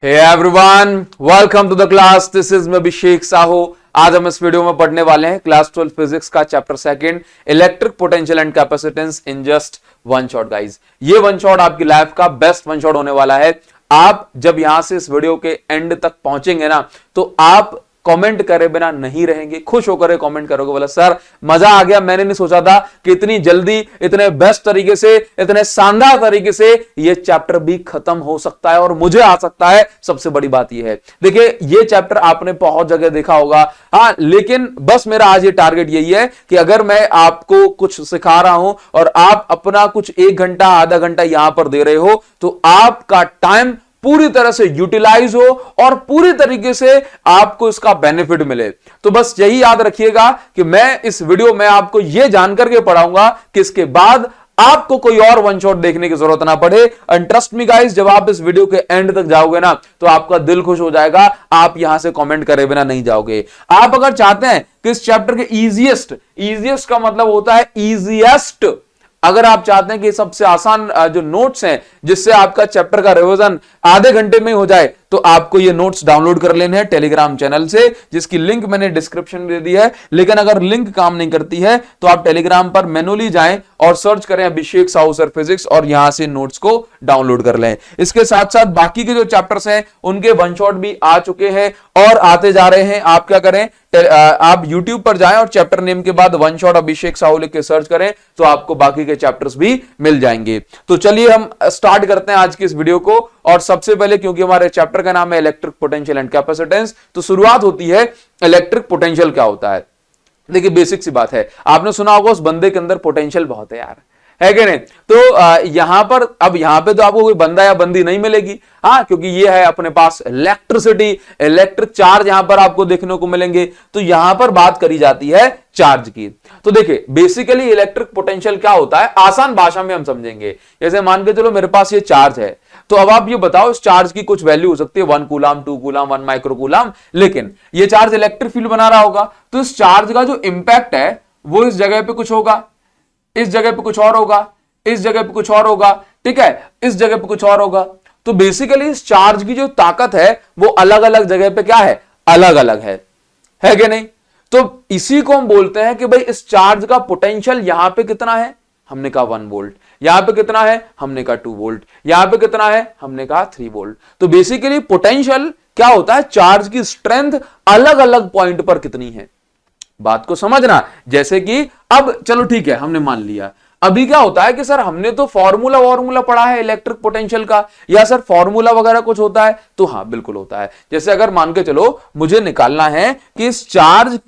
Hey everyone, welcome to the class. This is मैं अभिषेक साहू। आज हम इस वीडियो में पढ़ने वाले हैं क्लास 12 फिजिक्स का chapter second, electric potential and capacitance in just one shot. Guys, ये वन शॉट आपकी लाइफ का बेस्ट वन शॉट होने वाला है। आप जब यहां से इस वीडियो के एंड तक पहुंचेंगे ना, तो आप कमेंट करे बिना नहीं रहेंगे, खुश होकर कमेंट करोगे, बोला सर मजा आ गया, मैंने नहीं सोचा था कि इतनी जल्दी, इतने बेस्ट तरीके से, इतने शानदार तरीके से ये चैप्टर भी खत्म हो सकता है और मुझे आ सकता है। सबसे बड़ी बात ये है, देखिए ये चैप्टर आपने बहुत जगह देखा होगा, हाँ, लेकिन बस मेरा आज ये टारगेट यही है कि अगर मैं आपको कुछ सिखा रहा हूं और आप अपना कुछ 1 घंटा आधा घंटा यहां पर दे रहे हो, तो आपका टाइम पूरी तरह से यूटिलाइज हो और पूरी तरीके से आपको इसका बेनिफिट मिले। तो बस यही याद रखिएगा कि मैं इस वीडियो में आपको यह जानकर के पढ़ाऊंगा कि इसके बाद आपको कोई और वन शॉट देखने की जरूरत ना पड़े। एंड ट्रस्ट मी गाइस, जब आप इस वीडियो के एंड तक जाओगे ना, तो आपका दिल खुश हो जाएगा। आप यहां से कमेंट करे बिना नहीं जाओगे। आप अगर चाहते हैं कि इस चैप्टर के इजीएस्ट का मतलब होता है इजीएस्ट, अगर आप चाहते हैं कि सबसे आसान जो नोट्स हैं, जिससे आपका चैप्टर का रिवीजन आधे घंटे में हो जाए, तो आपको ये नोट्स डाउनलोड कर लेने हैं टेलीग्राम चैनल से, जिसकी लिंक मैंने डिस्क्रिप्शन में दे दी है। लेकिन अगर लिंक काम नहीं करती है, तो आप टेलीग्राम पर मैनुअली जाएं और सर्च करें अभिषेक साहू सर फिजिक्स और यहां से नोट्स को डाउनलोड कर लें। इसके साथ साथ बाकी के जो चैप्टर्स हैं, उनके वन शॉट भी आ चुके हैं और आते जा रहे हैं। आप क्या करें, आप YouTube पर जाएं और चैप्टर नेम के बाद वन शॉट अभिषेक साहू लिख के सर्च करें, तो आपको बाकी के चैप्टर्स भी मिल जाएंगे। तो चलिए हम स्टार्ट करते हैं आज की इस वीडियो को। और सबसे पहले, क्योंकि हमारे चैप्टर का नाम है इलेक्ट्रिक पोटेंशियल एंड कैपेसिटेंस, तो शुरुआत होती है इलेक्ट्रिक पोटेंशियल क्या होता है। देखिए बेसिक सी बात है, आपने सुना होगा उस बंदे के अंदर पोटेंशियल बहुत है यार, है कि नहीं। तो यहां पर, अब यहां पे तो आपको कोई बंदा या बंदी नहीं मिलेगी, हाँ, क्योंकि ये है अपने पास इलेक्ट्रिसिटी, इलेक्ट्रिक चार्ज यहां पर आपको देखने को मिलेंगे। तो यहां पर बात करी जाती है चार्ज की। तो देखिए बेसिकली इलेक्ट्रिक पोटेंशियल क्या होता है, आसान भाषा में हम समझेंगे। जैसे मान के चलो मेरे पास ये चार्ज है, तो अब आप ये बताओ, इस चार्ज की कुछ वैल्यू हो सकती है 1 कूलम, 2 कूलम, 1 माइक्रो कूलम, लेकिन ये चार्ज इलेक्ट्रिक फील्ड बना रहा होगा। तो इस चार्ज का जो इंपैक्ट है वो इस जगह पे कुछ होगा, इस जगह पे कुछ और होगा, इस जगह पे कुछ और होगा, ठीक है, इस जगह पे कुछ और होगा। तो बेसिकली इस चार्ज की जो ताकत है वो अलग अलग जगह पे क्या है, अलग अलग है कि नहीं। तो इसी को हम बोलते हैं कि भाई इस चार्ज का पोटेंशियल यहां पे कितना है, हमने कहा 1 वोल्ट, यहां पे कितना है, हमने कहा 2 वोल्ट, यहां पे कितना है, हमने कहा 3 वोल्ट। तो बेसिकली पोटेंशियल क्या होता है, चार्ज की स्ट्रेंथ अलग अलग पॉइंट पर कितनी है, बात को समझना। जैसे कि अब चलो ठीक है, हमने मान लिया। अभी क्या होता है कि सर हमने तो फॉर्मूला पढ़ा है इलेक्ट्रिक पोटेंशियल का, या सर फॉर्मूला वगैरह कुछ होता है, तो हाँ बिल्कुल होता है। जैसे अगर मान के चलो मुझे निकालना है कि इस चार्ज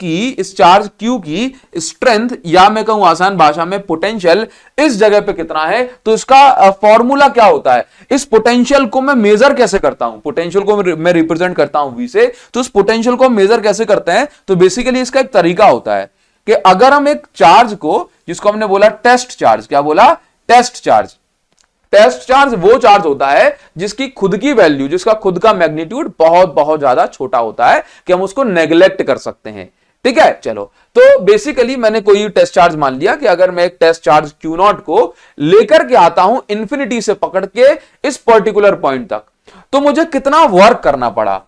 Q की स्ट्रेंथ, या मैं कहूं आसान भाषा में पोटेंशियल इस जगह पे कितना है, तो इसका फॉर्मूला क्या होता है। इस पोटेंशियल को मैं मेजर कैसे करता हूं, पोटेंशियल को मैं रिप्रेजेंट करता हूं V से, तो इस पोटेंशियल को मेजर कैसे करते हैं, तो बेसिकली इसका एक तरीका होता है कि अगर हम एक चार्ज को, जिसको हमने बोला टेस्ट चार्ज, क्या बोला, टेस्ट चार्ज वो चार्ज होता है जिसकी खुद की वैल्यू, जिसका खुद का मैग्नीट्यूड बहुत बहुत ज्यादा छोटा होता है कि हम उसको नेग्लेक्ट कर सकते हैं, ठीक है। चलो, तो बेसिकली मैंने कोई टेस्ट चार्ज मान लिया कि अगर मैं एक टेस्ट चार्ज Q0 को लेकर के आता हूं इंफिनिटी से पकड़ के इस पर्टिकुलर पॉइंट तक, तो मुझे कितना वर्क करना पड़ा,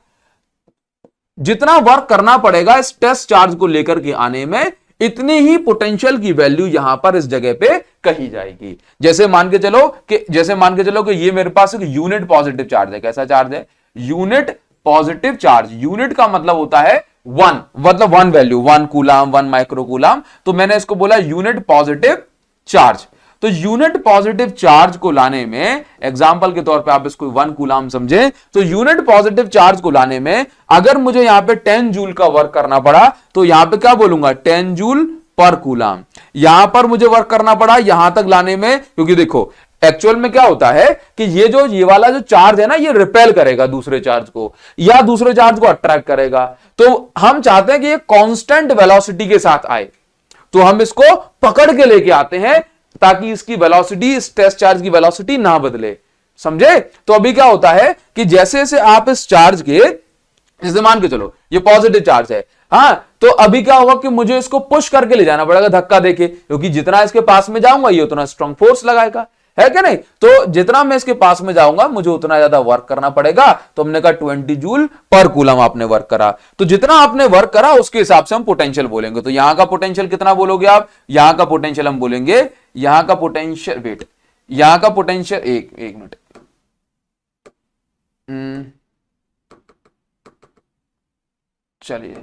जितना वर्क करना पड़ेगा इस टेस्ट चार्ज को लेकर के आने में, इतनी ही पोटेंशियल की वैल्यू यहां पर इस जगह पे कही जाएगी। जैसे मान के चलो कि ये मेरे पास एक यूनिट पॉजिटिव चार्ज है। कैसा चार्ज है, यूनिट पॉजिटिव चार्ज। यूनिट का मतलब होता है 1, मतलब 1 वैल्यू, 1 कूलम, 1 माइक्रो कूलम। तो मैंने इसको बोला यूनिट पॉजिटिव चार्ज। तो यूनिट पॉजिटिव चार्ज को लाने में, एग्जांपल के तौर पे आप इसको 1 कूलम समझे, तो यूनिट पॉजिटिव चार्ज को लाने में अगर मुझे यहां पे 10 जूल का वर्क करना पड़ा, तो यहां पे क्या बोलूंगा, 10 जूल पर कूलम। यहां पर मुझे वर्क करना पड़ा यहां तक लाने में, क्योंकि देखो एक्चुअल में क्या होता है कि ये वाला जो चार्ज है ना, ये रिपेल करेगा दूसरे चार्ज को, या दूसरे चार्ज को अट्रैक्ट करेगा। तो हम चाहते हैं कि ये कांस्टेंट वेलोसिटी के साथ आए, तो हम इसको पकड़ के लेके आते हैं ताकि इसकी वेलोसिटी, इस टेस्ट चार्ज की वेलोसिटी ना बदले, समझे। तो अभी क्या होता है कि जैसे जैसे आप इस चार्ज के, जैसे मान के चलो ये पॉजिटिव चार्ज है, हाँ, तो अभी क्या होगा कि मुझे इसको पुश करके ले जाना पड़ेगा धक्का देके, क्योंकि जितना इसके पास में जाऊंगा ये उतना स्ट्रॉन्ग फोर्स लगाएगा, है क्या नहीं? तो जितना मैं इसके पास में जाऊंगा मुझे उतना ज्यादा वर्क करना पड़ेगा। तो हमने कहा 20 जूल पर कूलम आपने वर्क करा, तो जितना आपने वर्क करा उसके हिसाब से हम पोटेंशियल बोलेंगे। तो यहां का पोटेंशियल कितना बोलोगे आप? यहां का पोटेंशियल हम बोलेंगे, यहां का पोटेंशियल, वेट, यहां का पोटेंशियल, एक मिनट, चलिए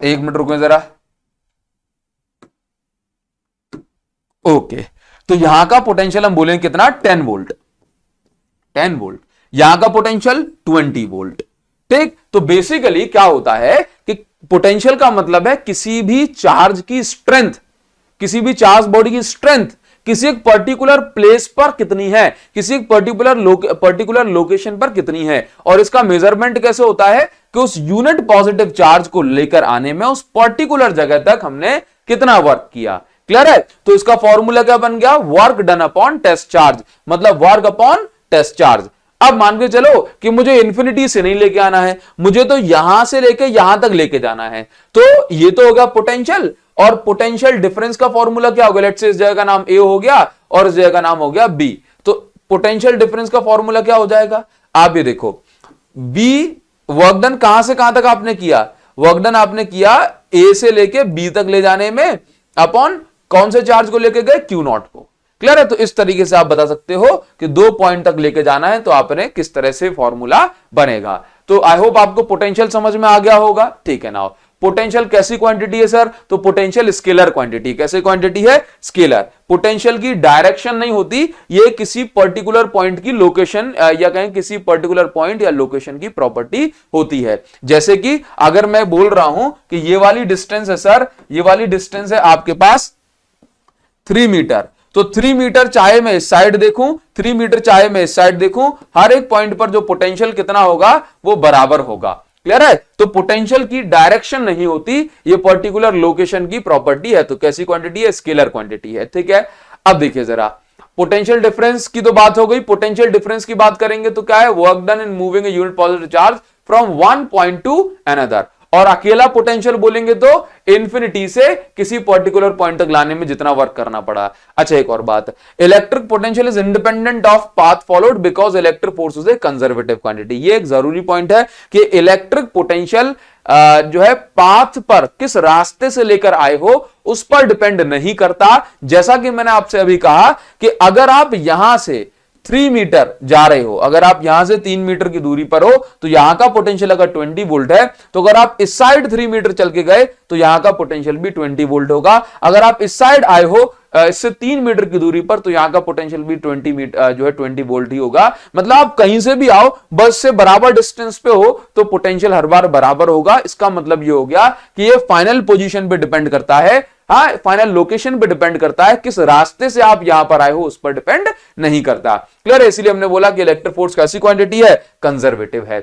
एक मिनट रुको जरा। ओके, तो यहां का पोटेंशियल हम बोलेंगे कितना? 10 वोल्ट, 10 वोल्ट। यहां का पोटेंशियल 20 वोल्ट। ठीक, तो बेसिकली क्या होता है कि पोटेंशियल का मतलब है किसी भी चार्ज की स्ट्रेंथ, किसी भी चार्ज बॉडी की स्ट्रेंथ किसी एक पर्टिकुलर प्लेस पर कितनी है, किसी एक पर्टिकुलर लोकेशन पर कितनी है। और इसका मेजरमेंट कैसे होता है कि उस यूनिट पॉजिटिव चार्ज को लेकर आने में उस पर्टिकुलर जगह तक हमने कितना वर्क किया। क्लियर है? तो इसका फॉर्मूला क्या बन गया? Work done upon test charge, मतलब वर्क अपॉन टेस्ट चार्ज। अब मान के चलो कि मुझे इंफिनिटी से नहीं लेके आना है, मुझे तो यहां से लेके यहां तक लेके जाना है। तो ये तो होगा पोटेंशियल, और पोटेंशियल डिफरेंस का फॉर्मूला क्या होगा? लेट्स से इस जगह का नाम ए हो गया और इस जगह का नाम हो गया बी। तो पोटेंशियल डिफरेंस का फॉर्मूला क्या हो जाएगा? आप ये देखो, बी वर्क डन कहां से कहां तक आपने किया? वर्क डन आपने किया ए से लेके बी तक ले जाने में, अपॉन कौन से चार्ज को लेके गए? क्यू नॉट को। क्लियर है? तो इस तरीके से आप बता सकते हो कि 2 पॉइंट तक लेके जाना है तो आपने किस तरह से फॉर्मूला बनेगा। तो आई होप आपको पोटेंशियल समझ में आ गया होगा। ठीक है ना? पोटेंशियल कैसी क्वांटिटी है सर? तो पोटेंशियल स्केलर क्वांटिटी। कैसे क्वांटिटी है? स्केलर। पोटेंशियल की डायरेक्शन नहीं होती, ये किसी पर्टिकुलर पॉइंट की लोकेशन या कहें किसी पर्टिकुलर पॉइंट या लोकेशन की प्रॉपर्टी होती है। जैसे कि अगर मैं बोल रहा हूं कि ये वाली डिस्टेंस है सर, ये वाली डिस्टेंस है आपके पास 3 मीटर, तो 3 मीटर चाहे मैं इस साइड देखूं, 3 मीटर चाहे मैं इस साइड देखूं, हर एक पॉइंट पर जो पोटेंशियल कितना होगा वो बराबर होगा। क्लियर है? तो पोटेंशियल की डायरेक्शन नहीं होती, ये पर्टिकुलर लोकेशन की प्रॉपर्टी है। तो कैसी क्वांटिटी है? स्केलर क्वांटिटी है। ठीक है, अब देखिए जरा, पोटेंशियल डिफरेंस की तो बात हो गई। पोटेंशियल डिफरेंस की बात करेंगे तो क्या है? Work done in moving a unit positive charge from one point two another. और अकेला पोटेंशियल बोलेंगे तो इंफिनिटी से किसी पर्टिकुलर पॉइंट तक लाने में जितना वर्क करना पड़ा। अच्छा, एक और बात, electric potential is independent of path followed because electric force is a conservative quantity. ये एक जरूरी पॉइंट है कि इलेक्ट्रिक पोटेंशियल जो है पाथ पर, किस रास्ते से लेकर आए हो उस पर डिपेंड नहीं करता। जैसा कि मैंने आपसे अभी कहा कि अगर आप यहां से 3 मीटर जा रहे हो, अगर आप यहां से 3 मीटर की दूरी पर हो तो यहां का पोटेंशियल अगर 20 वोल्ट है, तो अगर आप इस साइड 3 मीटर चल के गए तो यहां का पोटेंशियल भी 20 वोल्ट होगा। अगर आप इस साइड आए हो इससे 3 मीटर की दूरी पर, तो यहां का पोटेंशियल भी 20 मीटर जो है 20 वोल्ट ही होगा। मतलब आप कहीं से भी आओ, बस से बराबर डिस्टेंस पे हो तो पोटेंशियल हर बार बराबर होगा। इसका मतलब ये हो गया कि ये फाइनल पोजीशन पे डिपेंड करता है, हाँ, फाइनल लोकेशन पे डिपेंड करता है, किस रास्ते से आप यहां पर आए हो उस पर डिपेंड नहीं करता। क्लियर है? इसीलिए हमने बोला कि इलेक्ट्रिक फोर्स कैसी क्वांटिटी है? कंजर्वेटिव है।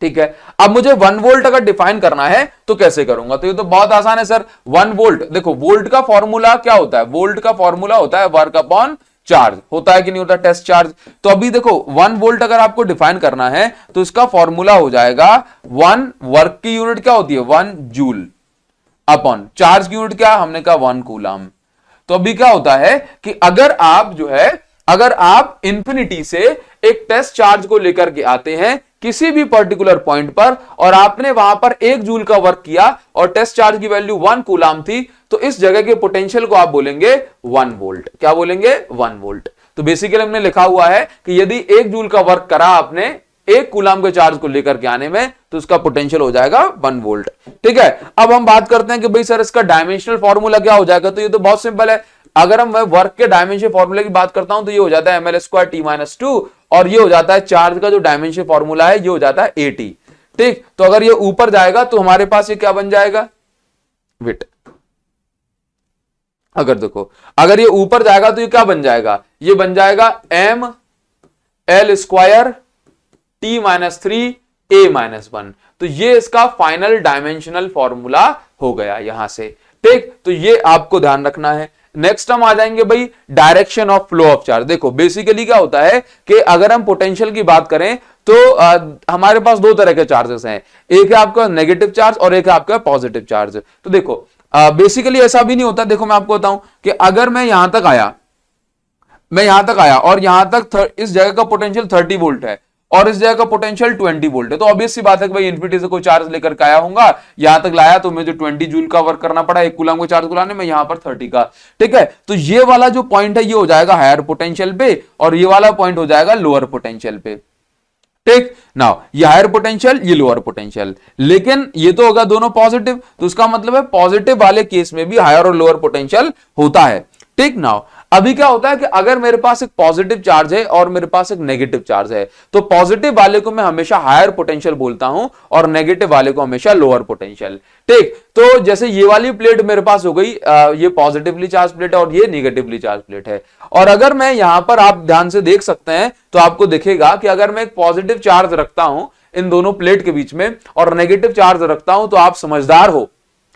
ठीक है, अब मुझे 1 वोल्ट अगर डिफाइन करना है तो कैसे करूंगा? तो ये तो बहुत आसान है सर। 1 वोल्ट, देखो वोल्ट का फॉर्मूला क्या होता है? वोल्ट का फॉर्मूला होता है वर्क अपॉन चार्ज। होता है कि नहीं होता? Test charge. तो अभी देखो 1 वोल्ट अगर आपको डिफाइन करना है तो इसका फॉर्मूला हो जाएगा 1, वर्क की यूनिट क्या होती है? 1 जूल, अपॉन चार्ज की यूनिट क्या? हमने कहा 1 कूलम। तो अभी क्या होता है कि अगर आप जो है, अगर आप इंफिनिटी से एक टेस्ट चार्ज को लेकर के आते हैं किसी भी पर्टिकुलर पॉइंट पर और आपने वहां पर 1 जूल का वर्क किया और टेस्ट चार्ज की वैल्यू 1 कूलम थी, तो इस जगह के पोटेंशियल को आप बोलेंगे 1 वोल्ट। क्या बोलेंगे? 1 वोल्ट। तो बेसिकली हमने लिखा हुआ है कि यदि 1 जूल का वर्क करा आपने 1 कूलम के चार्ज को लेकर के आने में, तो उसका पोटेंशियल हो जाएगा 1 वोल्ट। ठीक है, अब हम बात करते हैं कि भाई सर इसका डायमेंशनल फॉर्मूला क्या हो जाएगा? तो ये तो बहुत सिंपल है। अगर हम वर्क के डायमेंशन फॉर्मूले की बात करता हूं तो ये हो जाता है ml² t-2, और ये हो जाता है चार्ज का जो डायमेंशन फॉर्मूला है ये हो जाता है at। ठीक, तो अगर ये ऊपर जाएगा तो हमारे पास ये क्या बन जाएगा? विट। अगर देखो, अगर ये ऊपर जाएगा तो ये क्या बन जाएगा? ये बन जाएगा ml² t-3 a-1। तो ये इसका फाइनल डायमेंशनल फॉर्मूला हो गया यहां से। ठीक, तो ये आपको ध्यान रखना है। नेक्स्ट हम आ जाएंगे भाई direction of flow of charge. देखो बेसिकली क्या होता है कि अगर हम पोटेंशियल की बात करें तो हमारे पास 2 तरह के चार्जेस हैं, एक है आपका नेगेटिव चार्ज और एक है आपका पॉजिटिव चार्ज। तो देखो बेसिकली ऐसा भी नहीं होता। देखो मैं आपको बताऊं कि अगर मैं यहां तक आया, मैं यहां तक आया और यहां तक इस जगह का पोटेंशियल 30 वोल्ट है और इस जगह का पोटेंशियल 20 वोल्ट है, तो ऑब्वियस सी बात है कि भाई इन्फिनिटी से कोई चार्ज लेकर के आया होगा, यहां तक लाया तो मुझे 20 जूल का वर्क करना पड़ा 1 कूलम को चार्ज को लाने में, यहां पर 30 का। ठीक है, तो ये वाला जो पॉइंट है ये हो जाएगा हायर पोटेंशियल पे और ये वाला पॉइंट हो जाएगा लोअर पोटेंशियल पे। ठीक, नाउ ये हायर पोटेंशियल ये लोअर पोटेंशियल, लेकिन ये तो होगा दोनों पॉजिटिव, तो इसका मतलब है पॉजिटिव वाले केस में भी हायर और लोअर पोटेंशियल होता है। ठीक, नाउ अभी क्या होता है कि अगर मेरे पास एक पॉजिटिव चार्ज है और मेरे पास एक नेगेटिव चार्ज है, तो पॉजिटिव वाले को मैं हमेशा हायर पोटेंशियल बोलता हूं और नेगेटिव वाले को हमेशा लोअर पोटेंशियल। ठीक, तो जैसे ये वाली प्लेट मेरे पास हो गई, ये पॉजिटिवली चार्ज प्लेट है और ये नेगेटिवली चार्ज प्लेट है। और अगर मैं यहां पर, आप ध्यान से देख सकते हैं तो आपको दिखेगा कि अगर मैं एक पॉजिटिव चार्ज रखता हूं इन दोनों प्लेट के बीच में और नेगेटिव चार्ज रखता हूं, तो आप समझदार हो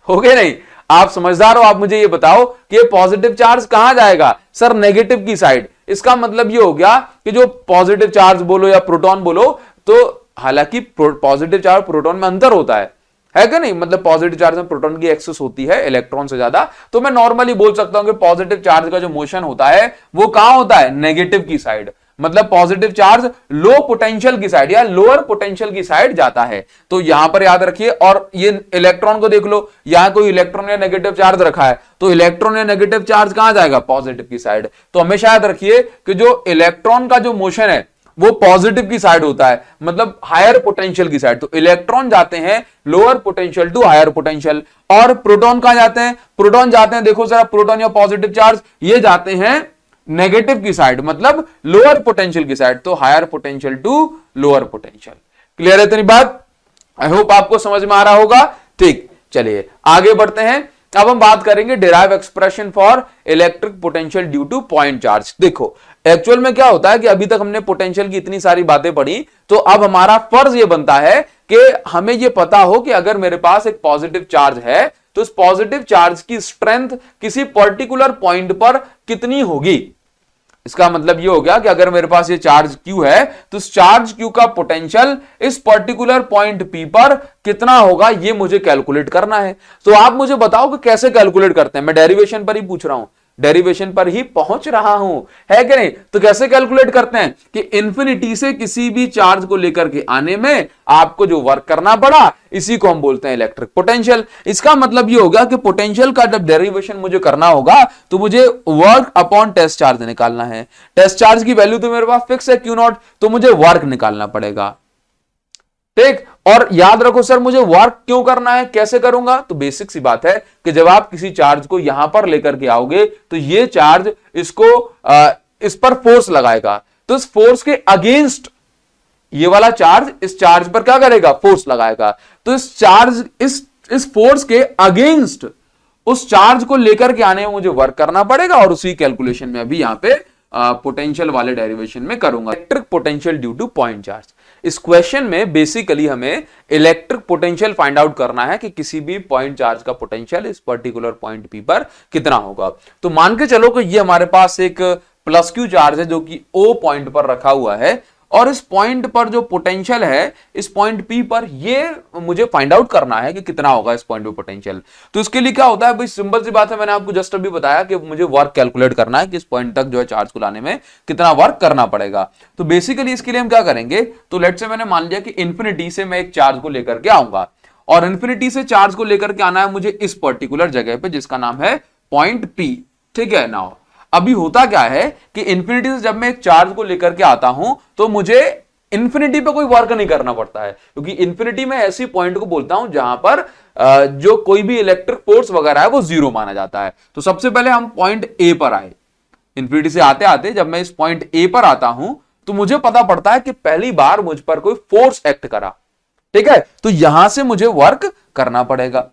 गए नहीं? आप समझदार हो, आप मुझे ये बताओ कि ये पॉजिटिव चार्ज कहां जाएगा? सर नेगेटिव की साइड। इसका मतलब ये हो गया कि जो पॉजिटिव चार्ज बोलो या प्रोटॉन बोलो, तो हालांकि पॉजिटिव चार्ज प्रोटॉन में अंतर होता है कि नहीं? मतलब पॉजिटिव चार्ज में प्रोटॉन की एक्सेस होती है इलेक्ट्रॉन से ज्यादा, तो मैं नॉर्मली बोल सकता हूं कि पॉजिटिव चार्ज का जो मोशन होता है वो कहां होता है? नेगेटिव की साइड। मतलब पॉजिटिव चार्ज लो पोटेंशियल की साइड या लोअर पोटेंशियल की साइड जाता है। तो यहां पर याद रखिए, और ये इलेक्ट्रॉन को देख लो, यहां कोई इलेक्ट्रॉन या नेगेटिव चार्ज रखा है, तो इलेक्ट्रॉन या नेगेटिव चार्ज कहां जाएगा? पॉजिटिव की साइड। तो हमेशा याद रखिए कि जो इलेक्ट्रॉन का जो मोशन है वो पॉजिटिव की साइड होता है, मतलब हायर पोटेंशियल की साइड। तो इलेक्ट्रॉन जाते हैं lower potential to higher potential. और प्रोटॉन कहां जाते हैं? प्रोटॉन जाते हैं, देखो जरा, प्रोटॉन या पॉजिटिव चार्ज ये जाते हैं नेगेटिव की साइड, मतलब लोअर पोटेंशियल की साइड। तो higher potential to lower potential. Clear है इतनी बात? आई होप आपको समझ में आ रहा होगा। ठीक, चलिए आगे बढ़ते हैं। अब हम बात करेंगे derive expression for electric potential due to point charge. देखो एक्चुअल में क्या होता है कि अभी तक हमने पोटेंशियल की इतनी सारी बातें पढ़ी, तो अब हमारा फर्ज ये बनता है कि हमें ये पता हो कि अगर मेरे पास एक पॉजिटिव चार्ज है तो इस पॉजिटिव चार्ज की स्ट्रेंथ किसी पर्टिकुलर पॉइंट पर कितनी होगी। इसका मतलब ये हो गया कि अगर मेरे पास ये चार्ज Q है तो इस चार्ज Q का पोटेंशियल इस पर्टिकुलर पॉइंट P पर कितना होगा, ये मुझे कैलकुलेट करना है। तो आप मुझे बताओ कि कैसे कैलकुलेट करते हैं? मैं डेरिवेशन पर ही पूछ रहा हूं, डेरिवेशन पर ही पहुंच रहा हूं, है कि नहीं? तो कैसे कैलकुलेट करते हैं कि इंफिनिटी से किसी भी चार्ज को लेकर के आने में आपको जो वर्क करना पड़ा, इसी को हम बोलते हैं इलेक्ट्रिक पोटेंशियल। इसका मतलब ये होगा कि पोटेंशियल का जब डेरिवेशन मुझे करना होगा तो मुझे वर्क अपॉन टेस्ट चार्ज निकालना है। टेस्ट चार्ज की वैल्यू तो मेरे पास फिक्स है Q0, तो मुझे वर्क निकालना पड़ेगा। ठीक, और याद रखो सर मुझे वर्क क्यों करना है, कैसे करूंगा? तो बेसिक सी बात है कि जब आप किसी चार्ज को यहां पर लेकर के आओगे तो ये चार्ज इस पर फोर्स लगाएगा, तो इस फोर्स के अगेंस्ट ये वाला चार्ज इस चार्ज पर क्या करेगा? फोर्स लगाएगा। तो इस चार्ज इस फोर्स के अगेंस्ट उस चार्ज को लेकर के आने में मुझे वर्क करना पड़ेगा, और उसी कैलकुलेशन में अभी यहां पे पोटेंशियल वाले डेरिवेशन में करूंगा। Electric potential due to point charge. इस क्वेश्चन में बेसिकली हमें इलेक्ट्रिक पोटेंशियल फाइंड आउट करना है कि किसी भी पॉइंट चार्ज का पोटेंशियल इस पर्टिकुलर पॉइंट P पर कितना होगा। तो मान के चलो कि ये हमारे पास एक प्लस Q चार्ज है जो कि O पॉइंट पर रखा हुआ है, और इस पॉइंट पर जो पोटेंशियल है इस पॉइंट P पर, ये मुझे फाइंड आउट करना है कि कितना होगा इस पॉइंट पे पोटेंशियल। तो इसके लिए क्या होता है भाई, सिंपल सी बात है, मैंने आपको जस्ट अभी बताया कि मुझे वर्क कैलकुलेट करना है कि इस पॉइंट तक जो है चार्ज को लाने में कितना वर्क करना पड़ेगा। तो बेसिकली इसके लिए हम क्या करेंगे, तो लेट्स से मैंने मान लिया कि इंफिनिटी से मैं एक चार्ज को लेकर के आऊंगा, और इंफिनिटी से चार्ज को लेकर के आना है मुझे इस पर्टिकुलर जगह पे जिसका नाम है पॉइंट P। ठीक है, नाउ अभी होता क्या है कि इंफिनिटी से जब मैं एक चार्ज को लेकर के आता हूं तो मुझे इंफिनिटी पे कोई वर्क नहीं करना पड़ता है, क्योंकि इंफिनिटी में ऐसी पॉइंट को बोलता हूं जहां पर जो कोई भी इलेक्ट्रिक फोर्स वगैरह है वो जीरो माना जाता है। तो सबसे पहले हम पॉइंट A पर आए। इंफिनिटी से आते आते जब मैं इस पॉइंट A पर आता हूं तो मुझे पता पड़ता है कि पहली बार मुझ पर कोई फोर्स एक्ट करा। ठीक है, तो यहां से मुझे वर्क करना पड़ेगा।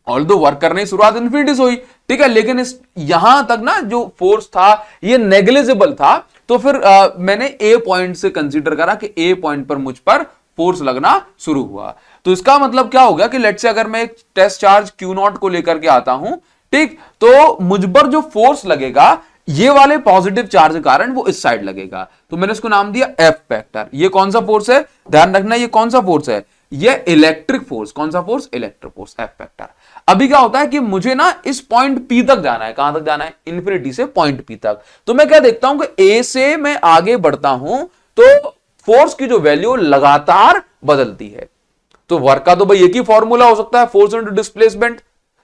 ऑल्दो वर्क करने की शुरुआत इंफिनिटी से हुई, ठीक है, लेकिन इस यहां तक ना जो फोर्स था ये नेग्लिजिबल था। तो फिर मैंने ए पॉइंट से कंसीडर करा कि ए पॉइंट पर मुझ पर फोर्स लगना शुरू हुआ। तो इसका मतलब क्या हो गया कि लेट्स से अगर मैं एक टेस्ट चार्ज Q0 को लेकर के आता हूं, ठीक, तो मुझ पर जो फोर्स लगेगा ये वाले पॉजिटिव चार्ज के कारण वो इस साइड लगेगा। तो मैंने इसको नाम दिया F वेक्टर। ये कौन सा फोर्स है, ध्यान रखना, ये कौन सा फोर्स है, ये इलेक्ट्रिक फोर्स, कौन सा force, electric force, F vector. अभी क्या होता है कि मुझे ना इस पॉइंट पी तक जाना है, कहां तक जाना है, इंफिनिटी से पॉइंट पी तक। तो मैं क्या देखता हूं कि ए से मैं आगे बढ़ता हूं तो फोर्स की जो वैल्यू लगातार बदलती है। तो वर्क का तो भाई एक ही फॉर्मूला हो सकता है, फोर्स इनटू डिस्प्लेसमेंट।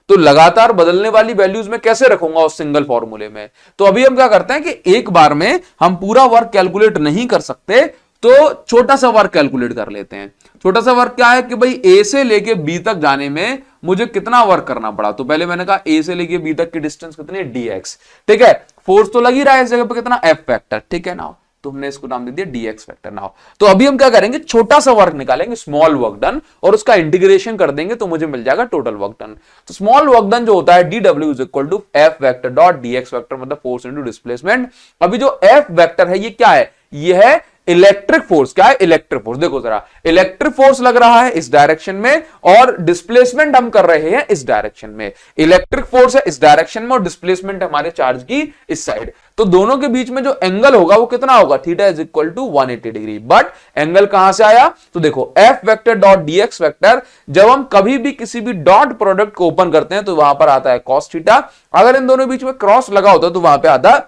तो लगातार बदलने वाली वैल्यूज में कैसे रखूंगा उस सिंगल फॉर्मूले में। तो अभी हम क्या करते हैं कि एक बार में हम पूरा वर्क कैलकुलेट नहीं कर सकते, तो छोटा सा वर्क कैलकुलेट कर लेते हैं। छोटा सा वर्क क्या है कि भाई ए से लेके बी तक जाने में मुझे कितना वर्क करना पड़ा। तो पहले मैंने कहा ए से लेके बी तक की डिस्टेंस कितनी है, dx। ठीक है, फोर्स तो लग ही रहा है इस जगह पे, कितना, एफ वेक्टर। ठीक है ना, तो हमने इसको नाम दे दिया dx वेक्टर। नाउ तो अभी हम क्या करेंगे, छोटा सा वर्क निकालेंगे, स्मॉल वर्क डन, और उसका इंटीग्रेशन कर देंगे तो मुझे मिल जाएगा टोटल वर्क डन। तो स्मॉल वर्क डन जो होता है dw is equal to F vector dot dx vector, मतलब फोर्स इनटू डिस्प्लेसमेंट। अभी जो एफ वेक्टर है ये क्या है, ये है इलेक्ट्रिक फोर्स। क्या है, इलेक्ट्रिक फोर्स। देखो जरा, इलेक्ट्रिक फोर्स लग रहा है इस डायरेक्शन में और डिस्प्लेसमेंट हम कर रहे हैं इस डायरेक्शन में। इलेक्ट्रिक फोर्स है इस डायरेक्शन में और डिस्प्लेसमेंट हमारे चार्ज की इस साइड। तो दोनों के बीच में जो एंगल होगा वो कितना होगा, theta is equal to 180 degree. But angle कहां से आया, तो देखो F vector dot dx vector, जब हम कभी भी किसी भी डॉट प्रोडक्ट को ओपन करते हैं तो वहां पर आता है कॉस थीटा। अगर इन दोनों बीच में क्रॉस लगा होता है तो वहां पे आता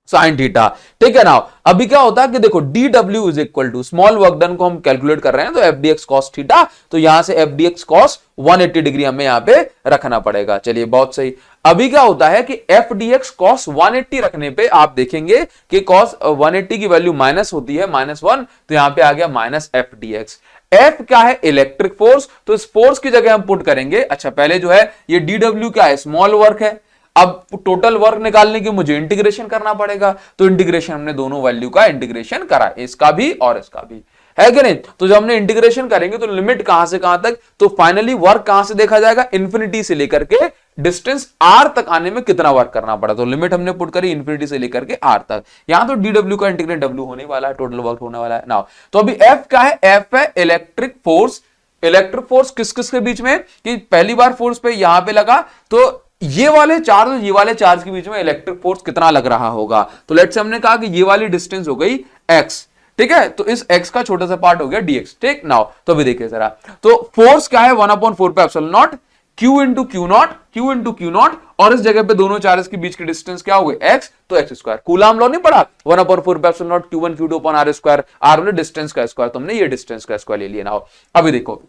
साइन थीटा। ठीक है ना, अभी क्या होता है कि देखो dw is equal to small work done को हम कैलकुलेट कर रहे हैं तो F D X cos theta, तो यहां से F D X cos 180 degree हमें यहां पे रखना पड़ेगा। चलिए बहुत सही। अभी क्या होता है कि एफ डी एक्स कॉस 180 रखने पे आप देखेंगे कि कॉस 180 की वैल्यू माइनस होती है, -1, तो यहां पे आ गया minus F D x. F क्या है, इलेक्ट्रिक फोर्स, तो इस फोर्स की जगह हम पुट करेंगे। अच्छा पहले जो है ये dw क्या है, स्मॉल वर्क है। अब टोटल वर्क निकालने के मुझे इंटीग्रेशन करना पड़ेगा, तो इंटीग्रेशन हमने दोनों वैल्यू का इंटीग्रेशन करा, इसका भी और इसका भी, है कि नहीं। तो जब हमने इंटीग्रेशन करेंगे तो लिमिट कहां से कहां तक, तो फाइनली वर्क कहां से देखा जाएगा, इंफिनिटी से लेकर के डिस्टेंस r तक आने में कितना वर्क करना पड़ा। तो लिमिट हमने पुट करी इंफिनिटी से लेकर के r तक। यहां तो dw का इंटीग्रेट w होने वाला है, टोटल वर्क होने वाला है। नाउ तो अभी f क्या है, f है इलेक्ट्रिक फोर्स। इलेक्ट्रिक फोर्स किस किस के बीच में, कि पहली बार फोर्स पे यहां पे लगा तो ये वाले चार्ज और ये वाले चार्ज के बीच में इलेक्ट्रिक फोर्स कितना लग रहा होगा। तो लेट्स से हमने कहा कि ये वाली डिस्टेंस हो गई x। ठीक है, तो इस x का छोटा सा पार्ट हो गया dx। ठीक नाउ तो अभी देखिए जरा, तो फोर्स क्या है 1/4 pi epsilon not q into Q not, और इस जगह पे दोनों चार्जेस के बीच की डिस्टेंस क्या हो गई x, तो x स्क्वायर। कूलॉम लॉ नहीं पढ़ा, 1/4 pi epsilon not q1 q2 upon r square, r मतलब डिस्टेंस का स्क्वायर, तो हमने ये डिस्टेंस का स्क्वायर ले लिया। नाउ अभी देखो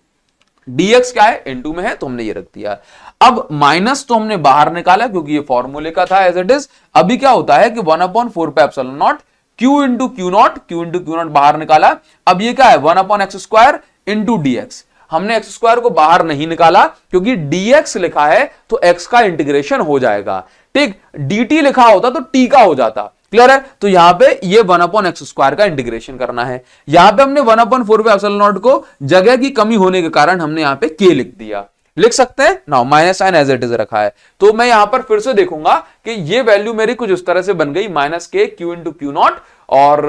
dx क्या है, इनटू में है तो हमने ये रख दिया। अब माइनस तो हमने बाहर निकाला क्योंकि ये फॉर्मूले का था एज इट इज। अभी क्या होता है कि 1/4 pi epsilon not q into Q not बाहर निकाला। अब ये क्या है, 1/x स्क्वायर इंटू dx। हमने x स्क्वायर को बाहर नहीं निकाला क्योंकि dx लिखा है तो x का इंटीग्रेशन हो जाएगा। ठीक, dt लिखा होता तो t का हो जाता। क्लियर है, तो यहां पे ये 1/x स्क्वायर का इंटीग्रेशन करना है। यहां पे हमने 1/4 पे एप्सिलॉन नॉट को जगह की कमी होने के कारण हमने यहां पे k लिख दिया, लिख सकते हैं ना, minus sign as it is रखा है। तो मैं यहां पर फिर से देखूंगा कि ये वैल्यू मेरी कुछ इस तरह से बन गई, -k q into Q not, और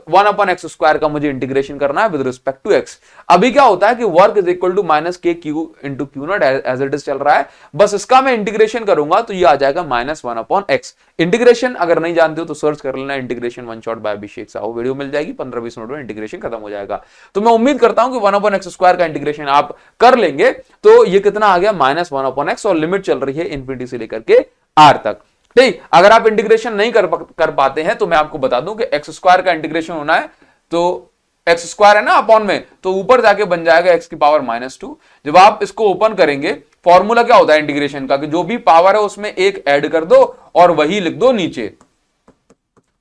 1/x स्क्वायर का मुझे इंटीग्रेशन करना है विद रिस्पेक्ट टू x। अभी क्या होता है कि work is equal to -k q into Q naught as it is चल रहा है, बस इसका मैं इंटीग्रेशन करूंगा तो ये आ जाएगा -1/x। इंटीग्रेशन अगर नहीं जानते हो तो सर्च कर लेना, integration one shot by Abhishek Sahu, video मिल जाएगी, 15-20 मिनट में इंटीग्रेशन खत्म हो जाएगा। तो मैं उम्मीद करता हूं कि 1/x स्क्वायर का इंटीग्रेशन आप कर लेंगे। तो ये कितना आ गया, -1/x, और लिमिट चल रही है इंफिनिटी से लेकर के r तक। ठीक, अगर आप इंटीग्रेशन नहीं कर पाते हैं तो मैं आपको बता दूं कि x स्क्वायर का इंटीग्रेशन होना है तो x स्क्वायर है ना अपॉन में, तो ऊपर जाके बन जाएगा x की पावर -2। जब आप इसको ओपन करेंगे, फॉर्मूला क्या होता है इंटीग्रेशन का, कि जो भी पावर है उसमें एक ऐड कर दो और वही लिख दो नीचे।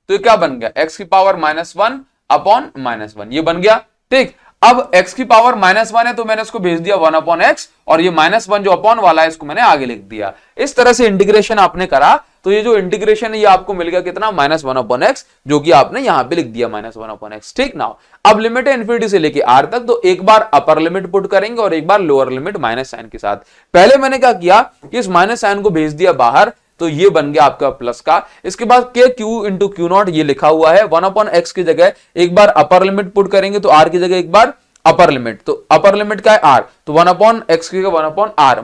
तो ये क्या बन गया, x की पावर -1 अपॉन -1, ये बन गया। ठीक, अब x की पावर -1 है तो मैंने इसको भेज दिया 1/x, और ये -1 जो अपॉन वाला है इसको मैंने आगे लिख दिया। इस तरह से इंटीग्रेशन आपने करा तो ये जो इंटीग्रेशन है ये आपको मिल गया कितना, -1/x, जो कि आपने यहां पे लिख दिया -1/x। ठीक, नाउ अब लिमिट है इंफिनिटी से लेके r तक, तो एक बार अपर लिमिट पुट करेंगे और एक बार लोअर लिमिट माइनस साइन के साथ। पहले मैंने क्या किया कि इस माइनस साइन को भेज दिया बाहर, तो ये बन गया आपका प्लस का। इसके बाद k q into Q not ये लिखा हुआ है, 1/x की जगह एक बार अपर लिमिट पुट करेंगे तो r की जगह एक बार अपर लिमिट, तो अपर लिमिट का है r, तो 1/x की 1/r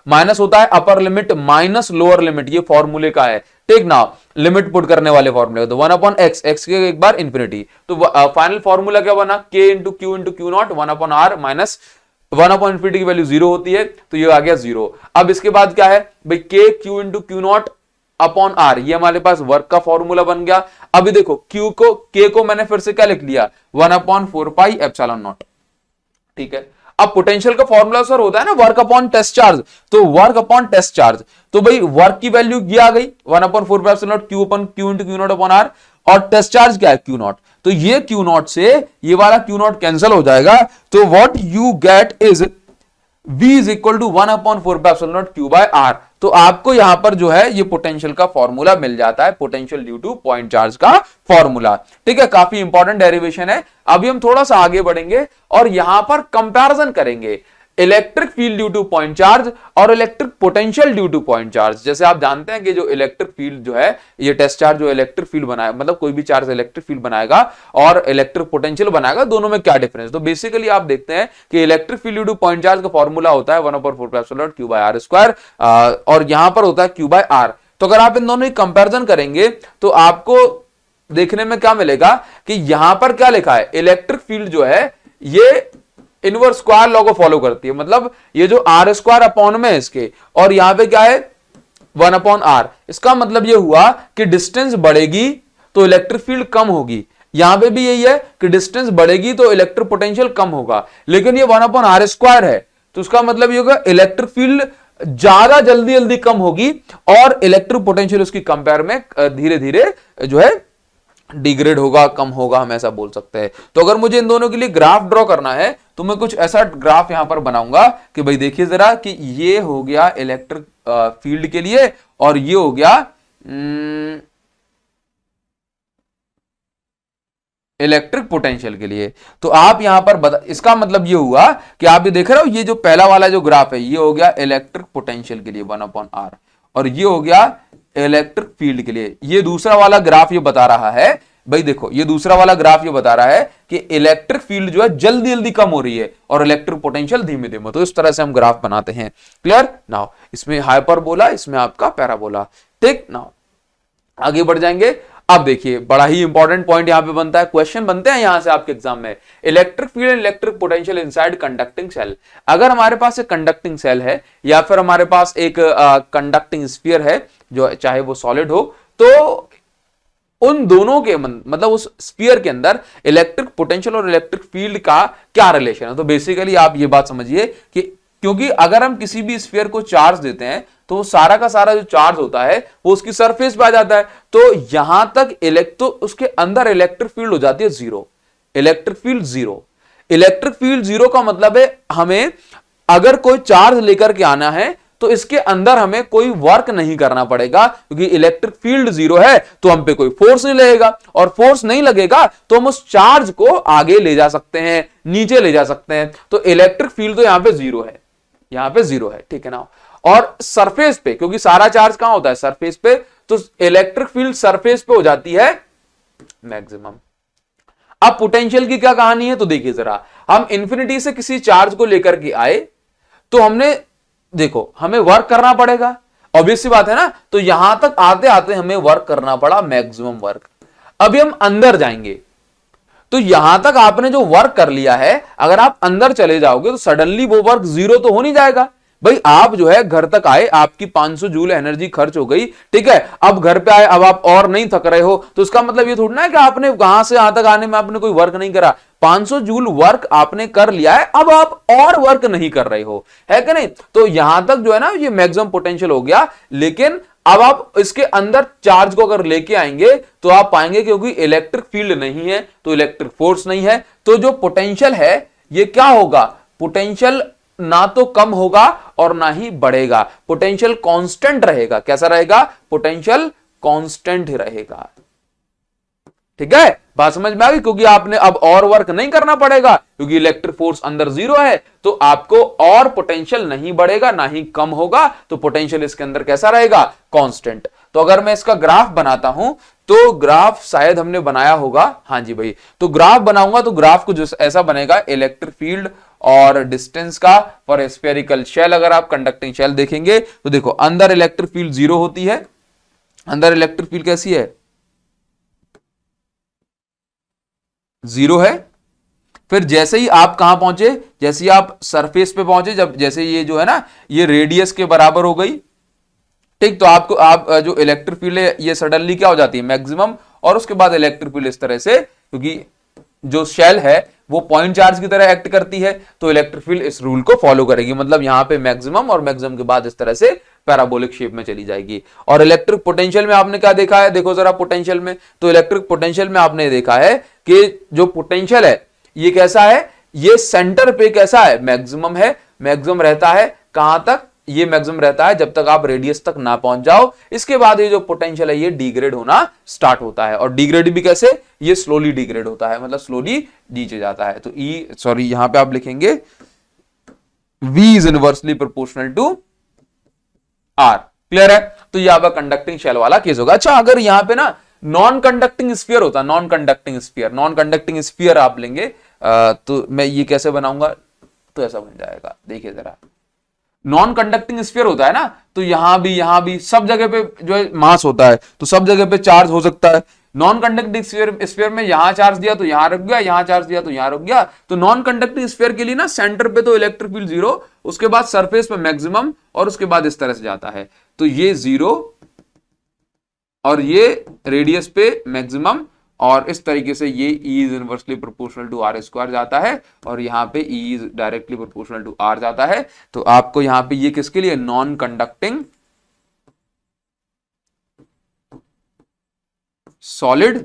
माइनस होता है upper limit minus lower limit, ये फॉर्मूले का है। ठीक ना, लिमिट पुट करने वाले फॉर्मूले, तो 1/x, x की एक बार इंफिनिटी, तो फाइनल फॉर्मूला क्या बना, k into Q not 1/r minus 1/∞ की वैल्यू 0 होती है, तो ये आ गया 0। अब इसके बाद क्या है भाई, K Q into Q not upon R, ये हमारे पास वर्क का फॉर्मूला बन गया। अभी देखो क्यू को, के को मैंने फिर से क्या लिख लिया, 1/4πε0। ठीक है, अब पोटेंशियल का फॉर्मूला सर होता है ना वर्क अपॉन टेस्ट चार्ज, तो वर्क अपॉन टेस्ट चार्ज, तो भाई वर्क की वैल्यू ये आ गई 1/4πε0 Q upon Q into Q not upon R, और टेस्ट चार्ज क्या है क्यू नॉट, तो ये क्यू नॉट से ये वाला क्यू नॉट कैंसिल हो जाएगा, तो what you get is V is equal to 1/4πε0 Q by R. तो आपको यहां पर जो है ये पोटेंशियल का फॉर्मूला मिल जाता है, potential due to point charge का फॉर्मूला। ठीक है, काफी इंपॉर्टेंट डेरिवेशन है। अभी हम थोड़ा सा आगे बढ़ेंगे और यहां पर कंपैरिजन करेंगे electric field due to point charge और electric potential due to point charge. जैसे आप जानते हैं कि जो इलेक्ट्रिक फील्ड जो है, ये टेस्ट चार्ज जो इलेक्ट्रिक फील्ड बनाएगा, मतलब कोई भी चार्ज इलेक्ट्रिक फील्ड बनाएगा और इलेक्ट्रिक पोटेंशियल बनाएगा, दोनों में क्या डिफरेंस। तो बेसिकली आप देखते हैं कि electric field due to point charge का फॉर्मूला होता है 1/4πε0 क्यू बाय आर स्क्वायर, और यहां पर होता है क्यू बाय आर। तो अगर आप इन दोनों की कंपेरिजन करेंगे तो आपको देखने में क्या मिलेगा कि यहां पर क्या लिखा है, इलेक्ट्रिक फील्ड जो है ये इनवर्स स्क्वायर लॉ को फॉलो करती है, मतलब ये जो आर स्क्वायर अपॉन में इसके, और यहां पे क्या है 1/r। इसका मतलब ये हुआ कि डिस्टेंस बढ़ेगी तो इलेक्ट्रिक फील्ड कम होगी, यहां पे भी यही है कि डिस्टेंस बढ़ेगी तो इलेक्ट्रिक पोटेंशियल कम होगा, लेकिन ये 1/r स्क्वायर है, तो उसका मतलब ये होगा इलेक्ट्रिक फील्ड ज्यादा जल्दी जल्दी कम होगी और इलेक्ट्रिक पोटेंशियल उसकी कंपेयर में धीरे धीरे जो है डिग्रेड होगा, कम होगा, हम ऐसा बोल सकते हैं। तो अगर मुझे इन दोनों के लिए ग्राफ ड्रॉ करना है तो मैं कुछ ऐसा ग्राफ यहां पर बनाऊंगा कि भाई देखिए जरा कि ये हो गया इलेक्ट्रिक फील्ड के लिए और ये हो गया इलेक्ट्रिक पोटेंशियल के लिए। तो आप यहां पर इसका मतलब ये हुआ कि आप ये देख रहे हो, ये जो पहला वाला जो ग्राफ है ये हो गया इलेक्ट्रिक पोटेंशियल के लिए 1/r, और ये हो गया इलेक्ट्रिक फील्ड के लिए। ये दूसरा वाला ग्राफ ये बता रहा है, भाई देखो ये दूसरा वाला ग्राफ ये बता रहा है कि इलेक्ट्रिक फील्ड जो है जल्दी जल्दी कम हो रही है और इलेक्ट्रिक पोटेंशियल धीमे धीमे। तो इस तरह से हम ग्राफ बनाते हैं। क्लियर नाउ, इसमें हाइपरबोला, इसमें आपका पैराबोला। ठीक, नाउ आगे बढ़ जाएंगे। अब देखिए बड़ा ही इंपॉर्टेंट पॉइंट यहां पे बनता है, क्वेश्चन बनते हैं यहां से आपके एग्जाम में, electric field and electric potential inside conducting shell. अगर हमारे पास एक कंडक्टिंग सेल है या फिर हमारे पास एक कंडक्टिंग स्फीयर है, जो चाहे वो सॉलिड हो, तो उन दोनों के मतलब उस स्फीयर के अंदर इलेक्ट्रिक पोटेंशियल और इलेक्ट्रिक फील्ड का क्या रिलेशन है। तो बेसिकली आप ये बात समझिए कि क्योंकि अगर हम किसी भी स्फीयर को चार्ज देते हैं तो वो सारा का सारा जो चार्ज होता है वो उसकी सरफेस पे आ जाता है, तो यहां तक तो उसके अंदर इलेक्ट्रिक फील्ड हो जाती है zero. Electric field zero, electric field zero का मतलब है हमें अगर कोई चार्ज लेकर के आना है तो इसके अंदर हमें कोई वर्क नहीं करना पड़ेगा, क्योंकि इलेक्ट्रिक फील्ड जीरो है तो हम पे कोई फोर्स नहीं लगेगा, और फोर्स नहीं लगेगा तो हम उस चार्ज को आगे ले जा सकते हैं, नीचे ले जा सकते हैं। तो इलेक्ट्रिक फील्ड तो यहां पे जीरो है, यहां पे जीरो है। ठीक है ना, और सरफेस पे, क्योंकि सारा चार्ज कहां होता है सरफेस पे, तो इलेक्ट्रिक फील्ड सरफेस पे हो जाती है मैक्सिमम। अब पोटेंशियल की क्या कहानी है, तो देखिए जरा, हम इंफिनिटी से किसी चार्ज को लेकर के आए तो हमने देखो हमें वर्क करना पड़ेगा, ऑब्वियस सी बात है ना, तो यहां तक आते आते हमें वर्क करना पड़ा मैक्सिमम वर्क। अभी हम अंदर जाएंगे तो यहां तक आपने जो वर्क कर लिया है, अगर आप अंदर चले जाओगे तो सडनली वो वर्क जीरो तो हो नहीं जाएगा। भाई आप जो है घर तक आए, आपकी 500 जूल एनर्जी खर्च हो गई, ठीक है, अब घर पे आए, अब आप और नहीं थक रहे हो, तो इसका मतलब ये थोड़ा ना है कि आपने वहां से यहां तक आने में आपने कोई वर्क नहीं करा। 500 जूल वर्क आपने कर लिया है, अब आप और वर्क नहीं कर रहे हो, है कि नहीं। तो यहां तक जो है ना ये मैक्सिमम पोटेंशियल हो गया, लेकिन अब आप इसके अंदर चार्ज को अगर लेके आएंगे तो आप पाएंगे क्योंकि इलेक्ट्रिक फील्ड नहीं है तो इलेक्ट्रिक फोर्स नहीं है, तो जो पोटेंशियल है ये क्या होगा, पोटेंशियल ना तो कम होगा और ना ही बढ़ेगा, पोटेंशियल कांस्टेंट रहेगा। कैसा रहेगा, पोटेंशियल कांस्टेंट ही रहेगा। ठीक है, बात समझ में आ गई, क्योंकि आपने अब और वर्क नहीं करना पड़ेगा, क्योंकि इलेक्ट्रिक फोर्स अंदर जीरो है, तो आपको और पोटेंशियल नहीं बढ़ेगा ना ही कम होगा, तो पोटेंशियल इसके अंदर कैसा रहेगा, कांस्टेंट। तो अगर मैं इसका ग्राफ बनाता हूं तो ग्राफ शायद हमने बनाया होगा, हां जी भाई, तो ग्राफ बनाऊंगा तो ग्राफ कुछ ऐसा बनेगा, इलेक्ट्रिक फील्ड और डिस्टेंस का फॉर स्फेरिकल शेल। अगर आप कंडक्टिंग शेल देखेंगे तो देखो अंदर इलेक्ट्रिक फील्ड जीरो होती है, अंदर इलेक्ट्रिक फील्ड कैसी है, जीरो है। फिर जैसे ही आप कहां पहुंचे, जैसे ही आप सरफेस पे पहुंचे, जब जैसे ये जो है ना ये रेडियस के बराबर हो गई, ठीक, तो आप जो इलेक्ट्रिक फील्ड है ये सडनली क्या हो जाती है, मैक्सिमम, और उसके बाद इलेक्ट्रिक फील्ड इस तरह से, क्योंकि जो शेल है वो पॉइंट चार्ज की तरह एक्ट करती है, तो इलेक्ट्रिक फील्ड इस रूल को फॉलो करेगी, मतलब यहां पे मैक्सिमम और मैक्सिमम के बाद इस तरह से पैराबोलिक शेप में चली जाएगी। और इलेक्ट्रिक पोटेंशियल में आपने क्या देखा है, देखो जरा पोटेंशियल में, तो इलेक्ट्रिक पोटेंशियल में आपने देखा है कि जो पोटेंशियल है ये कैसा है, ये सेंटर पे कैसा है, मैक्सिमम है, मैक्सिमम रहता है कहां तक, ये मैक्सिमम रहता है जब तक आप रेडियस तक ना पहुंच जाओ, इसके बाद ये जो पोटेंशियल है ये डिग्रेड होना स्टार्ट होता है। और डिग्रेड भी कैसे, ये स्लोली डिग्रेड होता है, मतलब स्लोली नीचे जाता है। तो यहां पे आप लिखेंगे V is inversely proportional to R। Clear है? तो ये आपका कंडक्टिंग शेल वाला केस होगा। अच्छा, अगर यहां पे ना नॉन कंडक्टिंग स्फीयर होता, नॉन कंडक्टिंग स्फीयर आप लेंगे, तो मैं ये कैसे बनाऊंगा, तो ऐसा बन जाएगा, देखिए जरा, नॉन कंडक्टिंग स्फीयर होता है ना, तो यहां भी सब जगह पे जो है मास होता है, तो सब जगह पे चार्ज हो सकता है। नॉन कंडक्टिंग स्फीयर में यहां चार्ज दिया तो यहां रुक गया, यहां चार्ज दिया तो यहां रुक गया। तो नॉन कंडक्टिंग स्फीयर के लिए ना सेंटर पे तो इलेक्ट्रिक फील्ड 0, उसके बाद सरफेस पे मैक्सिमम, और उसके बाद इस तरह से जाता है, तो ये 0 और ये रेडियस पे मैक्सिमम, और इस तरीके से ये E is inversely proportional to R square जाता है, और यहां पे E is directly proportional to R जाता है। तो आपको यहां पे ये किसके लिए, नॉन कंडक्टिंग सॉलिड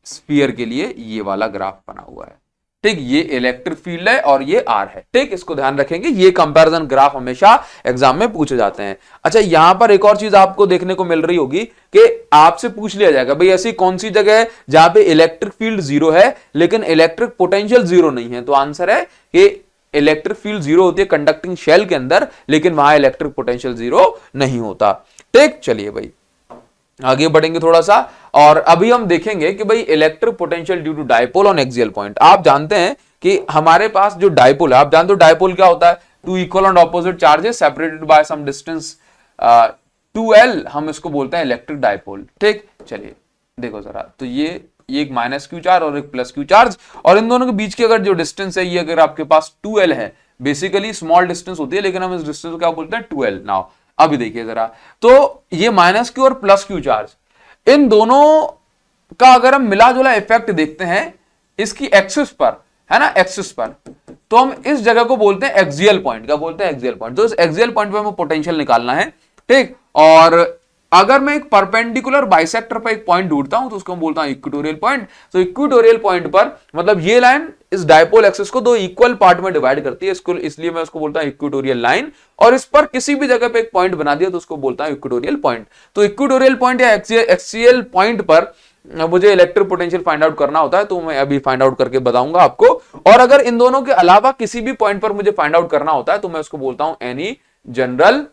स्फीयर के लिए ये वाला ग्राफ बना हुआ है। ठीक, ये इलेक्ट्रिक फील्ड है और ये R है। ठीक, इसको ध्यान रखेंगे, ये कंपैरिजन ग्राफ हमेशा एग्जाम में पूछे जाते हैं। अच्छा, यहां पर एक और चीज आपको देखने को मिल रही होगी कि आपसे पूछ लिया जाएगा भाई ऐसी कौन सी जगह है जहां पे इलेक्ट्रिक फील्ड 0 है लेकिन इलेक्ट्रिक पोटेंशियल 0 नहीं है। तो आंसर है कि इलेक्ट्रिक फील्ड 0 होती है कंडक्टिंग शेल के अंदर, लेकिन वहां इलेक्ट्रिक पोटेंशियल 0 नहीं होता। ठीक, चलिए भाई आगे बढ़ेंगे थोड़ा सा, और अभी हम देखेंगे कि भाई electric potential due to dipole on axial point. आप जानते हैं कि हमारे पास जो डायपोल है, आप जानते हो डायपोल क्या होता है, two equal and opposite charges separated by some distance 2L, हम इसको बोलते हैं इलेक्ट्रिक डायपोल। ठीक, चलिए देखो जरा, तो ये एक माइनस क्यू चार्ज और एक प्लस क्यू चार्ज, और इन दोनों के बीच की अगर जो डिस्टेंस है ये अगर आपके पास 2L है, बेसिकली स्मॉल डिस्टेंस होती है, लेकिन हम इस डिस्टेंस को क्या बोलते हैं, 2L। नाउ अभी देखिए जरा, तो ये माइनस क्यू और प्लस क्यू चार्ज, इन दोनों का अगर हम मिला जुला इफेक्ट देखते हैं इसकी एक्सिस पर, है ना, एक्सिस पर, तो हम इस जगह को बोलते हैं एक्सियल पॉइंट। क्या बोलते हैं, एक्सियल पॉइंट। तो इस एक्सियल पॉइंट पे हमें पोटेंशियल निकालना है। ठीक, और अगर मैं एक परपेंडिकुलर बाइसेक्टर पर एक पॉइंट ढूंढता हूं तो उसको मैं बोलता हूं इक्वेटोरियल पॉइंट। तो इक्वेटोरियल पॉइंट पर मतलब ये लाइन इस डायपोल एक्सिस को दो इक्वल पार्ट में डिवाइड करती है, इसको इसलिए मैं उसको बोलता हूं इक्वेटोरियल लाइन, और इस पर किसी भी जगह पे एक पॉइंट बना दिया तो उसको बोलता हूं इक्वेटोरियल पॉइंट। तो इक्वेटोरियल पॉइंट या एक्सियल पॉइंट पर मुझे इलेक्ट्रिक पोटेंशियल फाइंड आउट करना होता है, तो मैं अभी फाइंड आउट करके बताऊंगा आपको। और अगर इन दोनों के अलावा किसी भी पॉइंट पर मुझे फाइंड आउट करना होता है तो मैं उसको बोलता हूं एनी जनरल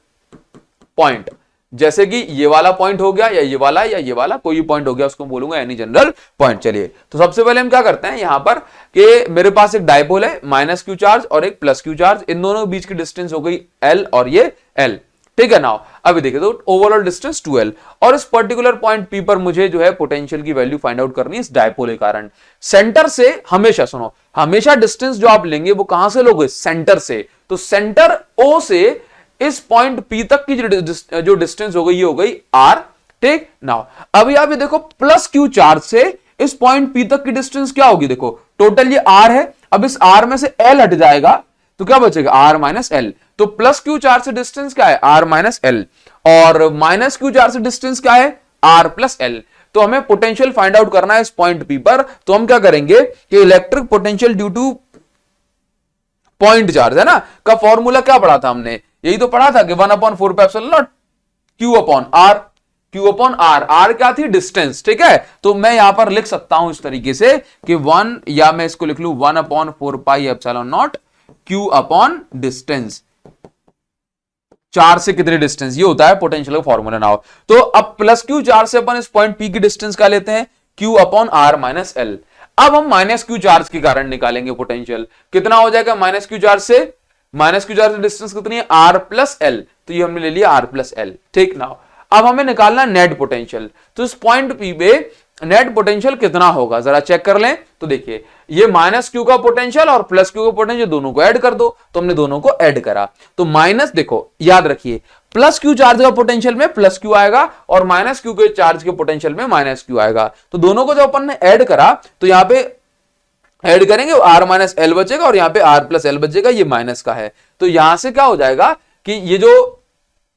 पॉइंट। जैसे कि ये वाला पॉइंट हो गया, या ये वाला, या ये वाला, कोई भी पॉइंट हो गया, उसको बोलूंगा एनी जनरल पॉइंट। चलिए, तो सबसे पहले हम क्या करते हैं यहां पर कि मेरे पास एक डायपोल है, माइनस क्यू चार्ज और एक प्लस क्यू चार्ज, इन दोनों के बीच की डिस्टेंस हो गई L और ये L। ठीक है, नाउ अभी देखिए, तो ओवरऑल डिस्टेंस 2L, और इस पर्टिकुलर पॉइंट P पर मुझे जो है पोटेंशियल की वैल्यू फाइंड आउट करनी है इस डायपोल के कारण। सेंटर से हमेशा, सुनो, हमेशा डिस्टेंस जो आप लेंगे वो कहां से लोगे, सेंटर से। तो सेंटर O से इस पॉइंट P तक की जो डिस्टेंस हो गई ये हो गई R। ठीक, नाउ अभी आप ये देखो, प्लस क्यू चार्ज से इस पॉइंट P तक की डिस्टेंस क्या होगी, देखो टोटल ये R है, अब इस R में से L हट जाएगा तो क्या बचेगा, R माइनस L। तो प्लस क्यू चार्ज से डिस्टेंस क्या है, R माइनस L, और माइनस क्यू चार्ज से डिस्टेंस क्या है, R प्लस L। तो हमें पोटेंशियल फाइंड आउट करना है इस पॉइंट P पर, तो हम क्या करेंगे कि electric potential due to point charge है ना का फॉर्मूला क्या पढ़ा था हमने, यही तो पढ़ा था कि 1/4πε0 Q upon R। Q upon R, R क्या थी, डिस्टेंस। ठीक है, तो मैं यहां पर लिख सकता हूं इस तरीके से कि 1, या मैं इसको लिख लूं 1/4πε0 Q अपॉन डिस्टेंस। 4 से कितने डिस्टेंस, ये होता है पोटेंशियल का फॉर्मूला। नाउ तो अब प्लस क्यू चार्ज से अपन इस पॉइंट P की डिस्टेंस क्या लेते हैं, Q upon R minus L। अब हम माइनस क्यू चार्ज के कारण निकालेंगे पोटेंशियल, कितना हो जाएगा माइनस क्यू चार्ज से, माइनस क्यू चार्ज डिस्टेंस कितनी है, R प्लस L, तो ये हमने ले लिया R प्लस L। ठीक, नाउ अब हमें निकालना नेट पोटेंशियल। तो इस पॉइंट P पे नेट पोटेंशियल कितना होगा जरा चेक कर लें। तो देखिए ये माइनस क्यू का पोटेंशियल और प्लस क्यू का पोटेंशियल दोनों को ऐड कर दो, तो हमने दोनों को ऐड करा। तो माइनस, देखो याद रखिए प्लस क्यू चार्ज का पोटेंशियल में प्लस क्यू आएगा और माइनस क्यू के चार्ज के पोटेंशियल में माइनस क्यू आएगा। तो दोनों को जब अपन ने ऐड करा तो यहां पे ऐड करेंगे आर माइनस एल बचेगा और यहां पे आर प्लस एल बचेगा, ये माइनस का है। तो यहां से क्या हो जाएगा कि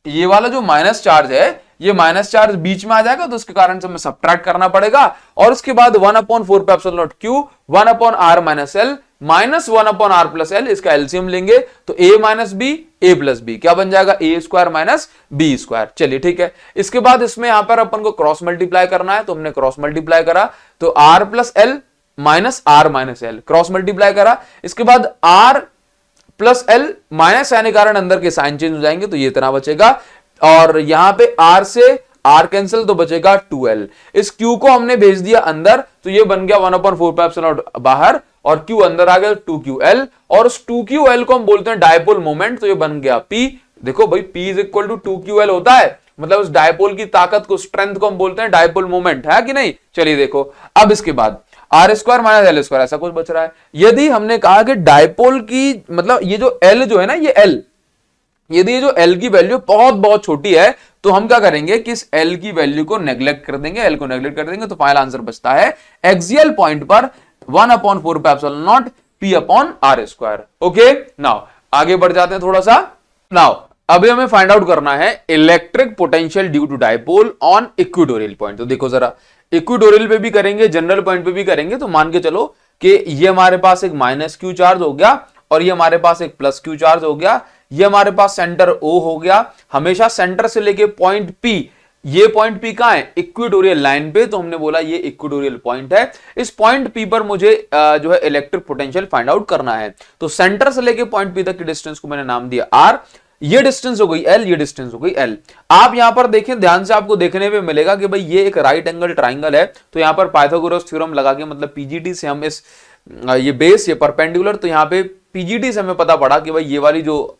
ये वाला जो माइनस चार्ज है ये माइनस चार्ज बीच में आ जाएगा, तो उसके कारण से हमें सब्ट्रैक्ट करना पड़ेगा। और उसके बाद 1/4 pi epsilon naught Q 1/r minus L minus 1/r plus L, इसका एलसीएम लेंगे तो a minus B a plus B क्या बन जाएगा, a square minus B square. चलिए ठीक है। इसके बाद इसमें यहां पर अपन को क्रॉस मल्टीप्लाई करना है, तो हमने क्रॉस मल्टीप्लाई करा तो r plus L minus R minus L cross multiply करा। इसके बाद r प्लस एल माइनस आने के कारण अंदर के साइन चेंज हो जाएंगे, तो ये इतना बचेगा। और यहां पे r से r कैंसिल तो बचेगा 2l। इस q को हमने भेज दिया अंदर, तो ये बन गया 1/4 पे एप्सिलॉन नॉट बाहर और q अंदर आ गया 2ql, और उस 2ql को हम बोलते हैं डायपोल मोमेंट, तो ये बन गया p। देखो भाई p is equal to 2ql होता है, मतलब उस डायपोल की ताकत को, स्ट्रेंथ को हम बोलते हैं डायपोल मोमेंट, है कि नहीं। चलिए देखो अब इसके बाद R square minus L square ऐसा कुछ बच रहा है। यदि हमने कहा कि डायपोल की मतलब ये जो एल जो है ना, ये एल, यदि ये जो एल की वैल्यू बहुत बहुत छोटी है तो हम क्या करेंगे कि इस एल की वैल्यू को नेग्लेक्ट कर देंगे, एल को नेग्लेक्ट कर देंगे, तो फाइनल आंसर बचता है एक्सियल पॉइंट पर 1/4 pi epsilon naught p upon R square. Okay, now आगे बढ़ जाते हैं थोड़ा सा। नाउ अभी हमें फाइंड आउट करना है electric potential due to dipole on equatorial point. तो देखो जरा, इक्वेटोरियल पे भी करेंगे, जनरल पॉइंट पे भी करेंगे। तो मान के चलो कि ये हमारे पास एक माइनस क्यू चार्ज हो गया और ये हमारे पास एक प्लस क्यू चार्ज हो गया, ये हमारे पास सेंटर O हो गया। हमेशा सेंटर से लेके पॉइंट P, ये पॉइंट P कहां है, इक्वेटोरियल लाइन पे, तो हमने बोला ये इक्वेटोरियल पॉइंट है। इस पॉइंट P पर मुझे जो है इलेक्ट्रिक पोटेंशियल फाइंड आउट करना है। तो सेंटर से लेके पॉइंट P तक की डिस्टेंस को मैंने नाम दिया R, ये डिस्टेंस हो गई L, ये डिस्टेंस हो गई L। आप यहां पर देखें ध्यान से, आपको देखने पे मिलेगा कि भाई ये एक राइट एंगल ट्राइंगल है, तो यहां पर पाइथागोरस थ्योरम लगा के, मतलब पीजीटी से हम इस ये बेस, ये परपेंडिकुलर, तो यहां पे पीजीटी से हमें पता पड़ा कि भाई ये वाली जो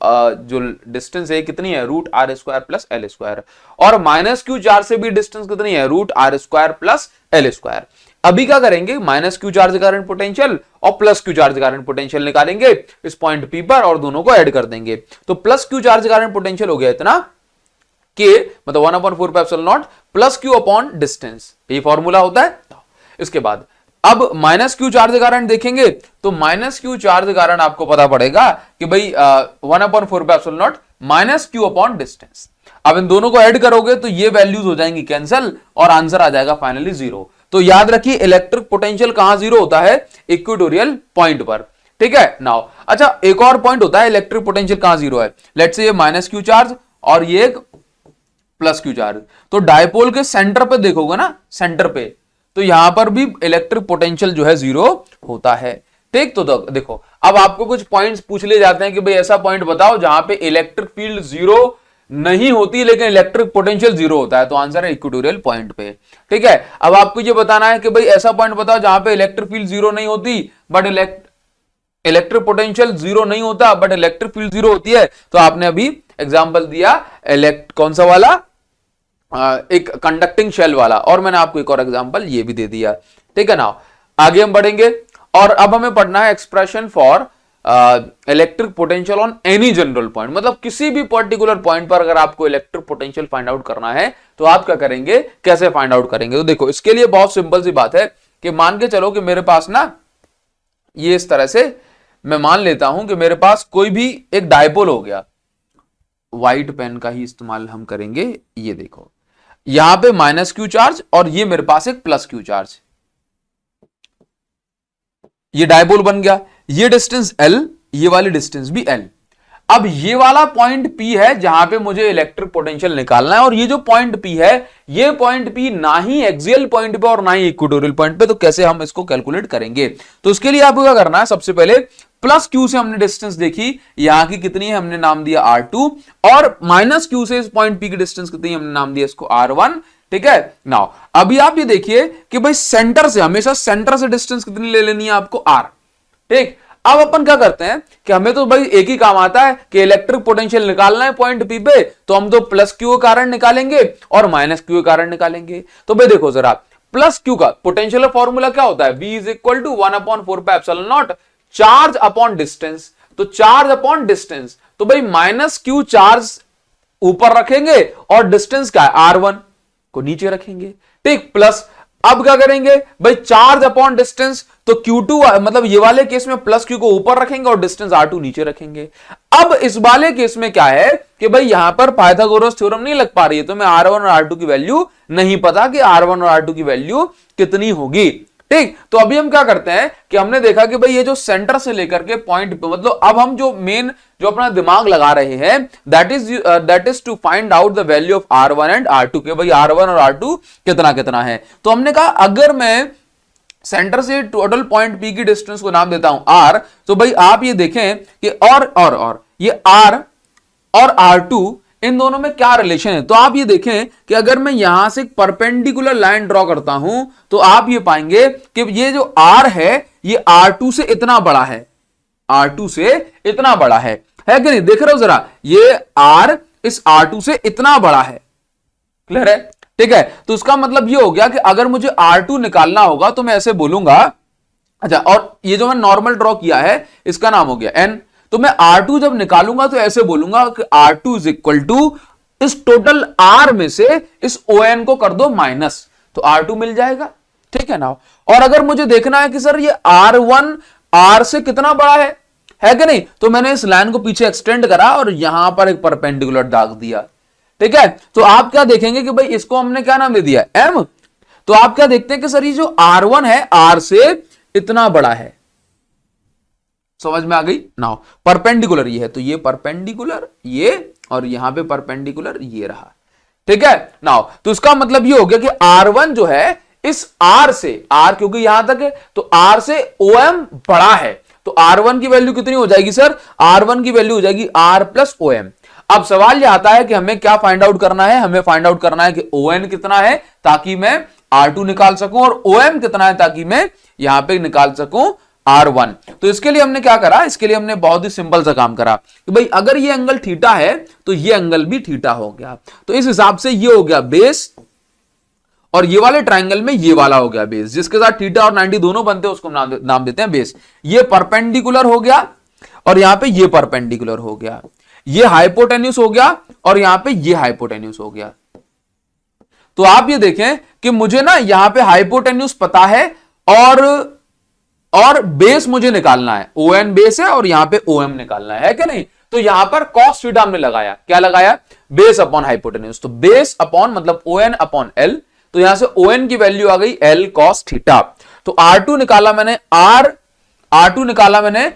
डिस्टेंस है कितनी है, root R square plus L square. और माइनस क्यू चार्ज से भी डिस्टेंस कितनी है, root R square plus L square. अभी क्या करेंगे, माइनस क्यू चार्ज के कारण पोटेंशियल और प्लस क्यू चार्ज के कारण पोटेंशियल निकालेंगे इस पॉइंट पी पर और दोनों को ऐड कर देंगे। तो प्लस क्यू चार्ज के कारण पोटेंशियल हो गया इतना के, मतलब 1/4 pi epsilon not plus Q upon distance, ये फॉर्मूला होता है। इसके बाद अब माइनस क्यू चार्ज के कारण देखेंगे, तो माइनस क्यू चार्ज के कारण आपको पता पड़ेगा कि भाई 1/4 pi epsilon not minus Q upon distance. अब इन दोनों को ऐड करोगे तो ये वैल्यूज हो जाएंगी कैंसिल और आंसर आ जाएगा फाइनली 0। तो याद रखिए इलेक्ट्रिक पोटेंशियल कहां 0 होता है, इक्वेटोरियल पॉइंट पर, ठीक है। नाउ अच्छा, एक और पॉइंट होता है इलेक्ट्रिक पोटेंशियल कहां 0 है। लेट्स से ये माइनस क्यू चार्ज और ये एक प्लस क्यू चार्ज, तो डायपोल के सेंटर पे देखोगे ना, सेंटर पे, तो यहां पर भी इलेक्ट्रिक पोटेंशियल जो है 0 होता है, ठीक। तो देखो अब आपको कुछ पॉइंट्स पूछ ले जाते हैं कि भाई ऐसा पॉइंट बताओ जहां पे इलेक्ट्रिक फील्ड 0 नहीं होती लेकिन इलेक्ट्रिक पोटेंशियल 0 होता है, तो आंसर है इक्वेटोरियल पॉइंट पे, ठीक है। अब आपको ये बताना है कि भाई ऐसा पॉइंट बताओ जहां पे इलेक्ट्रिक फील्ड 0 नहीं होती बट इलेक्ट्रिक पोटेंशियल 0 नहीं होता बट इलेक्ट्रिक फील्ड 0 होती है। तो आपने अभी एग्जांपल दिया कौन सा वाला, एक कंडक्टिंग शेल वाला, और मैंने आपको एक और एग्जांपल ये भी दे दिया, ठीक है ना। आगे हम बढ़ेंगे और अब हमें पढ़ना है expression for electric potential on any general point, मतलब किसी भी पर्टिकुलर पॉइंट पर अगर आपको इलेक्ट्रिक पोटेंशियल फाइंड आउट करना है तो आप क्या करेंगे, कैसे फाइंड आउट करेंगे। तो देखो इसके लिए बहुत सिंपल सी बात है कि मान के चलो कि मेरे पास ना ये इस तरह से मैं मान लेता हूं कि मेरे पास कोई भी एक डायपोल हो गया, व्हाइट पेन का ही इस्तेमाल हम करेंगे। ये देखो यहां पे माइनस क्यू चार्ज और ये मेरे पास एक प्लस क्यू चार्ज, ये डायपोल बन गया, ये डिस्टेंस L, ये वाली डिस्टेंस भी L। अब ये वाला पॉइंट P है जहां पे मुझे इलेक्ट्रिक पोटेंशियल निकालना है, और ये जो पॉइंट P है ये पॉइंट P ना ही एक्सियल पॉइंट पे और ना ही इक्वेटोरियल पॉइंट पे, तो कैसे हम इसको कैलकुलेट करेंगे। तो उसके लिए आपको क्या करना है, सबसे पहले प्लस क्यू से हमने डिस्टेंस देखी, यहां की कितनी है, हमने नाम दिया R2, और माइनस क्यू से इस पॉइंट P की डिस्टेंस कितनी, हमने नाम दिया इसको R1, ठीक है। नाउ अभी आप ये देखिए कि भाई सेंटर से, हमेशा सेंटर से डिस्टेंस कितनी ले लेनी है आपको, R, ठीक। अब अपन क्या करते हैं कि हमें तो भाई एक ही काम आता है कि इलेक्ट्रिक पोटेंशियल निकालना है पॉइंट P पे, तो हम तो प्लस क्यू के कारण निकालेंगे और माइनस क्यू के कारण निकालेंगे। तो भाई देखो जरा, प्लस क्यू का पोटेंशियल फॉर्मूला क्या होता है, V is equal to 1/4πε0 charge upon distance. तो चार्ज अपॉन डिस्टेंस, तो भाई माइनस क्यू चार्ज ऊपर रखेंगे और डिस्टेंस क्या है R1 को नीचे रखेंगे, ठीक, प्लस अब क्या करेंगे भाई चार्ज अपॉन डिस्टेंस, तो Q2 मतलब ये वाले केस में प्लस Q को ऊपर रखेंगे और डिस्टेंस R2 नीचे रखेंगे। अब इस वाले केस में क्या है कि भाई यहां पर पाइथागोरस थ्योरम नहीं लग पा रही है, तो मैं R1 और R2 की वैल्यू नहीं पता कि R1 और R2 की वैल्यू कितनी होगी, ठीक। तो अभी हम क्या करते हैं कि हमने देखा कि भाई ये जो सेंटर से लेकर के पॉइंट पे, मतलब अब हम जो मेन जो अपना दिमाग लगा रहे हैं that is to find out the value of R1 and R2 के भाई R1 और R2 कितना कितना है। तो हमने कहा अगर मैं सेंटर से टोटल पॉइंट P की डिस्टेंस को नाम देता हूं R, तो भाई आप ये देखें कि और ये R और R2 इन दोनों में क्या रिलेशन है। तो आप ये देखें कि अगर मैं यहां से एक परपेंडिकुलर लाइन ड्रॉ करता हूं तो आप ये पाएंगे कि ये जो R है ये R2 से इतना बड़ा है, R2 से इतना बड़ा है कि नहीं, देख रहे हो जरा, ये R इस R2 से इतना बड़ा है, क्लियर है, ठीक है। तो उसका मतलब ये हो गया कि अगर मुझे R2 निकालना होगा तो मैं ऐसे बोलूंगा, अच्छा, और ये जो मैं नॉर्मल ड्रॉ किया है इसका नाम हो गया N, तो मैं R2 जब निकालूंगा तो ऐसे बोलूंगा कि R2 इज इक्वल टू इस टोटल R में से इस ON को कर दो माइनस, तो R2 मिल जाएगा, ठीक है ना। और अगर मुझे देखना है कि सर ये R1 R से कितना बड़ा है कि नहीं, तो मैंने इस लाइन को पीछे एक्सटेंड करा और यहां पर एक परपेंडिकुलर दाग दिया, ठीक है। तो आप क्या देखेंगे कि भाई इसको हमने क्या नाम दे दिया M, तो आप क्या देखते हैं कि सर ये जो R1 है R से इतना बड़ा है, समझ में आ गई ना। परपेंडिकुलर ये है, तो ये परपेंडिकुलर ये और यहां पे परपेंडिकुलर ये रहा, ठीक है ना। तो इसका मतलब ये हो गया कि R1 जो है इस R से, R क्योंकि यहां तक है तो R से OM बड़ा है, तो R1 की वैल्यू कितनी हो जाएगी सर, R1 की वैल्यू हो जाएगी R प्लस OM। अब सवाल ये आता है कि हमें क्या फाइंड आउट करना है, हमें फाइंड आउट करना है कि ON कितना है ताकि मैं R2 निकाल सकूं और OM कितना है ताकि मैं यहां पे निकाल सकूं R1। तो इसके लिए हमने क्या करा, इसके लिए हमने बहुत ही सिंपल सा काम करा कि भाई अगर ये एंगल थीटा है तो ये एंगल भी थीटा हो गया, तो इस हिसाब से ये हो गया बेस और ये वाले ट्राइंगल में ये वाला हो गया बेस, जिसके साथ थीटा और 90 दोनों बनते हैं उसको नाम देते हैं बेस। ये परपेंडिकुलर हो गया और यहां पे ये परपेंडिकुलर हो गया, ये हाइपोटेन्यूस हो गया और यहां पे ये हाइपोटेन्यूस हो गया। तो आप ये देखें कि मुझे ना यहां पे हाइपोटेन्यूस पता है और बेस मुझे निकालना है, ON बेस है और यहां पे OM निकालना है कि नहीं। तो यहां पर cos थीटा हमने लगाया, क्या लगाया, बेस अपॉन हाइपोटेन्यूस, तो बेस अपॉन मतलब ON अपॉन L, तो यहां से ON की वैल्यू आ गई L cos थीटा। तो R2 निकाला मैंने, R2 निकाला मैंने,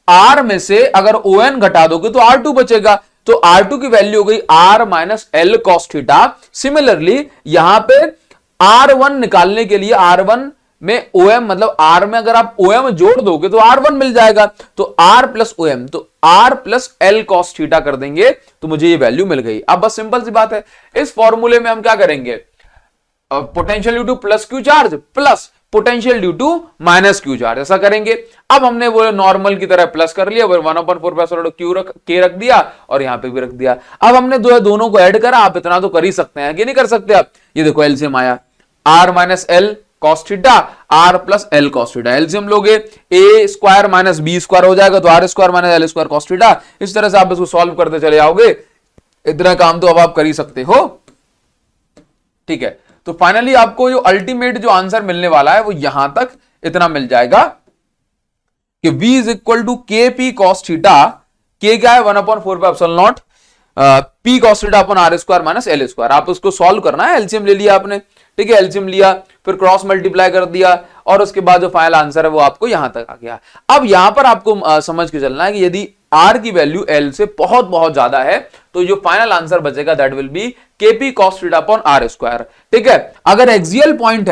R में से अगर ON घटा दोगे तो R2 बचेगा, तो R2 की वैल्यू हो गई R minus L cos theta. Similarly यहां पे R1 निकालने के लिए R1 में OM मतलब R में अगर आप OM जोड़ दोगे तो R1 मिल जाएगा, तो R प्लस OM, तो R plus L cos theta कर देंगे तो मुझे ये वैल्यू मिल गई। अब बस सिंपल सी बात है, इस फॉर्मूले में हम क्या करेंगे, potential due to plus Q charge plus potential due to minus Q charge, ऐसा करेंगे। अब हमने वो नॉर्मल की तरह प्लस कर लिया, 1/4 क्यू के रख दिया और यहां पे भी रख दिया। अब हमने दोनों को ऐड करा, आप इतना तो कर ही सकते हैं कि नहीं कर सकते आप। ये देखो एलसीएम आया, R minus L cos theta R plus L cos theta, LCM लोगे A square minus B square हो जाएगा, तो R square minus L square cos theta. इस तरह से आप इसको सॉल्व करते चले जाओगे, इतना काम तो अब आप कर ही सकते हो, ठीक है। तो फाइनली आपको जो अल्टीमेट जो आंसर मिलने वाला है वो यहां तक इतना मिल जाएगा कि V इज इक्वल टू के पी कॉस थीटा, के क्या है 1/4πε0 P cos theta upon R square minus L square. आप उसको सॉल्व करना है, एलसीएम ले लिया आपने, ठीक है, एलसीएम लिया फिर क्रॉस मल्टीप्लाई कर दिया और उसके बाद जो फाइनल आंसर है वो आपको यहां तक आ गया। अब यहां पर आपको समझ के चलना है कि यदि R की वैल्यू L से बहुत बहुत ज्यादा है तो जो फाइनल आंसर बचेगा that will B KP cos theta upon R square, ठीक है। अगर एक्सियल पॉइंट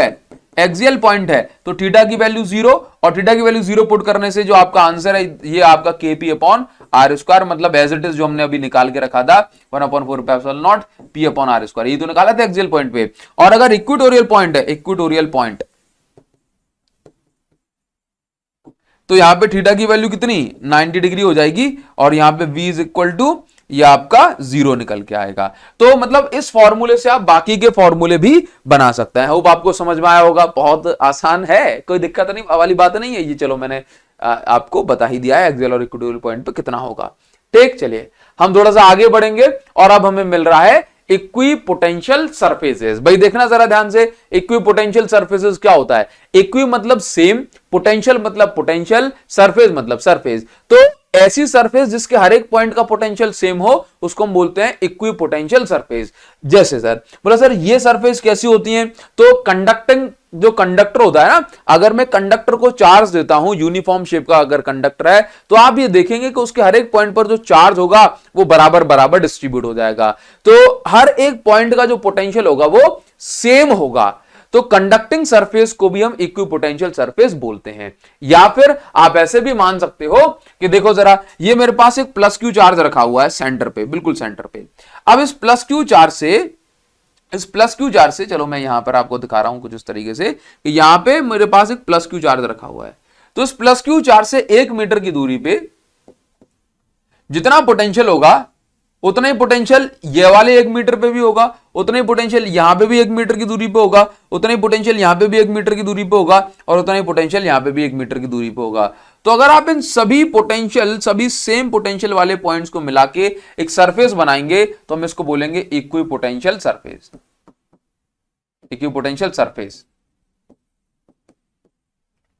है तो थीटा की वैल्यू 0 और थीटा की वैल्यू 0 पुट करने से जो आपका आंसर है ये आपका केपी अपॉन R स्क्वायर, मतलब एज इट इज जो हमने अभी निकाल के रखा था 1/4πε0 P अपॉन R स्क्वायर, ये तो निकाला था एक्सियल पॉइंट पे। और अगर इक्वेटोरियल पॉइंट है, इक्वेटोरियल पॉइंट, तो यहां पे थीटा की वैल्यू कितनी 90 डिग्री हो जाएगी और यहां पे V इज इक्वल टू ये आपका 0 निकल के आएगा। तो मतलब इस फॉर्मूले से आप बाकी के फॉर्मूले भी बना सकते हैं। होप आपको समझ में आया होगा, बहुत आसान है, कोई दिक्कत नहीं वाली बात नहीं है ये। चलो मैंने आपको बता ही दिया है एक्सियल और इक्विटोरियल पॉइंट पे कितना होगा। ठीक, चलिए हम थोड़ा सा आगे बढ़ेंगे और अब हमें मिल रहा है इक्विपोटेंशियल सरफेसेस। भाई देखना जरा ध्यान से, इक्विपोटेंशियल सरफेसेस क्या होता है? इक्वी मतलब सेम, पोटेंशियल मतलब पोटेंशियल, सरफेस मतलब सरफेस। तो ऐसी सरफेस जिसके हर एक पॉइंट का पोटेंशियल सेम हो उसको हम बोलते हैं इक्विपोटेंशियल सरफेस। जैसे सर बोला सर ये सरफेस कैसी होती है? तो कंडक्टिंग जो कंडक्टर होता है ना, अगर मैं कंडक्टर को चार्ज देता हूं, यूनिफॉर्म शेप का अगर कंडक्टर है, तो आप ये देखेंगे कि उसके हर एक पॉइंट पर जो चार्ज होगा वो बराबर बराबर डिस्ट्रीब्यूट हो जाएगा। तो हर एक पॉइंट का जो पोटेंशियल होगा वो सेम होगा। तो कंडक्टिंग सरफेस को भी हम इक्विपोटेंशियल सरफेस बोलते हैं। या फिर आप ऐसे भी मान सकते हो कि देखो जरा, ये मेरे पास एक प्लस क्यू चार्ज रखा हुआ है सेंटर पे, बिल्कुल सेंटर पे। अब इस प्लस क्यू चार्ज से चलो मैं यहां पर आपको दिखा रहा हूं कुछ इस तरीके से कि यहां पे मेरे पास एक प्लस क्यू चार्ज रखा हुआ है। तो इस प्लस क्यू चार्ज से 1 मीटर की दूरी पे जितना पोटेंशियल होगा उतना ही पोटेंशियल ये वाले 1 मीटर पे भी होगा, उतना ही पोटेंशियल यहां पे भी 1 मीटर की दूरी पे होगा, उतना ही पोटेंशियल यहां पे भी 1 मीटर की दूरी पे होगा, और उतना ही पोटेंशियल यहां पे भी 1 मीटर की दूरी पे होगा। तो अगर आप इन सभी पोटेंशियल, सभी सेम पोटेंशियल वाले पॉइंट्स को मिला के एक सरफेस बनाएंगे तो हम इसको बोलेंगे इक्विपोटेंशियल सरफेस। इक्विपोटेंशियल सरफेस,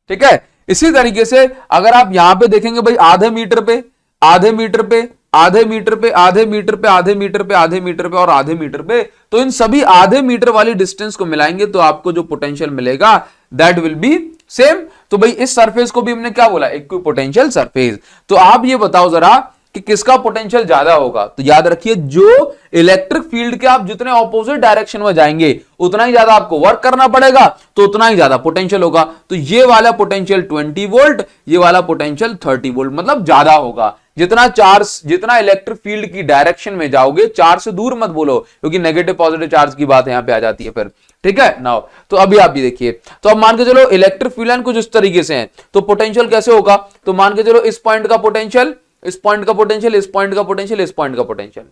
ठीक है। इसी तरीके से अगर आप यहां पे देखेंगे भाई आधे मीटर पे, आधे मीटर पे, आधे मीटर पे, आधे मीटर पे, आधे मीटर पे, आधे मीटर पे और आधे मीटर पे, तो इन सभी आधे मीटर वाली डिस्टेंस को मिलाएंगे तो आपको जो पोटेंशियल मिलेगा दैट विल बी सेम। तो भाई इस सरफेस को भी हमने क्या बोला? Equipotential surface. तो आप ये बताओ जरा कि किसका पोटेंशियल ज्यादा होगा? तो याद रखिए जो इलेक्ट्रिक फील्ड के आप जितने ऑपोजिट डायरेक्शन में जाएंगे उतना ही ज्यादा आपको वर्क करना पड़ेगा, तो उतना ही ज्यादा पोटेंशियल होगा। तो ये वाला पोटेंशियल 20 वोल्ट, ये वाला पोटेंशियल 30 वोल्ट, मतलब ज्यादा होगा। जितना इलेक्ट्रिक फील्ड की डायरेक्शन में जाओगे, चार्ज से दूर मत बोलो क्योंकि नेगेटिव पॉजिटिव चार्ज की बात यहां पे आ जाती है फिर, ठीक है ना। तो अभी आप भी देखिए, तो अब मान के चलो इलेक्ट्रिक फील्ड कुछ इस तरीके से है, तो पोटेंशियल कैसे होगा? तो मान के चलो इस पॉइंट का पोटेंशियल, इस पॉइंट का पोटेंशियल, इस पॉइंट का पोटेंशियल, इस पॉइंट का पोटेंशियल,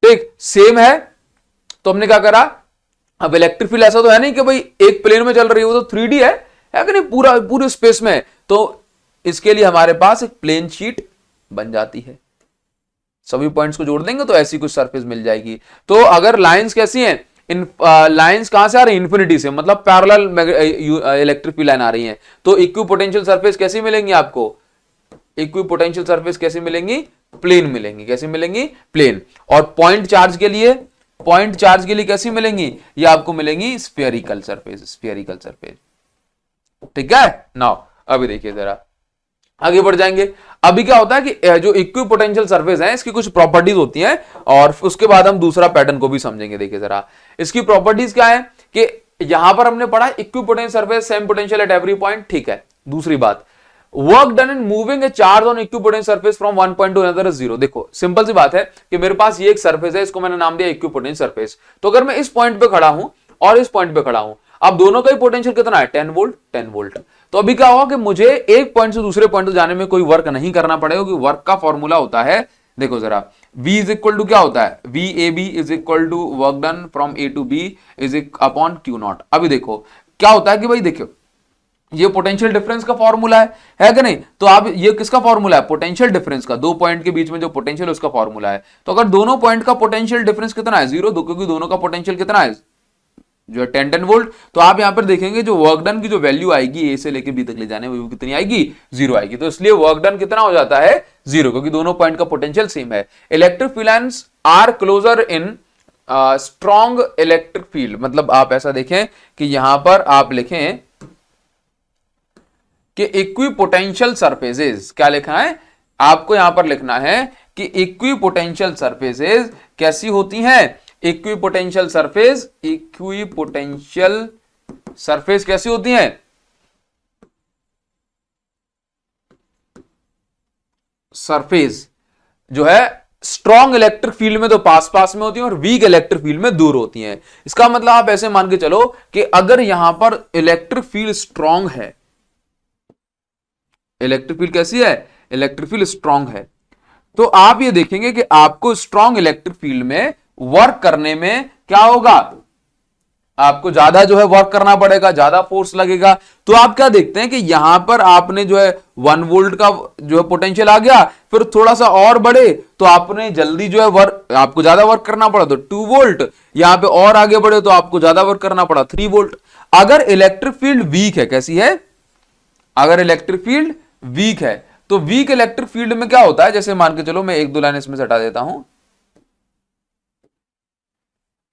ठीक सेम है। तो हमने क्या करा? अब इलेक्ट्रिक फील्ड ऐसा तो है नहीं कि भाई एक प्लेन में चल रही है, वो तो 3D है कि नहीं, पूरे स्पेस में। तो इसके लिए हमारे पास एक प्लेन शीट बन जाती है, सभी पॉइंट्स को जोड़ देंगे तो ऐसी कुछ सरफेस मिल जाएगी। तो अगर लाइंस कैसी हैं, इन लाइंस कहां से आ रही है? इंफिनिटी से, मतलब पैरेलल इलेक्ट्रिक फील्ड लाइन आ रही है। तो इक्विपोटेंशियल सरफेस कैसी मिलेंगी आपको? इक्विपोटेंशियल सरफेस कैसी मिलेंगी? प्लेन मिलेंगी। कैसी मिलेंगी? प्लेन। और पॉइंट चार्ज के लिए कैसी मिलेंगी? ये आपको मिलेंगी स्फेरिकल सरफेस, ठीक है। नाउ अभी देखिए जरा आगे बढ़ जाएंगे। अभी क्या होता है कि जो इक्विपोटेंशियल सरफेस है इसकी कुछ प्रॉपर्टीज होती हैं और उसके बाद हम दूसरा पैटर्न को भी समझेंगे। देखिए जरा इसकी प्रॉपर्टीज क्या है कि यहां पर हमने पढ़ा equipotential surface same potential at every point, ठीक है। दूसरी बात, work done in moving A charge on equipotential surface from one point two another is zero. देखो सिंपल सी बात है कि मेरे पास ये एक सरफेस है, इसको मैंने नाम दिया इक्विपोटेंशियल सरफेस। तो अगर मैं इस पॉइंट पे खड़ा हूं और इस पॉइंट पे खड़ा हूं, अब दोनों का ही पोटेंशियल कितना है? 10 वोल्ट। तो अभी क्या होगा कि मुझे एक पॉइंट से दूसरे पॉइंट जाने में कोई वर्क नहीं करना पड़ेगा, क्योंकि वर्क का फॉर्मूला होता है, देखो जरा, V इज इक्वल टू क्या होता है? VAB is equal to work done from A to B is upon Q0। अभी देखो क्या होता है कि भाई देखो ये पोटेंशियल डिफरेंस का फॉर्मूला है कि नहीं? तो आप ये किसका फॉर्मूला है? पोटेंशियल डिफरेंस का, दो पॉइंट के बीच में जो पोटेंशियल है उसका फॉर्मूला है। तो अगर दोनों पॉइंट का पोटेंशियल डिफरेंस कितना है? 0, क्योंकि दोनों का पोटेंशियल कितना है? जो है 10 वोल्ट। तो आप यहां पर देखेंगे जो वर्क डन की जो वैल्यू आएगी ए से लेके बी तक ले जाने में, वो कितनी आएगी? 0 आएगी। तो इसलिए वर्क डन कितना हो जाता है? 0, क्योंकि दोनों पॉइंट का पोटेंशियल सेम है। Electric fields are closer in strong electric field, मतलब आप ऐसा देखें कि यहां पर आप लिखें कि इक्विपोटेंशियल सरफेसेस, क्या लिखना है आपको? यहां पर लिखना है कि इक्विपोटेंशियल सरफेसेस कैसी होती हैं? इक्विपोटेंशियल सरफेस कैसी होती हैं? सरफेस जो है स्ट्रॉन्ग इलेक्ट्रिक फील्ड में तो पास में होती है और वीक इलेक्ट्रिक फील्ड में दूर होती हैं। इसका मतलब आप ऐसे मान के चलो कि अगर यहां पर इलेक्ट्रिक फील्ड स्ट्रॉन्ग है, इलेक्ट्रिक फील्ड कैसी है? इलेक्ट्रिक फील्ड स्ट्रॉन्ग है, तो आप ये देखेंगे कि आपको स्ट्रॉन्ग इलेक्ट्रिक फील्ड में वर्क करने में क्या होगा, आपको ज्यादा जो है वर्क करना पड़ेगा, ज्यादा फोर्स लगेगा। तो आप क्या देखते हैं कि यहां पर आपने जो है 1 वोल्ट का जो है पोटेंशियल आ गया, फिर थोड़ा सा और बढ़े तो आपने जल्दी जो है वर्क, आपको ज्यादा वर्क करना पड़ा तो 2 वोल्ट, यहां पे और आगे बढ़े तो आपको ज्यादा वर्क करना पड़ा 3 वोल्ट। अगर इलेक्ट्रिक फील्ड वीक है, कैसी है, अगर इलेक्ट्रिक फील्ड वीक है तो वीक इलेक्ट्रिक फील्ड में क्या होता है, जैसे मान के चलो मैं 1-2 लाइन इसमें से हटा देता हूं।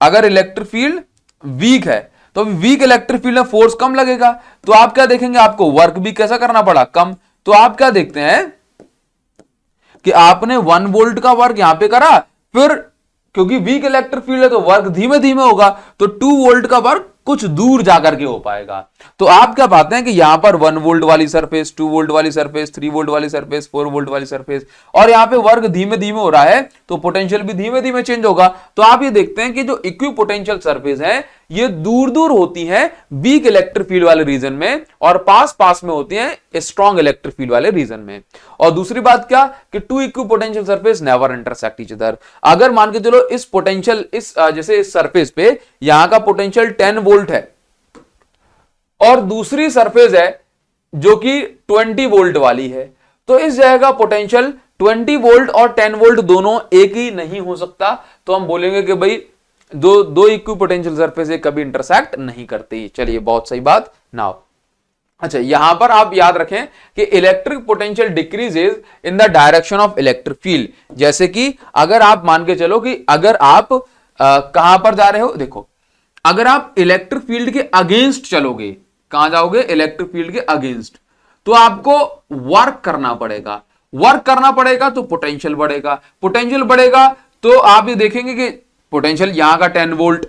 अगर इलेक्ट्रिक फील्ड वीक है तो वीक इलेक्ट्रिक फील्ड में फोर्स कम लगेगा, तो आप क्या देखेंगे, आपको वर्क भी कैसा करना पड़ा, कम। तो आप क्या देखते हैं कि आपने 1 वोल्ट का वर्क यहां पे करा, फिर क्योंकि वीक इलेक्ट्रिक फील्ड है तो वर्क धीमे धीमे होगा, तो 2 वोल्ट का वर्क कुछ दूर जाकर के हो पाएगा। तो आप क्या पाते हैं कि यहां पर 1 वोल्ट वाली सरफेस, 2 वोल्ट वाली सरफेस, 3 वोल्ट वाली सरफेस, 4 वोल्ट वाली सरफेस, और यहां पे वर्क धीमे धीमे हो रहा है तो पोटेंशियल भी धीमे धीमे चेंज होगा। तो आप ये देखते हैं कि जो इक्विपोटेंशियल सरफेस है ये दूर दूर होती हैं वीक इलेक्ट्रिक फील्ड वाले रीजन में, और पास पास में होती हैं स्ट्रॉन्ग इलेक्ट्रिक फील्ड वाले रीजन में। और दूसरी बात क्या कि 2 equipotential surface never intersect each other. अगर मान के चलो इस पोटेंशियल, इस जैसे इस सरफेस पे यहां का पोटेंशियल 10 वोल्ट है और दूसरी सरफेस है जो कि 20 वोल्ट वाली है, तो इस जगह का पोटेंशियल 20 वोल्ट और 10 वोल्ट दोनों एक ही नहीं हो सकता। तो हम बोलेंगे कि भाई दो इक्विपोटेंशियल सरफेस कभी इंटरसेक्ट नहीं करती। चलिए, बहुत सही बात। नाउ अच्छा, यहां पर आप याद रखें कि electric potential decreases in the direction of electric field. जैसे कि अगर आप मान के चलो कि अगर आप कहां पर जा रहे हो, देखो अगर आप इलेक्ट्रिक फील्ड के अगेंस्ट चलोगे, कहां जाओगे, इलेक्ट्रिक फील्ड के अगेंस्ट, तो आपको वर्क करना पड़ेगा। वर्क करना पड़ेगा तो पोटेंशियल बढ़ेगा, पोटेंशियल बढ़ेगा तो आप ये देखेंगे कि पोटेंशियल यहां का 10 वोल्ट,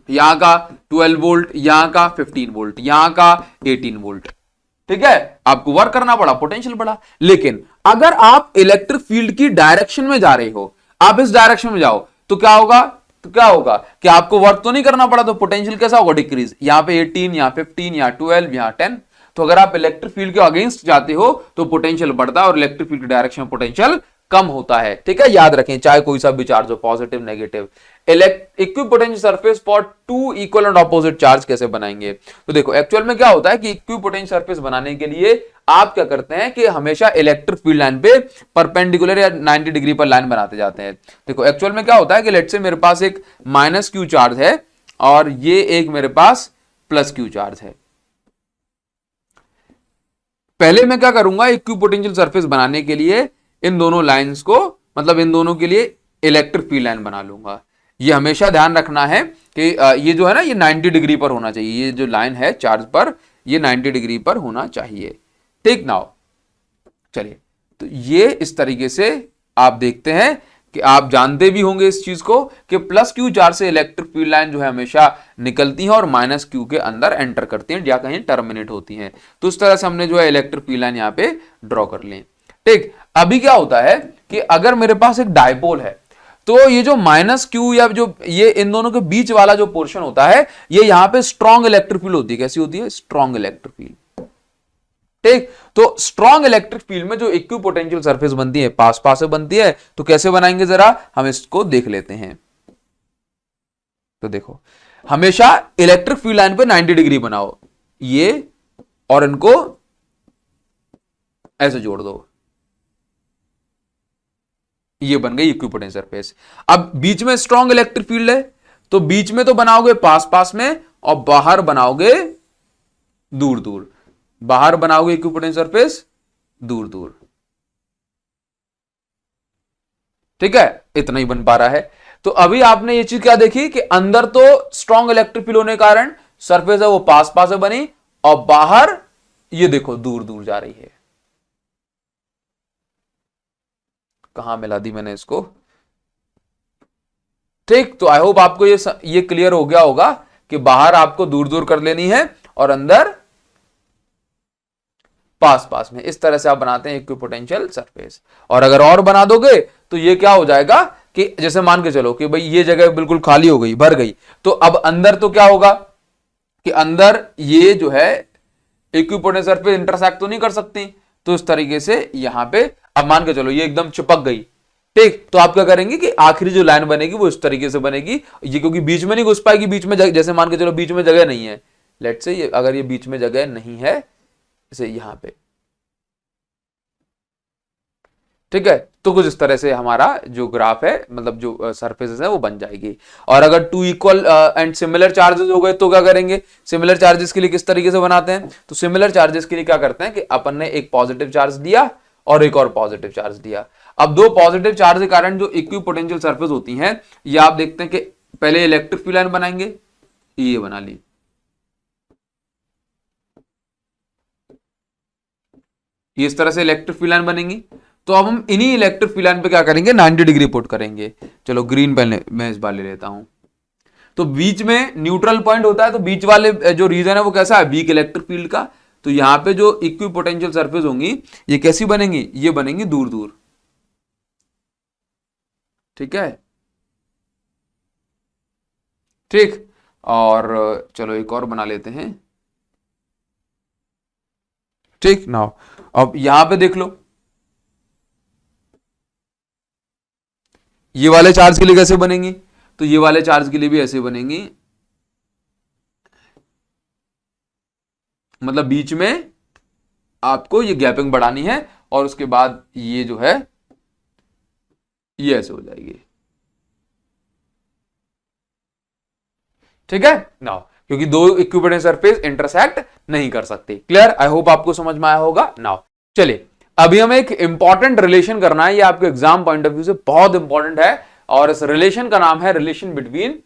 यहां का 12 वोल्ट, यहां का 15 वोल्ट, यहां का 18 वोल्ट। ठीक है, आपको वर्क करना पड़ा, पोटेंशियल बढ़ा। लेकिन अगर आप इलेक्ट्रिक फील्ड की डायरेक्शन में जा रहे हो, आप इस डायरेक्शन में जाओ तो क्या होगा, कि आपको वर्क तो नहीं करना पड़ा, तो पोटेंशियल कैसा होगा, डिक्रीज। यहां पे 18, यहां 15, यहां 12, यहां 10। तो अगर आप इलेक्ट्रिक फील्ड के अगेंस्ट जाते हो तो पोटेंशियल बढ़ता है और इलेक्ट्रिक फील्ड की डायरेक्शन में पोटेंशियल कम होता है। ठीक है, याद रखें, चाहे कोई सा भी चार्ज हो, positive negative. Equipotential surface for 2 equal and opposite charge कैसे बनाएंगे, तो देखो एक्चुअल में क्या होता है कि इक्विपोटेंशियल सरफेस बनाने के लिए आप क्या करते हैं कि हमेशा इलेक्ट्रिक फील्ड लाइन पे परपेंडिकुलर या 90 डिग्री पर लाइन बनाते जाते हैं। देखो एक्चुअल में क्या होता है कि लेट्स से मेरे पास एक -q चार्ज है और ये एक मेरे पास +q चार्ज है। पहले मैं क्या करूंगा, इक्विपोटेंशियल सरफेस बनाने के लिए इन दोनों लाइंस को, मतलब इन दोनों के लिए इलेक्ट्रिक फील्ड लाइन बना लूंगा। ये हमेशा ध्यान रखना है कि ये जो है ना, ये 90 डिग्री पर होना चाहिए। ये जो लाइन है चार्ज पर, ये 90 डिग्री पर होना चाहिए। ठीक, नाउ चलिए, तो ये इस तरीके से आप देखते हैं कि आप जानते भी होंगे इस चीज को कि +q चार्ज से इलेक्ट्रिक फील्ड लाइन जो है हमेशा निकलती है और -q के अंदर एंटर करती है या कहीं टर्मिनेट होती है। तो इस तरह से हमने जो है इलेक्ट्रिक फील्ड लाइन यहां पे ड्रॉ कर लें। ठीक, अभी क्या होता है कि अगर मेरे पास एक डायपोल है तो ये जो -q या जो ये इन दोनों के बीच वाला जो पोर्शन होता है, ये यहां पे स्ट्रॉन्ग इलेक्ट्रिक फील्ड होती है। कैसी होती है, स्ट्रॉन्ग इलेक्ट्रिक फील्ड। ठीक, तो स्ट्रॉन्ग इलेक्ट्रिक फील्ड में जो इक्विपोटेंशियल सरफेस बनती है, पास पास से बनती है। तो कैसे बनाएंगे, जरा हम इसको देख लेते हैं। तो देखो, हमेशा इलेक्ट्रिक फील्ड लाइन पे 90 डिग्री बनाओ, ये और इनको ऐसे जोड़ दो, ये बन गई इक्विपोटेंशियल सरफेस। अब बीच में स्ट्रॉन्ग इलेक्ट्रिक फील्ड है तो बीच में तो बनाओगे पास पास में और बाहर बनाओगे दूर दूर, बाहर बनाओगे इक्विपोटेंशियल सरफेस दूर दूर। ठीक है, इतना ही बन पा रहा है। तो अभी आपने ये चीज क्या देखी कि अंदर तो स्ट्रॉन्ग इलेक्ट्रिक फील्ड होने के कारण सरफेस है वो पास पास में बनी, और बाहर ये देखो दूर दूर जा रही है। कहां मिला दी मैंने इसको। ठीक, तो आई होप आपको ये क्लियर हो गया होगा कि बाहर आपको दूर दूर कर लेनी है और अंदर पास पास में। इस तरह से आप बनाते हैं इक्विपोटेंशियल सरफेस। और अगर और बना दोगे तो ये क्या हो जाएगा कि जैसे मान के चलो कि भाई ये जगह बिल्कुल खाली हो गई, भर गई, तो अब अंदर तो क्या होगा कि अंदर ये जो है इक्विपोटेंशियल सरफेस इंटरसेक्ट तो नहीं कर सकती। तो इस तरीके से यहां पे अब मान के चलो ये एकदम चिपक गई, ठीक, तो आप क्या करेंगे कि आखिरी जो लाइन बनेगी वो इस तरीके से बनेगी, ये क्योंकि बीच में नहीं घुस पाएगी, बीच में जैसे मान के चलो बीच में जगह नहीं है, लेट्स से ये अगर ये बीच में जगह नहीं है जैसे यहां पे, ठीक है, तो कुछ इस तरह से हमारा जो ग्राफ है मतलब जो सरफेसेस है वो बन जाएगी। और अगर two equal and similar charges हो गए तो क्या करेंगे, सिमिलर चार्जेस के लिए किस तरीके से बनाते हैं, तो सिमिलर चार्जेस के लिए क्या करते हैं कि अपन ने एक पॉजिटिव चार्ज दिया और एक और पॉजिटिव चार्ज दिया। अब दो पॉजिटिव चार्ज के कारण जो इक्विपोटेंशियल सरफेस होती हैं, ये आप देखते हैं कि पहले इलेक्ट्रिक फील्ड लाइन बनाएंगे, ये बना ली, ये इस तरह से इलेक्ट्रिक फील्ड लाइन बनेंगी। तो अब हम इन्हीं इलेक्ट्रिक फील्ड लाइन पे क्या करेंगे, 90 डिग्री पुट करेंगे। चलो ग्रीन पहले मैं इस बार ले लेता हूं। तो बीच में न्यूट्रल पॉइंट होता है, तो बीच वाले जो रीजन है वो कैसा है, वीक इलेक्ट्रिक फील्ड का। तो यहां पे जो इक्विपोटेंशियल सरफेस होंगी ये कैसी बनेंगी, ये बनेंगी दूर दूर, ठीक है, ठीक। और चलो एक और बना लेते हैं, ठीक। नाउ अब यहां पे देख लो, ये वाले चार्ज के लिए कैसे बनेंगी, तो ये वाले चार्ज के लिए भी ऐसे बनेंगी, मतलब बीच में आपको ये गैपिंग बढ़ानी है और उसके बाद ये जो है ये ऐसे हो जाएगी, ठीक है नाउ, क्योंकि दो इक्विपोटेंशियल सरफेस इंटरसेक्ट नहीं कर सकते। क्लियर, आई होप आपको समझ में आया होगा। नाउ चलिए अभी हमें एक इंपॉर्टेंट रिलेशन करना है, ये आपके एग्जाम पॉइंट ऑफ व्यू से बहुत इंपॉर्टेंट है, और इस रिलेशन का नाम है relation between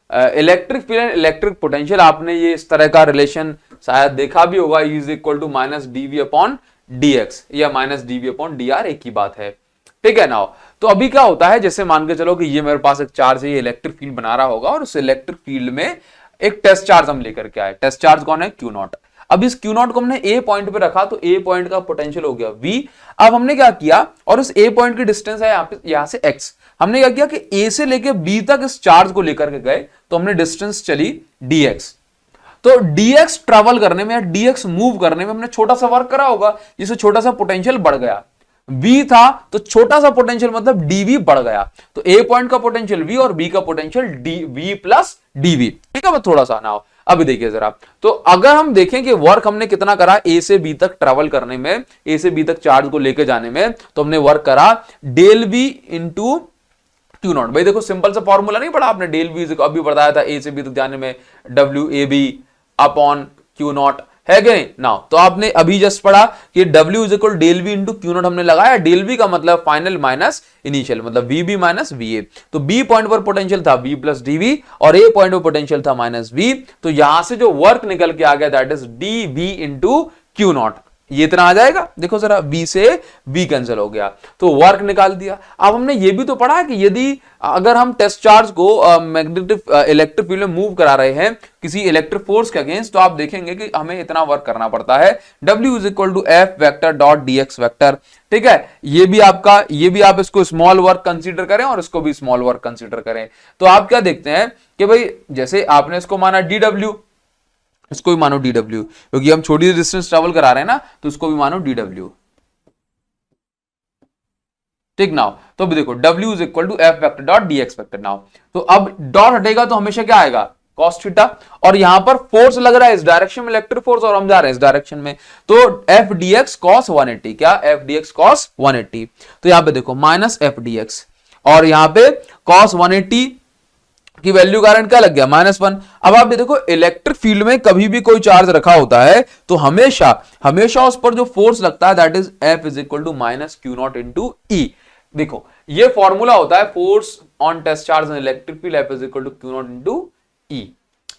electric field and electric potential. आपने ये इस तरह का रिलेशन शायद देखा भी होगा, E is equal to minus dV upon dx या माइनस dV अपॉन dr, एक ही बात है, ठीक है नाउ। तो अभी क्या होता है, जैसे मान के चलो कि ये मेरे पास एक चार्ज है, ये इलेक्ट्रिक फील्ड बना रहा होगा, और उस इलेक्ट्रिक फील्ड में एक टेस्ट चार्ज हम लेकर के आए। टेस्ट चार्ज कौन है, Q नॉट। अब इस Q नॉट को हमने A पॉइंट पे रखा, तो A पॉइंट का पोटेंशियल हो गया V। अब हमने क्या किया, और उस A पॉइंट की डिस्टेंस है यहां से x, हमने क्या किया कि A से लेके B तक इस चार्ज को लेकर के गए, तो हमने डिस्टेंस चली dx। तो dx ट्रेवल करने में या dx मूव करने में हमने छोटा सा वर्क करा होगा, जिससे छोटा सा पोटेंशियल बढ़ गया। V था तो छोटा सा पोटेंशियल मतलब dV बढ़ गया, तो A पॉइंट का पोटेंशियल V और B का पोटेंशियल V प्लस dV, ठीक है। थोड़ा सा ना अभी देखिए जरा, तो अगर हम देखें कि वर्क हमने कितना करा A से B तक ट्रेवल करने में, A से B तक चार्ज को लेके जाने में, तो हमने वर्क करा del V into Q naught. भाई देखो सिंपल सा फॉर्मूला नहीं पढ़ा आपने, डेल V अभी बताया था, A से B तक जाने में WAB अपॉन Q नॉट, है कि नहीं नाउ। तो आपने अभी जस्ट पढ़ा कि W is equal del V into Q naught हमने लगाया, डेल V का मतलब फाइनल माइनस इनिशियल, मतलब VB माइनस VA। तो B पॉइंट पर पोटेंशियल था V प्लस DV और A पॉइंट पर पोटेंशियल था माइनस V। तो यहां से जो वर्क निकल के आ गया that is DV into Q not, ये इतना आ जाएगा। देखो जरा V से V कैंसिल हो गया, तो वर्क निकाल दिया। अब हमने ये भी तो पढ़ा कि यदि अगर हम टेस्ट चार्ज को मैग्नेटिक इलेक्ट्रिक फील्ड में मूव करा रहे हैं किसी इलेक्ट्रिक फोर्स के अगेंस्ट, तो आप देखेंगे कि हमें इतना वर्क करना पड़ता है, W is equal to F vector dot dx vector, ठीक है। ये भी आप इसको स्मॉल वर्क कंसीडर करें और इसको भी स्मॉल वर्क कंसीडर करें। तो आप क्या देखते हैं कि भाई जैसे आपने इसको माना dW, इसको भी मानो dW, क्योंकि हम छोटी डिस्टेंस ट्रेवल करा रहे हैं ना, तो इसको भी मानो dW, ठीक नाउ। तो अभी देखो W is equal to F vector dot dx vector now. तो अब डॉट हटेगा तो हमेशा क्या आएगा, cos थीटा, और यहां पर फोर्स लग रहा है इस डायरेक्शन में, इलेक्ट्रिक फोर्स, और हम जा रहे हैं इस डायरेक्शन में, तो F dx cos 180, क्या F dx cos 180। तो यहां पे देखो माइनस F dx, और यहां पे cos 180 की वैल्यू कारण क्या लग गया, -1। अब आप देखो इलेक्ट्रिक फील्ड में कभी भी कोई चार्ज रखा होता है तो हमेशा उस पर जो फोर्स लगता है that is F is equal to minus Q naught into E। देखो ये फॉर्मूला होता है force on test charge in electric field, F is equal to Q naught into E,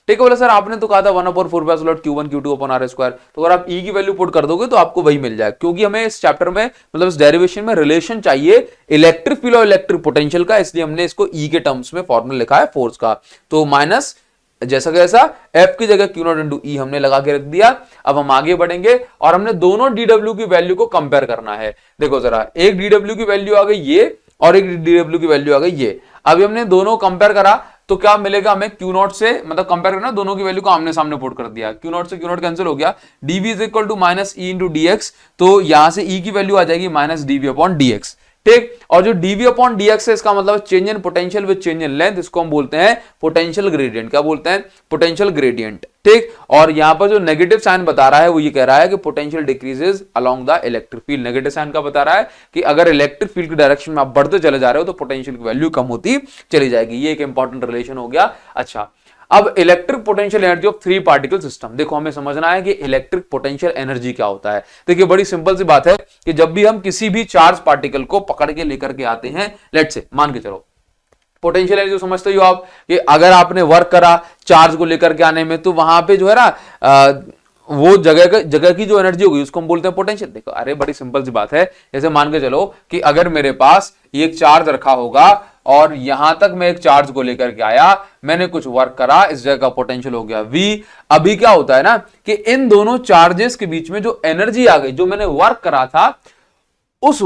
ठीक है। बोला सर आपने तो कहा था 1/4 Q1 Q2 upon R square, तो अगर आप E की वैल्यू पुट कर दोगे तो आपको वही मिल जाएगा, क्योंकि हमें इस चैप्टर में मतलब इस डेरिवेशन में रिलेशन चाहिए इलेक्ट्रिक फील्ड और इलेक्ट्रिक पोटेंशियल का, इसलिए हमने इसको E के टर्म्स में फॉर्मूला लिखा है फोर्स का। तो माइनस जैसा कैसा F की जगह Q नॉट इंटू E हमने लगा के रख दिया। अब हम आगे बढ़ेंगे और हमने दोनों DW की वैल्यू को कंपेयर करना है। देखो जरा, एक DW की वैल्यू आ गई ये और एक DW की वैल्यू आ गई ये। अभी हमने दोनों कंपेयर करा तो क्या मिलेगा हमें क्यू नॉट से, मतलब कंपेयर करना दोनों की वैल्यू को आमने सामने पुट कर दिया, क्यू नॉट से क्यू नॉट कैंसिल हो गया, dv is equal to minus E into D X, तो यहां से e की वैल्यू आ जाएगी माइनस dv अपॉन dx, ठीक। और जो dv अपॉन dx है इसका मतलब change in potential with change in length, इसको हम बोलते हैं पोटेंशियल ग्रेडियंट। क्या बोलते हैं? पोटेंशियल ग्रेडियंट, ठीक। और यहां पर जो नेगेटिव साइन बता रहा है वो ये कह रहा है कि potential decreases along the electric field. Negative sign का बता रहा है कि अगर इलेक्ट्रिक फील्ड की डायरेक्शन में आप बढ़ते चले जा रहे हो तो पोटेंशियल की वैल्यू कम होती चली जाएगी। ये एक इंपॉर्टेंट रिलेशन हो गया। अच्छा, अब electric potential energy of three particle system, देखो हमें समझना है कि इलेक्ट्रिक पोटेंशियल एनर्जी क्या होता है। देखिए बड़ी सिंपल सी बात है कि जब भी हम किसी भी चार्ज पार्टिकल को पकड़ के लेकर के आते हैं, लेट्स से मान के चलो पोटेंशियल एनर्जी समझते हो आप कि अगर आपने वर्क करा चार्ज को लेकर के आने में, तो वहां पे जो है ना वो जगह की जो एनर्जी होगी उसको हम बोलते हैं पोटेंशियल। देखो अरे बड़ी सिंपल सी बात है, जैसे मान के चलो कि अगर मेरे पास ये एक चार्ज रखा होगा और यहां तक मैं एक चार्ज को लेकर के आया, मैंने कुछ वर्क करा, इस जगह का पोटेंशियल हो गया V। अभी क्या होता है ना कि इन दोनों चार्जेस के बीच में जो एनर्जी आ गई, जो मैंने वर्क करा था, उस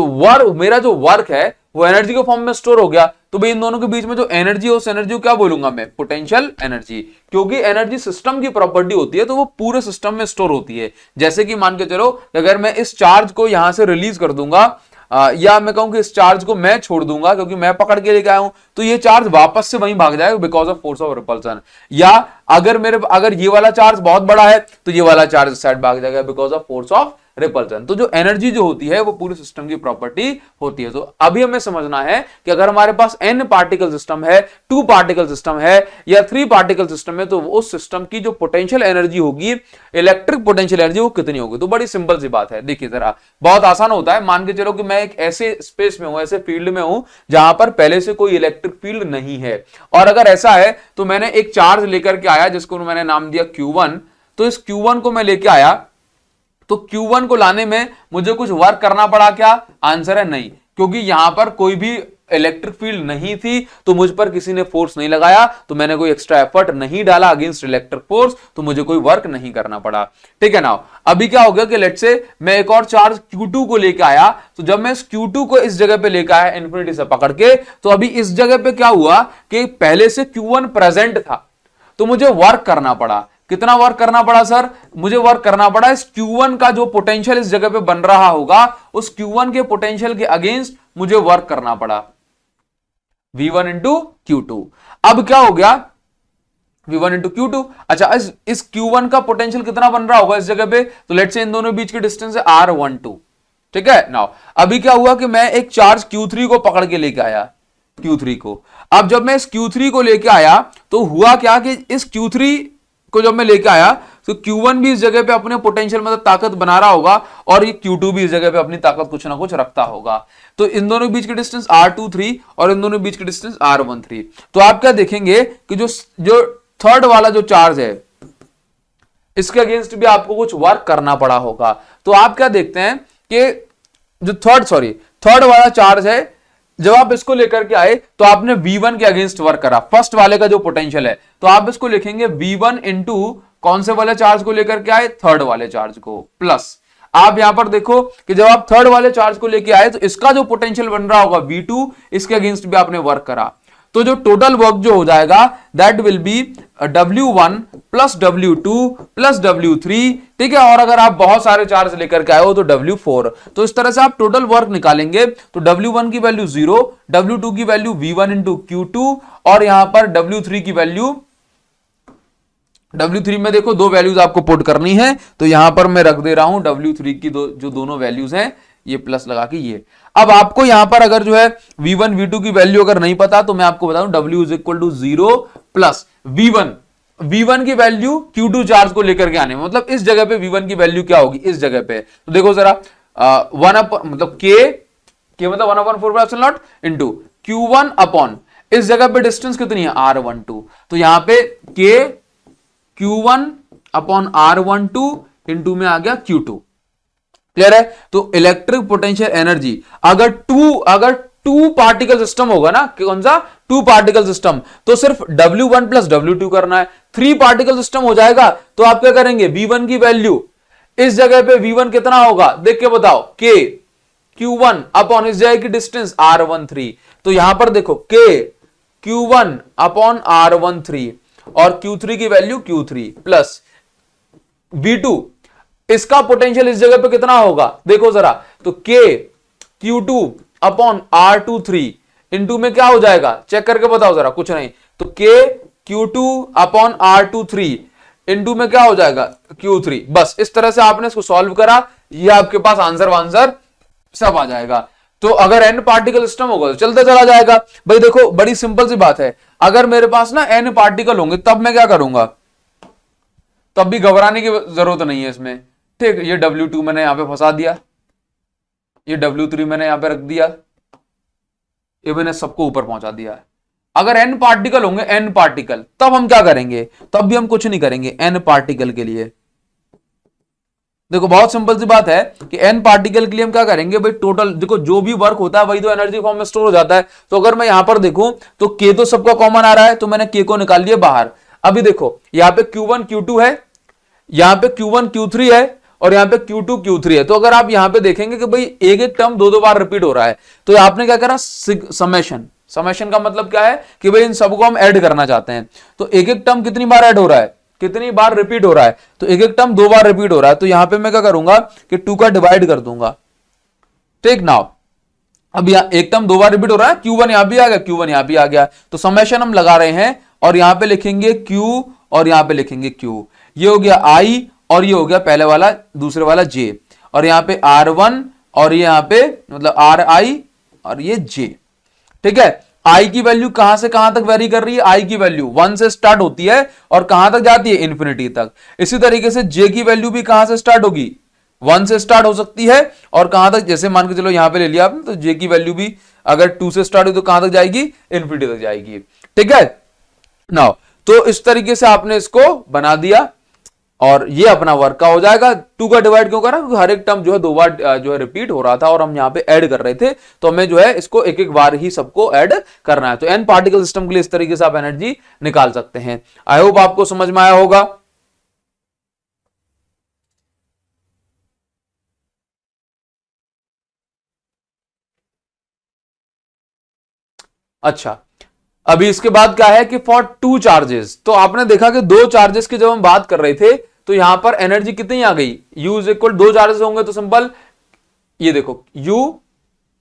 मेरा जो वर्क है वो एनर्जी के फॉर्म में स्टोर हो गया। तो भाई इन दोनों के बीच में जो एनर्जी है उस एनर्जी को क्या बोलूंगा मैं? Potential energy. क्योंकि एनर्जी सिस्टम की प्रॉपर्टी होती है तो वो पूरे सिस्टम में स्टोर होती है। जैसे कि मान के चलो अगर मैं इस चार्ज को यहां से रिलीज कर दूंगा या मैं कहूं कि इस चार्ज को मैं छोड़ दूंगा क्योंकि मैं पकड़ के लेके आया हूं, तो ये चार्ज वापस से वहीं भाग जाएगा because of force of repulsion. या अगर ये वाला चार्ज बहुत बड़ा है तो ये वाला चार्ज इस साइड भाग जाएगा because of force of repulsion. तो जो एनर्जी जो होती है वो पूरे सिस्टम की प्रॉपर्टी होती है। तो अभी हमें समझना है कि अगर हमारे पास n पार्टिकल सिस्टम है, 2 पार्टिकल सिस्टम है या 3 पार्टिकल सिस्टम है, तो उस सिस्टम की जो पोटेंशियल एनर्जी होगी, इलेक्ट्रिक पोटेंशियल एनर्जी, वो कितनी होगी? तो बड़ी सिंपल सी बात है, देखिए जरा बहुत आसान होता है। मान के चलो कि मैं एक ऐसे स्पेस में हूं, ऐसे फील्ड में हूं जहां पर पहले से कोई इलेक्ट्रिक फील्ड नहीं है, और अगर ऐसा है तो मैंने एक चार्ज लेकर के आया जिसको मैंने नाम दिया Q1। तो इस Q1 को मैं लेके आया, तो Q1 को लाने में मुझे कुछ वर्क करना पड़ा क्या? आंसर है नहीं, क्योंकि यहां पर कोई भी इलेक्ट्रिक फील्ड नहीं थी, तो मुझ पर किसी ने फोर्स नहीं लगाया, तो मैंने कोई एक्स्ट्रा एफर्ट नहीं डाला अगेंस्ट इलेक्ट्रिक फोर्स, तो मुझे कोई वर्क नहीं करना पड़ा। ठीक है ना। अभी क्या हो गया कि लेट्स से मैं एक और चार्ज Q2 को लेकर आया, तो जब मैं इस Q2 को इस जगह पे लेकर आया इन्फिनिटी से पकड़ के, तो अभी इस जगह पे क्या हुआ कि पहले से Q1 प्रेजेंट था, तो मुझे वर्क करना पड़ा। कितना वर्क करना पड़ा सर? मुझे वर्क करना पड़ा इस Q1 का जो पोटेंशियल इस जगह पे बन रहा होगा, उस Q1 के पोटेंशियल के अगेंस्ट मुझे वर्क करना पड़ा, V1 इंटू Q2। अब क्या हो गया? V1 into Q2। अच्छा, इस Q1 का पोटेंशियल कितना बन रहा होगा इस जगह पे? तो लेट्स से इन दोनों बीच की डिस्टेंस है R12। ठीक है नाउ, अभी क्या हुआ कि मैं एक चार्ज Q3 को पकड़ के लेके आया, Q3 को। अब जब मैं इस Q3 को लेके आया तो हुआ क्या कि इस Q3 को जब मैं लेके आया तो Q1 भी इस जगह पे अपने पोटेंशियल मतलब ताकत बना रहा होगा, और ये Q2 भी इस जगह पे अपनी ताकत कुछ ना कुछ रखता होगा। तो इन दोनों के बीच की डिस्टेंस R23 और इन दोनों के बीच की डिस्टेंस R13। तो आप क्या देखेंगे कि जो थर्ड वाला जो चार्ज है इसके अगेंस्ट भी आपको कुछ वर्क करना पड़ा होगा। तो आप क्या देखते हैं कि जो थर्ड वाला चार्ज है, जब आप इसको लेकर के आए तो आपने V1 के अगेंस्ट वर्क करा, फर्स्ट वाले का जो पोटेंशियल है, तो आप इसको लिखेंगे V1 इंटू कौन से वाले चार्ज को लेकर के आए? थर्ड वाले चार्ज को, प्लस आप यहां पर देखो कि जब आप थर्ड वाले चार्ज को लेकर आए तो इसका जो पोटेंशियल बन रहा होगा V2, इसके अगेंस्ट भी आपने वर्क करा। तो जो टोटल वर्क जो हो जाएगा that will B W1 plus W2 plus W3। ठीक है, और अगर आप बहुत सारे चार्ज लेकर के आए हो तो W4। तो इस तरह से आप टोटल वर्क निकालेंगे तो W1 की वैल्यू 0, W2 की वैल्यू V1 इंटू Q2, और यहां पर W3 की वैल्यू, W3 में देखो दो वैल्यूज आपको पुट करनी है, तो यहां पर मैं रख दे रहा हूं W3 की जो दोनों वैल्यूज हैं, ये प्लस लगा के ये। अब आपको यहां पर अगर जो है V1 V2 की वैल्यू अगर नहीं पता तो मैं आपको बताऊं W is equal to 0 plus V1 की वैल्यू Q2 चार्ज को लेकर के आने में, मतलब इस जगह पे V1 की वैल्यू क्या होगी इस जगह पे? तो देखो जरा 1 मतलब K मतलब 1/4 इंटू Q1 अपॉन इस जगह पे डिस्टेंस कितनी है? R12। तो यहां पे K Q1 upon R12 into में आ गया Q2। क्लियर है? तो इलेक्ट्रिक पोटेंशियल एनर्जी अगर टू पार्टिकल सिस्टम होगा ना, कौन सा? 2 पार्टिकल सिस्टम, तो सिर्फ W1 प्लस W2 करना है। 3 पार्टिकल सिस्टम हो जाएगा तो आप क्या करेंगे? V1 की वैल्यू इस जगह पे V1 कितना होगा देख के बताओ? K Q1 अपॉन इस जगह की डिस्टेंस R13। तो यहां पर देखो K Q1 अपॉन R13 और Q3 की वैल्यू Q3 प्लस V2, इसका पोटेंशियल इस जगह पे कितना होगा देखो जरा, तो K Q2 upon R23 into में क्या हो जाएगा, चेक करके बताओ जरा, कुछ नहीं, तो K Q2 upon R23 into में क्या हो जाएगा Q3। बस इस तरह से आपने इसको सॉल्व करा, ये आपके पास आंसर सब आ जाएगा। तो अगर n पार्टिकल सिस्टम होगा तो चलता चला जाएगा। भाई देखो बड़ी सिंपल सी बात है, अगर मेरे पास ना n पार्टिकल होंगे तब मैं क्या करूंगा, तब भी घबराने की जरूरत नहीं है इसमें। ठीक, ये W2 मैंने यहां पे फंसा दिया, ये W3 मैंने यहां पे रख दिया, ये मैंने सबको ऊपर पहुंचा दिया है। अगर n पार्टिकल होंगे, n पार्टिकल, तब हम क्या करेंगे, तब भी हम कुछ नहीं करेंगे n पार्टिकल के लिए। देखो बहुत सिंपल सी बात है कि n पार्टिकल के लिए हम क्या करेंगे भाई, टोटल देखो जो भी वर्क होता है वही तो एनर्जी फॉर्म में स्टोर हो जाता है। तो अगर मैं यहां पर देखूं तो k तो सबका कॉमन आ रहा है, तो मैंने k को निकाल लिया बाहर। अभी देखो यहां पे Q1 Q2 है, यहां पे Q1 Q3 है और यहां पे Q2 Q3 है। तो अगर आप यहां पे देखेंगे कि भाई एक एक टर्म दो बार रिपीट हो रहा है, तो आपने क्या करा, समेशन। समेशन का मतलब क्या है कि भाई इन सबको हम ऐड करना चाहते हैं। तो एक एक टर्म कितनी बार ऐड हो रहा है, कितनी बार रिपीट हो रहा है, तो एक एक टर्म दो बार रिपीट हो रहा है। तो यहां पे मैं क्या करूंगा कि 2 का डिवाइड कर दूंगा। टेक नाउ, अब यहां एक टर्म दो बार रिपीट हो रहा है, Q1 यहां भी आ गया, Q1 यहां भी आ गया, तो समेशन हम लगा रहे हैं और यहां पे लिखेंगे Q और यहां पे लिखेंगे Q। ये हो गया I और ये हो गया पहले वाला दूसरे वाला J, और यहां पे R1 और ये यहां पे मतलब RI और ये J। ठीक है, I की वैल्यू कहां से कहां तक वेरी कर रही है, I की वैल्यू 1 से स्टार्ट होती है और कहां तक जाती है, इन्फिनिटी तक। इसी तरीके से J की वैल्यू भी कहां से स्टार्ट होगी, 1 से स्टार्ट हो सकती है और कहां तक, जैसे मान के चलो यहां पे ले लिया आपने, तो J की वैल्यू भी अगर 2 से स्टार्ट हुई तो कहां तक जाएगी, इन्फिनिटी तक जाएगी। ठीक है, नाउ तो इस तरीके से आपने इसको बना दिया और ये अपना वर्क का हो जाएगा। 2 का डिवाइड क्यों करा, क्योंकि हर एक टर्म जो है दो बार जो है रिपीट हो रहा था और हम यहां पे ऐड कर रहे थे, तो हमें जो है इसको एक एक बार ही सबको ऐड करना है। तो n पार्टिकल सिस्टम के लिए इस तरीके से आप एनर्जी निकाल सकते हैं। आई होप आपको समझ में आया होगा। अच्छा, अभी इसके बाद क्या है कि फॉर 2 चार्जेस, तो आपने देखा कि 2 चार्जेस की जब हम बात कर रहे थे तो यहां पर एनर्जी कितनी आ गई, U इज इक्वल 2 चार्जेस होंगे तो सिंपल, ये देखो U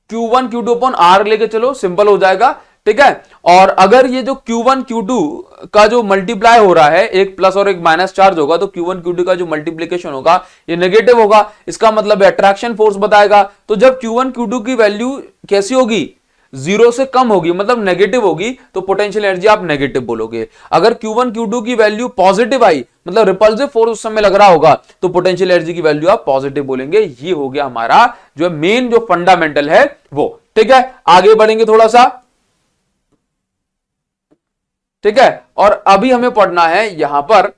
Q1 Q2 upon R लेके चलो, सिंपल हो जाएगा। ठीक है, और अगर ये जो Q1 Q2 का जो मल्टीप्लाई हो रहा है, एक प्लस और एक माइनस चार्ज होगा, तो Q1 Q2 का जो मल्टीप्लीकेशन होगा ये नेगेटिव होगा, इसका मतलब अट्रैक्शन फोर्स बताएगा। तो जब Q1 Q2 की वैल्यू कैसी होगी, 0 से कम होगी, मतलब नेगेटिव होगी, तो पोटेंशियल एनर्जी आप नेगेटिव बोलोगे। अगर Q1 Q2 की वैल्यू पॉजिटिव आई, मतलब रिपल्सिव फोर्स उस समय लग रहा होगा, तो पोटेंशियल एनर्जी की वैल्यू आप पॉजिटिव बोलेंगे। ये हो गया हमारा जो मेन जो फंडामेंटल है वो। ठीक है, आगे बढ़ेंगे थोड़ा सा। ठीक है, और अभी हमें पढ़ना है यहां पर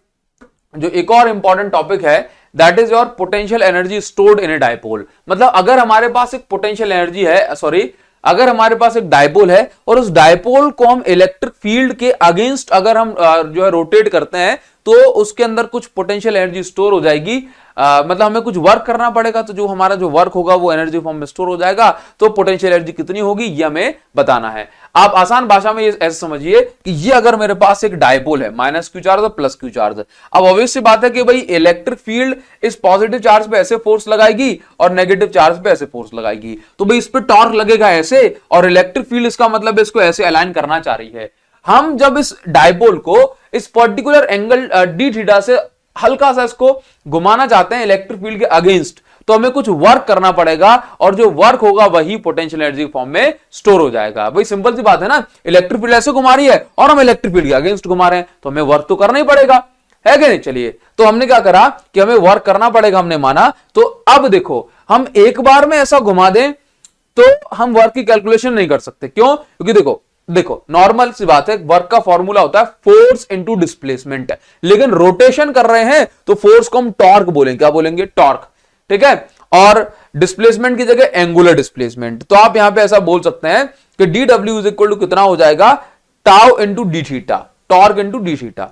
जो एक और इंपॉर्टेंट टॉपिक है, that is your potential energy stored in A dipole. मतलब अगर हमारे पास एक पोटेंशियल एनर्जी है, सॉरी, अगर हमारे पास एक डायपोल है और उस डायपोल को हम इलेक्ट्रिक फील्ड के अगेंस्ट अगर हम जो है रोटेट करते हैं, तो उसके अंदर कुछ पोटेंशियल एनर्जी स्टोर हो जाएगी। मतलब हमें कुछ वर्क करना पड़ेगा, तो जो हमारा जो वर्क होगा वो एनर्जी फॉर्म में स्टोर हो जाएगा। तो पोटेंशियल एनर्जी कितनी होगी ये हमें बताना है। आप आसान भाषा में ये ऐसे समझिए कि ये अगर मेरे पास एक डायपोल है, माइनस क्यू चार्ज और प्लस क्यू चार्ज, अब ऑब्वियस सी बात है कि भाई इलेक्ट्रिक फील्ड इस पॉजिटिव चार्ज पे ऐसे फोर्स लगाएगी और नेगेटिव चार्ज पे ऐसे फोर्स लगाएगी, तो भाई इस पे टॉर्क लगेगा ऐसे, और इलेक्ट्रिक फील्ड इसका मतलब इसको ऐसे अलाइन करना चाह रही है। हम जब इस डायपोल को इस पर्टिकुलर एंगल डी थीटा से हल्का सा इसको घुमाना चाहते हैं इलेक्ट्रिक फील्ड के अगेंस्ट, तो हमें कुछ वर्क करना पड़ेगा और जो वर्क होगा वही पोटेंशियल एनर्जी फॉर्म में स्टोर हो जाएगा। भाई सिंपल सी बात है ना, इलेक्ट्रिक फील्ड ऐसे घुमा रही है और हम इलेक्ट्रिक फील्ड के अगेंस्ट घुमा रहे हैं, तो हमें वर्क तो करना ही पड़ेगा, है कि नहीं। चलिए, तो हमने क्या करा कि हमें वर्क करना पड़ेगा, हमने माना। तो अब देखो, हम एक बार में ऐसा घुमा दें तो हम वर्क की कैलकुलेशन नहीं कर सकते। क्यों? क्योंकि देखो नॉर्मल सी बात है, वर्क का फॉर्मूला होता है फोर्स इनटू डिस्प्लेसमेंट, लेकिन रोटेशन कर रहे हैं तो फोर्स को हम टॉर्क बोलेंगे। क्या बोलेंगे? टॉर्क। ठीक है, और डिस्प्लेसमेंट की जगह एंगुलर डिस्प्लेसमेंट। तो आप यहां पे ऐसा बोल सकते हैं कि D W is equal to कितना हो जाएगा, tau into D theta, torque into D theta.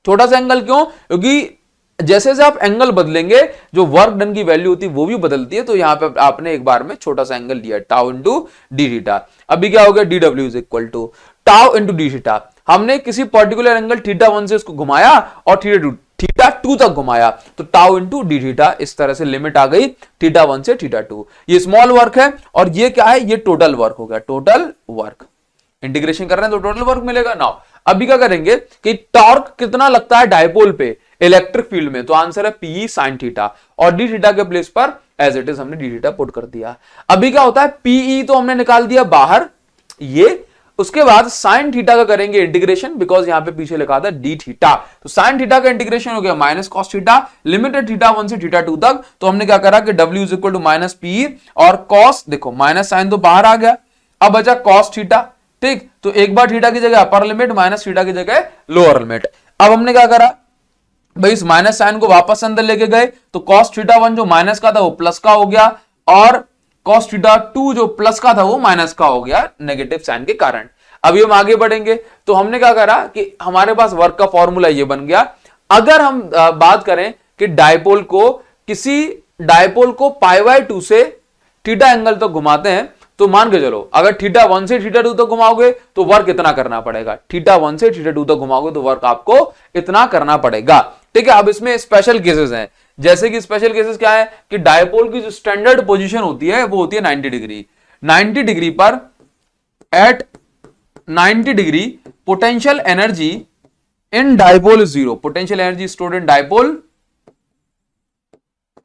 छोटा सा एंगल क्यों? क्योंकि जैसे जैसे आप एंगल बदलेंगे जो वर्क डन की वैल्यू होती है वो भी बदलती है। तो यहां पे आपने एक बार में छोटा सा एंगल लिया, टाउ इंटू डी थीटा। अभी क्या हो गया, D W is equal to tau into D theta. हमने किसी पर्टिकुलर एंगल θ1 से इसको घुमाया और θ2 तक घुमाया, तो टाउ इंटू डी थीटा, इस तरह से लिमिट आ गई θ1 से θ2। ये स्मॉल वर्क है और ये क्या है, ये टोटल वर्क हो गया, टोटल वर्क। इंटीग्रेशन कर रहे हैं तो टोटल वर्क मिलेगा। नाउ अभी क्या करेंगे कि टॉर्क कितना लगता है डायपोल पे इलेक्ट्रिक फील्ड में, तो आंसर है पी साइन थीटा, और डी थीटा के प्लेस पर एज इट इज हमने डी थीटा पुट कर दिया। अभी क्या होता है, पीई तो हमने निकाल दिया बाहर, ये उसके बाद साइन थीटा का करेंगे इंटीग्रेशन, बिकॉज यहां पे पीछे लिखा था डी थीटा, तो साइन थीटा का इंटीग्रेशन हो गया माइनस कॉस थीटा, लिमिटेड θ1 से θ2 तक। तो हमने क्या करा कि W is equal to minus P और कॉस, देखो माइनस साइन तो बाहर आ गया, अब बचा कॉस थीटा, ठीक। तो एक बार थीटा की जगह अपर लिमिट, माइनस थीटा की जगह लोअर लिमिट। अब हमने क्या करा भाई, इस माइनस साइन को वापस अंदर लेके गए, तो कॉस θ1 जो माइनस का था वो प्लस का हो गया, और कॉस θ2 जो प्लस का था वो माइनस का हो गया नेगेटिव साइन के कारण। अभी हम आगे बढ़ेंगे, तो हमने क्या करा कि हमारे पास वर्क का फॉर्मूला ये बन गया। अगर हम बात करें कि डायपोल को π/2 से थीटा एंगल तक घुमाते हैं, तो मान के चलो अगर θ1 से θ2 तक घुमाओगे तो वर्क इतना करना पड़ेगा, θ1 से θ2 तक घुमाओगे तो वर्क आपको इतना करना पड़ेगा, ठीक है। अब इसमें स्पेशल केसेस हैं, जैसे कि स्पेशल केसेस क्या है कि डायपोल की जो स्टैंडर्ड पोजीशन होती है वो होती है 90 डिग्री। 90 डिग्री पर at 90 degree potential energy in dipole is zero, potential energy stored in dipole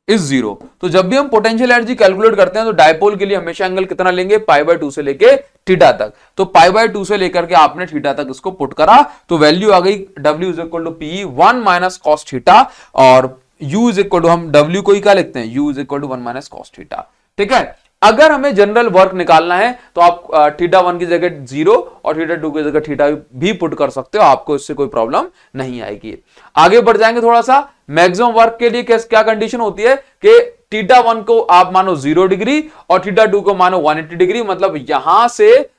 is zero. तो जब भी हम पोटेंशियल एनर्जी कैलकुलेट करते हैं तो डायपोल के लिए हमेशा एंगल कितना लेंगे, π/2 से लेके थीटा तक। तो π/2 से लेकर के आपने थीटा तक इसको पुट करा, तो वैल्यू आ गई W is equal to P 1 minus cos theta, और U इज इक्वल टू, हम W को ही क्या लिखते हैं, U is equal to 1 minus cos theta, ठीक है। अगर हमें जनरल वर्क निकालना है तो आप θ1 की जगह 0 और θ2 की जगह थीटा भी पुट कर सकते हो, आपको इससे कोई प्रॉब्लम नहीं आएगी। आगे बढ़ जाएंगे थोड़ा सा, मैक्सिमम वर्क के लिए क्या कंडीशन होती है कि θ1 को आप मानो 0 डिग्री और θ2 को मानो 180 डिग्री, मतलब यहां से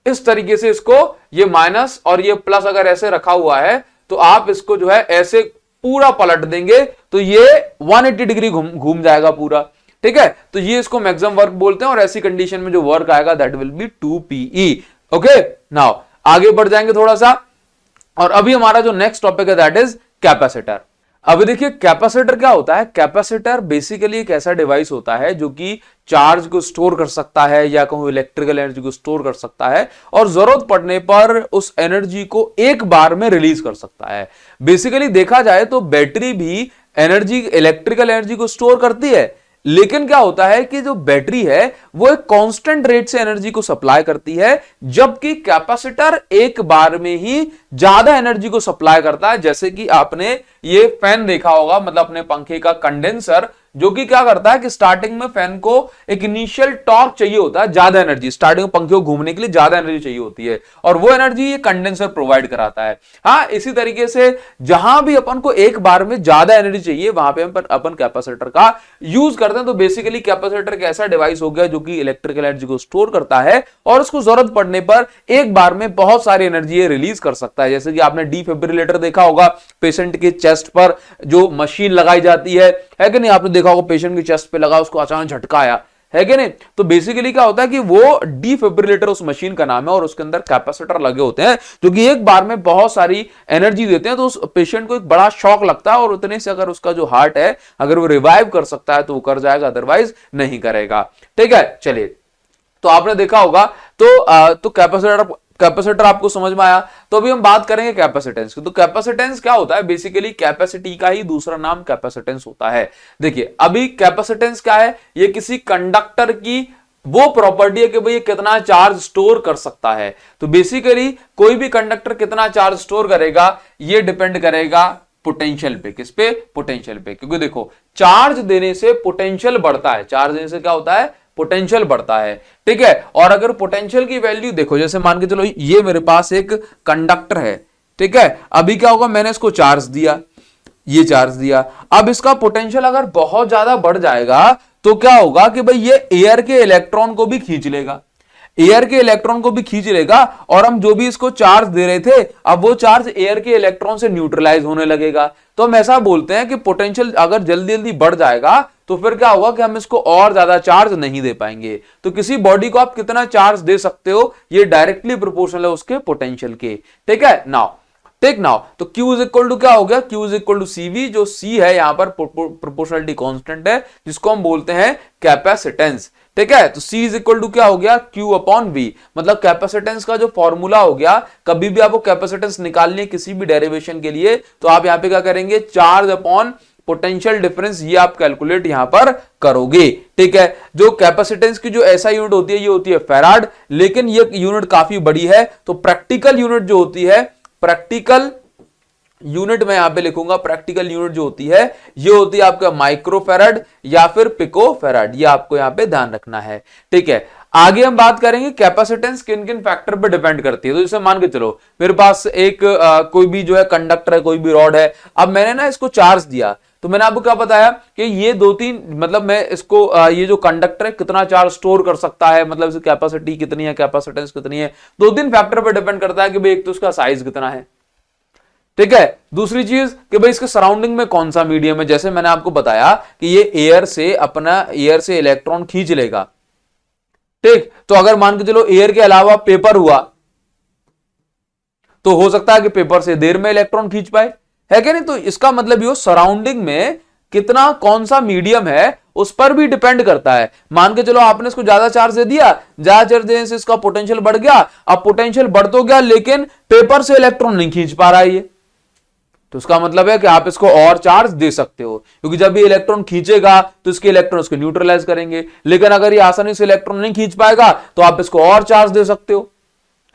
इस तरीके से इसको ये माइनस और ये प्लस अगर ऐसे रखा हुआ है तो आप इसको जो है ऐसे पूरा पलट देंगे तो ये 180 डिग्री घूम जाएगा पूरा, ठीक है। तो ये इसको मैक्सिमम वर्क बोलते हैं, और ऐसी कंडीशन में जो वर्क आएगा that will B 2pe। Okay, now आगे बढ़ जाएंगे थोड़ा सा, और अभी हमारा जो नेक्स्ट टॉपिक है दैट इज कैपेसिटर। अभी देखिए कैपेसिटर क्या होता है, कैपेसिटर बेसिकली एक ऐसा डिवाइस होता है जो कि चार्ज को स्टोर कर सकता है या कहूं इलेक्ट्रिकल एनर्जी को स्टोर कर सकता है, और जरूरत पड़ने पर उस एनर्जी को एक बार में रिलीज कर सकता है। बेसिकली देखा जाए तो बैटरी भी एनर्जी, इलेक्ट्रिकल एनर्जी को स्टोर करती है, लेकिन क्या होता है कि जो बैटरी है वो एक कांस्टेंट रेट से एनर्जी को सप्लाई करती है, जबकि कैपेसिटर एक बार में ही ज्यादा एनर्जी को सप्लाई करता है। जैसे कि आपने ये फैन देखा होगा, मतलब अपने पंखे का कंडेंसर, जो कि क्या करता है कि स्टार्टिंग में फैन को एक इनिशियल टॉर्क चाहिए होता है, ज्यादा एनर्जी, स्टार्टिंग में पंखे को घूमने के लिए ज्यादा एनर्जी चाहिए होती है, और वो एनर्जी ये कंडेंसर प्रोवाइड कराता है। हाँ, इसी तरीके से जहां भी अपन को एक बार में ज्यादा एनर्जी चाहिए वहां पे अपन कैपेसिटर का यूज करते हैं। तो बेसिकली कैपेसिटर एक ऐसा डिवाइस हो गया जो कि इलेक्ट्रिकल एनर्जी को स्टोर करता है और उसको जरूरत पड़ने पर एक बार में बहुत सारी एनर्जी रिलीज कर सकता है। जैसे कि आपने डिफिब्रिलेटर देखा होगा, पेशेंट के चेस्ट पर जो मशीन लगाई जाती है कि नहीं, आपने देखा होगा पेशेंट की चेस्ट पे लगा, उसको अचानक झटका आया है कि नहीं। तो बेसिकली क्या होता है कि वो डिफिब्रिलेटर उस मशीन का नाम है, और उसके अंदर कैपेसिटर लगे होते हैं जो कि एक बार में बहुत सारी एनर्जी देते हैं। तो उस पेशेंट को एक बड़ा शॉक लगता है, और उतने से अगर उसका जो हार्ट है अगर वो रिवाइव कर सकता है तो वो कर जाएगा, अदरवाइज नहीं करेगा, ठीक है। चलिए, तो आपने देखा होगा तो कैपेसिटर आपको समझ में आया। तो अभी हम बात करेंगे कैपेसिटेंस की। तो कैपेसिटेंस क्या होता है, बेसिकली कैपेसिटी का ही दूसरा नाम कैपेसिटेंस होता है। देखिए, अभी कैपेसिटेंस क्या है, ये किसी कंडक्टर की वो प्रॉपर्टी है कि भाई ये कितना चार्ज स्टोर कर सकता है। तो बेसिकली कोई भी कंडक्टर कितना चार्ज स्टोर करेगा ये डिपेंड करेगा पोटेंशियल पे। किस पे? पोटेंशियल पे। क्योंकि देखो, चार्ज देने से पोटेंशियल बढ़ता है, चार्ज देने से क्या होता है, पोटेंशियल बढ़ता है, ठीक है। और अगर पोटेंशियल की वैल्यू देखो, जैसे मान के चलो ये मेरे पास एक कंडक्टर है, ठीक है। अभी क्या होगा, मैंने इसको चार्ज दिया, ये चार्ज दिया, अब इसका पोटेंशियल अगर बहुत ज्यादा बढ़ जाएगा तो क्या होगा कि भाई ये एयर के इलेक्ट्रॉन को भी खींच लेगा। एयर के इलेक्ट्रॉन को भी खींच लेगा और हम जो भी इसको चार्ज दे रहे थे अब वो चार्ज एयर के इलेक्ट्रॉन से न्यूट्रलाइज होने लगेगा। तो हम ऐसा बोलते हैं कि पोटेंशियल अगर जल्दी जल्दी बढ़ जाएगा तो फिर क्या होगा कि हम इसको और ज्यादा चार्ज नहीं दे पाएंगे। तो किसी बॉडी को आप कितना चार्ज दे सकते हो ये डायरेक्टली प्रोपोर्शनल है उसके पोटेंशियल के। ठीक है, नाउ तो Q इज इक्वल टू क्या हो गया, Q is equal to CV, जो C है यहां पर प्रोपोर्शनलिटी कांस्टेंट है जिसको हम बोलते हैं कैपेसिटेंस। ठीक है, तो C इज इक्वल टू क्या हो गया, Q अपॉन V, मतलब कैपेसिटेंस का जो फॉर्मूला हो गया, कभी भी आपको कैपेसिटेंस निकालनी है किसी भी डेरिवेशन के लिए तो आप यहां पे क्या करेंगे, चार्ज अपॉन पोटेंशियल डिफरेंस ये आप कैलकुलेट यहां पर करोगे। ठीक है, जो कैपेसिटेंस की जो ऐसा यूनिट होती है ये होती है फैराड, लेकिन ये यूनिट काफी बड़ी है तो प्रैक्टिकल यूनिट जो होती है, प्रैक्टिकल यूनिट में यहां पे लिखूंगा, प्रैक्टिकल यूनिट जो होती है ये होती है आपका माइक्रोफैराड या फिर पिकोफैराड, ये आपको यहां पे ध्यान रखना है। ठीक है, आगे हम बात करेंगे कैपेसिटेंस किन किन फैक्टर पे डिपेंड करती है। तो जैसे मान के चलो मेरे पास एक कोई भी जो है कंडक्टर है, कोई भी रॉड है, अब मैंने ना इसको चार्ज दिया तो मैंने आपको क्या बताया कि ये 2-3 मतलब मैं इसको ये जो कंडक्टर है कितना चार्ज स्टोर कर सकता है, मतलब इसकी कैपेसिटी कितनी है, कैपेसिटेंस कितनी है, 2-3 फैक्टर पे डिपेंड करता है कि भाई एक तो उसका साइज कितना है। ठीक है, दूसरी चीज कि भाई इसके सराउंडिंग में कौन सा मीडियम है, जैसे मैंने आपको बताया कि ये एयर से इलेक्ट्रॉन खींच लेगा। ठीक, तो अगर मान के चलो एयर के अलावा पेपर हुआ तो हो सकता है कि पेपर से देर में इलेक्ट्रॉन खींच पाए, है क्या नहीं। तो इसका मतलब ये सराउंडिंग में कितना कौन सा मीडियम है उस पर भी डिपेंड करता है। मान के चलो आपने इसको ज्यादा चार्ज दे दिया, ज्यादा चार्ज देने से इसका पोटेंशियल बढ़ गया, अब पोटेंशियल बढ़ तो गया लेकिन पेपर से इलेक्ट्रॉन नहीं खींच पा रहा है ये, तो उसका मतलब है कि आप इसको और चार्ज दे सकते हो, क्योंकि जब ये इलेक्ट्रॉन खींचेगा तो इसके इलेक्ट्रॉन उसको न्यूट्रलाइज करेंगे, लेकिन अगर ये आसानी से इलेक्ट्रॉन नहीं खींच पाएगा तो आप इसको और चार्ज दे सकते हो,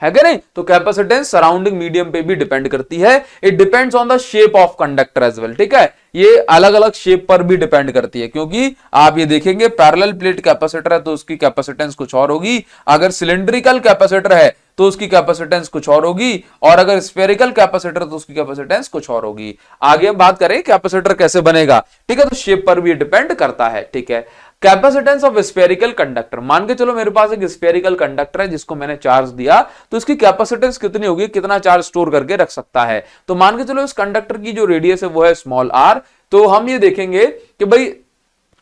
है क्या नहीं। तो कैपेसिटेंस सराउंडिंग मीडियम पे भी डिपेंड करती है, it depends on the shape of conductor as well. ठीक है, ये अलग अलग शेप पर भी डिपेंड करती है, क्योंकि आप ये देखेंगे पैरेलल प्लेट कैपेसिटर है तो उसकी कैपेसिटेंस कुछ और होगी, अगर सिलिंड्रिकल कैपेसिटर है तो उसकी कैपेसिटेंस कुछ और होगी, और अगर स्फेरिकल कैपेसिटर तो उसकी कैपेसिटेंस कुछ और होगी। आगे हम बात करें कैपेसिटर कैसे बनेगा। ठीक है, तो शेप पर भी डिपेंड करता है। ठीक है, कैपेसिटेंस ऑफ स्फेरिकल कंडक्टर, मान के चलो मेरे पास एक स्फेरिकल कंडक्टर है जिसको मैंने चार्ज दिया तो इसकी कैपेसिटेंस कितनी होगी, कितना चार्ज स्टोर करके रख सकता है। तो मान के चलो इस कंडक्टर की जो रेडियस है वो है स्मॉल r, तो हम ये देखेंगे कि भाई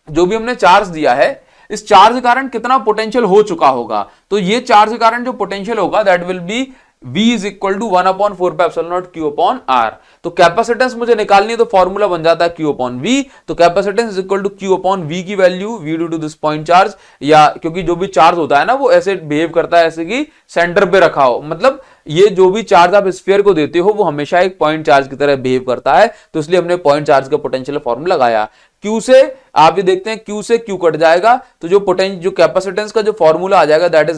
जो भी हमने चार्ज दिया है इस चार्ज के कारण कितना पोटेंशियल हो चुका होगा। तो ये चार्ज के कारण जो पोटेंशियल होगा that will be V is equal to 1/4πε0 Q upon R। तो कैपेसिटेंस मुझे निकालनी है तो फॉर्मूला बन जाता है Q अपॉन V। तो capacitance is equal to Q upon V की value V due to this point charge, या क्योंकि जो भी चार्ज होता है ना वो ऐसे बिहेव करता है ऐसे कि सेंटर पे रखा हो, मतलब ये जो भी चार्ज आप स्फीयर को देते हो वो हमेशा एक पॉइंट चार्ज की तरह बिहेव करता है, तो इसलिए हमने पॉइंट चार्ज का पोटेंशियल फॉर्मूला लगाया। Q से आप ये देखते हैं Q से Q कट जाएगा तो जो कैपेसिटेंस का जो फॉर्मूला आ जाएगा that